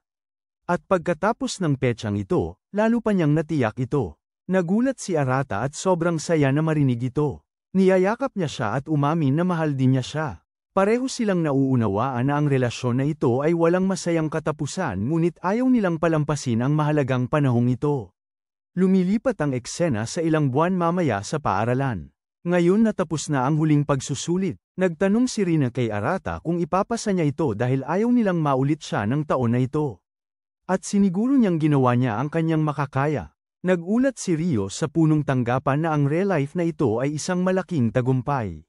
At pagkatapos ng petsang ito, lalo pa niyang natiyak ito. Nagulat si Arata at sobrang saya na marinig ito. Niyayakap niya siya at umamin na mahal din niya siya. Pareho silang nauunawaan na ang relasyon na ito ay walang masayang katapusan ngunit ayaw nilang palampasin ang mahalagang panahong ito. Lumilipat ang eksena sa ilang buwan mamaya sa paaralan. Ngayon natapos na ang huling pagsusulit. Nagtanong si Rina kay Arata kung ipapasa niya ito dahil ayaw nilang maulit siya ng taon na ito. At siniguro niyang ginawa niya ang kanyang makakaya. Nagulat si Rio sa punong tanggapan na ang real life na ito ay isang malaking tagumpay.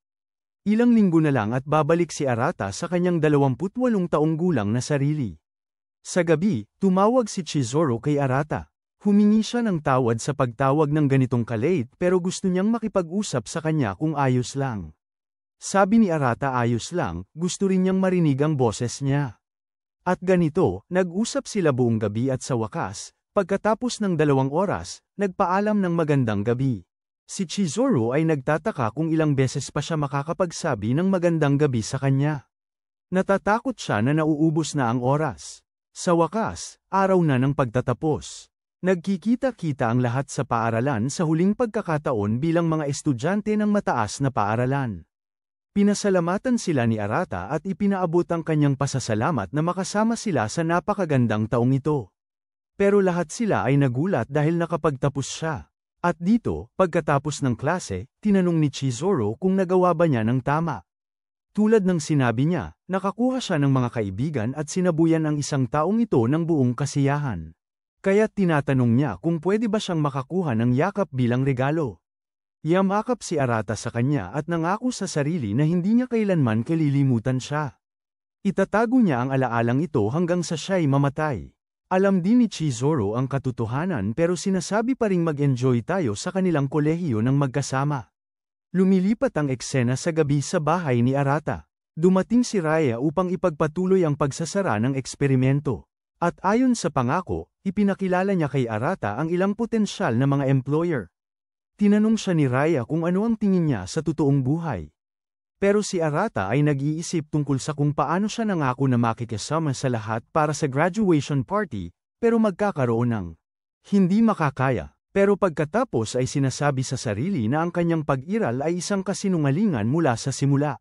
Ilang linggo na lang at babalik si Arata sa kanyang 28 taong gulang na sarili. Sa gabi, tumawag si Chizuru kay Arata. Humingi siya ng tawad sa pagtawag ng ganitong kalate pero gusto niyang makipag-usap sa kanya kung ayos lang. Sabi ni Arata ayos lang, gusto rin niyang marinig ang boses niya. At ganito, nag-usap sila buong gabi at sa wakas, pagkatapos ng 2 oras, nagpaalam ng magandang gabi. Si Chizuru ay nagtataka kung ilang beses pa siya makakapagsabi ng magandang gabi sa kanya. Natatakot siya na nauubos na ang oras. Sa wakas, araw na ng pagtatapos. Nagkikita-kita ang lahat sa paaralan sa huling pagkakataon bilang mga estudyante ng mataas na paaralan. Pinasalamatan sila ni Arata at ipinaabot ang kanyang pasasalamat na makasama sila sa napakagandang taong ito. Pero lahat sila ay nagulat dahil nakapagtapos siya. At dito, pagkatapos ng klase, tinanong ni Chizuru kung nagawa ba niya ng tama. Tulad ng sinabi niya, nakakuha siya ng mga kaibigan at sinabuyan ang isang taong ito ng buong kasiyahan. Kaya tinatanong niya kung pwede ba siyang makakuha ng yakap bilang regalo. Yamakap si Arata sa kanya at nangako sa sarili na hindi niya kailanman kalilimutan siya. Itatago niya ang alaalang ito hanggang sa siya'y mamatay. Alam din ni Chizuru ang katotohanan pero sinasabi pa ring mag-enjoy tayo sa kanilang kolehiyo ng magkasama. Lumilipat ang eksena sa gabi sa bahay ni Arata. Dumating si Raya upang ipagpatuloy ang pagsasara ng eksperimento. At ayon sa pangako, ipinakilala niya kay Arata ang ilang potensyal na mga employer. Tinanong siya ni Raya kung ano ang tingin niya sa totoong buhay. Pero si Arata ay nag-iisip tungkol sa kung paano siya nangako na makikisama sa lahat para sa graduation party, pero magkakaroon ng hindi makakaya. Pero pagkatapos ay sinasabi sa sarili na ang kanyang pag-iral ay isang kasinungalingan mula sa simula.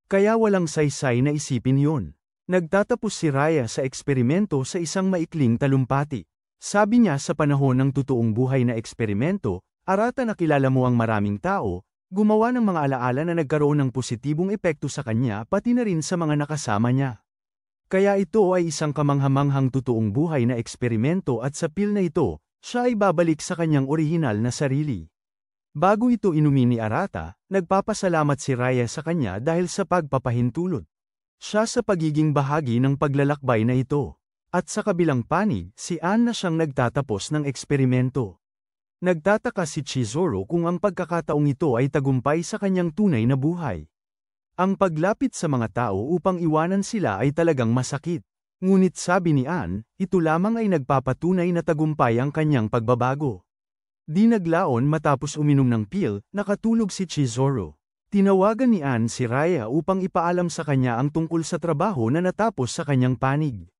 Kaya walang saysay na isipin yun. Nagtatapos si Raya sa eksperimento sa isang maikling talumpati. Sabi niya sa panahon ng totoong buhay na eksperimento, Arata nakilala mo ang maraming tao, gumawa ng mga alaala na nagkaroon ng positibong epekto sa kanya pati na rin sa mga nakasama niya. Kaya ito ay isang kamanghamanghang totoong buhay na eksperimento at sa pil na ito, siya ay babalik sa kanyang orihinal na sarili. Bago ito inumin ni Arata, nagpapasalamat si Raya sa kanya dahil sa pagpapahintulot siya sa pagiging bahagi ng paglalakbay na ito. At sa kabilang panig, si Ann na siyang nagtatapos ng eksperimento. Nagtataka si Chizuru kung ang pagkakataong ito ay tagumpay sa kanyang tunay na buhay. Ang paglapit sa mga tao upang iwanan sila ay talagang masakit. Ngunit sabi ni Ann, ito lamang ay nagpapatunay na tagumpay ang kanyang pagbabago. Di naglaon matapos uminom ng pill, nakatulog si Chizuru. Tinawagan ni Ann si Raya upang ipaalam sa kanya ang tungkol sa trabaho na natapos sa kanyang panig.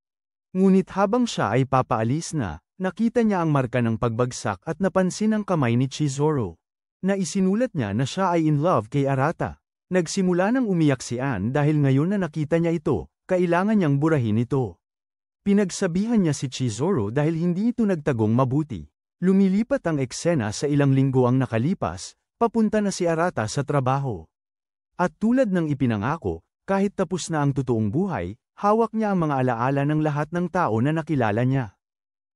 Ngunit habang siya ay papaalis na, nakita niya ang marka ng pagbagsak at napansin ang kamay ni Chizuru. Na isinulat niya na siya ay in love kay Arata. Nagsimula nang umiyak si Ann dahil ngayon na nakita niya ito, kailangan niyang burahin ito. Pinagsabihan niya si Chizuru dahil hindi ito nagtagong mabuti. Lumilipat ang eksena sa ilang linggo ang nakalipas, papunta na si Arata sa trabaho. At tulad ng ipinangako, kahit tapos na ang totoong buhay, hawak niya ang mga alaala ng lahat ng tao na nakilala niya.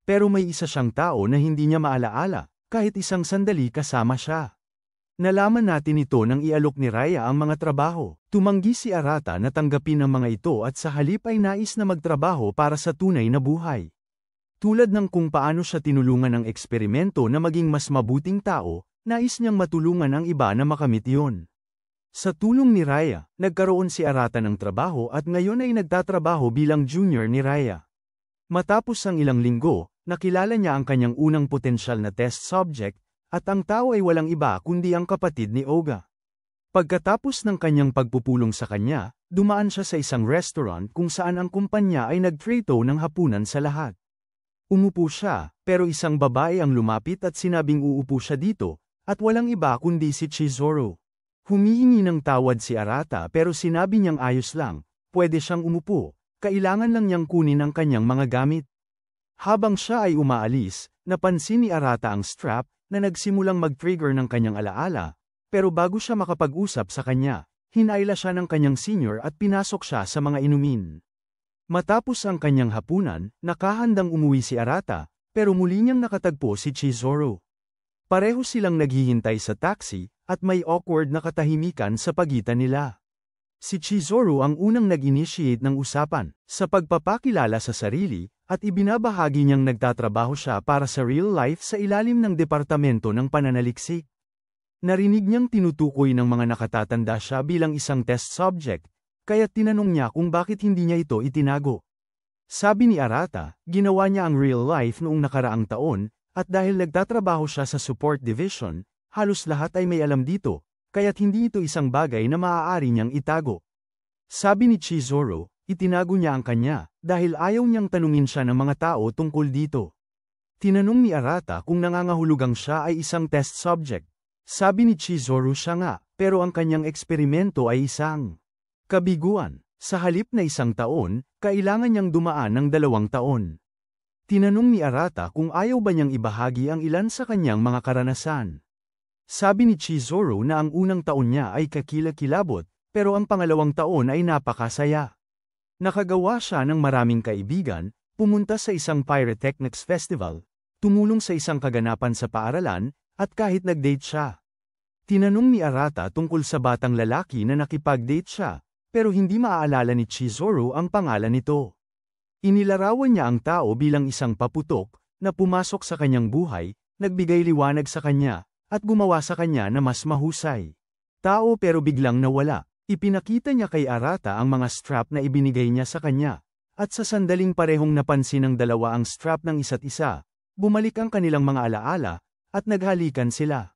Pero may isa siyang tao na hindi niya maalaala, kahit isang sandali kasama siya. Nalaman natin ito nang ialok ni Raya ang mga trabaho. Tumanggi si Arata na tanggapin ang mga ito at sa halip ay nais na magtrabaho para sa tunay na buhay. Tulad ng kung paano siya tinulungan ng eksperimento na maging mas mabuting tao, nais niyang matulungan ang iba na makamit iyon. Sa tulong ni Raya, nagkaroon si Arata ng trabaho at ngayon ay nagtatrabaho bilang junior ni Raya. Matapos ang ilang linggo, nakilala niya ang kanyang unang potensyal na test subject, at ang tao ay walang iba kundi ang kapatid ni Oga. Pagkatapos ng kanyang pagpupulong sa kanya, dumaan siya sa isang restaurant kung saan ang kumpanya ay nagtrito ng hapunan sa lahat. Umupo siya, pero isang babae ang lumapit at sinabing uupo siya dito, at walang iba kundi si Chizuru. Humihingi ng tawad si Arata pero sinabi niyang ayos lang, pwede siyang umupo, kailangan lang niyang kunin ang kanyang mga gamit. Habang siya ay umaalis, napansin ni Arata ang strap, na nagsimulang mag-trigger ng kanyang alaala, pero bago siya makapag-usap sa kanya, hinayla siya ng kanyang senior at pinasok siya sa mga inumin. Matapos ang kanyang hapunan, nakahandang umuwi si Arata, pero muli niyang nakatagpo si Chizuru. Pareho silang naghihintay sa taxi, at may awkward na katahimikan sa pagitan nila. Si Chizuru ang unang nag-initiate ng usapan, sa pagpapakilala sa sarili, at ibinabahagi niyang nagtatrabaho siya para sa real life sa ilalim ng Departamento ng Pananaliksik. Narinig niyang tinutukoy ng mga nakatatanda siya bilang isang test subject, kaya tinanong niya kung bakit hindi niya ito itinago. Sabi ni Arata, ginawa niya ang real life noong nakaraang taon, at dahil nagtatrabaho siya sa support division, halos lahat ay may alam dito, kaya't hindi ito isang bagay na maaari niyang itago. Sabi ni Chizuru, itinago niya ang kanya, dahil ayaw niyang tanungin siya ng mga tao tungkol dito. Tinanong ni Arata kung nangangahulugang siya ay isang test subject. Sabi ni Chizuru siya nga, pero ang kanyang eksperimento ay isang kabiguan. Sa halip na isang taon, kailangan niyang dumaan ng 2 taon. Tinanong ni Arata kung ayaw ba niyang ibahagi ang ilan sa kanyang mga karanasan. Sabi ni Chizuru na ang unang taon niya ay kakilakilabot, pero ang pangalawang taon ay napakasaya. Nakagawa siya ng maraming kaibigan, pumunta sa isang pyrotechnics festival, tumulong sa isang kaganapan sa paaralan, at kahit nag-date siya. Tinanong ni Arata tungkol sa batang lalaki na nakipag-date siya, pero hindi maaalala ni Chizuru ang pangalan nito. Inilarawan niya ang tao bilang isang paputok, na pumasok sa kanyang buhay, nagbigay liwanag sa kanya, at gumawa sa kanya na mas mahusay. Tao pero biglang nawala. Ipinakita niya kay Arata ang mga strap na ibinigay niya sa kanya, at sa sandaling parehong napansin ng dalawa ang strap ng isa't isa, bumalik ang kanilang mga alaala, at naghalikan sila.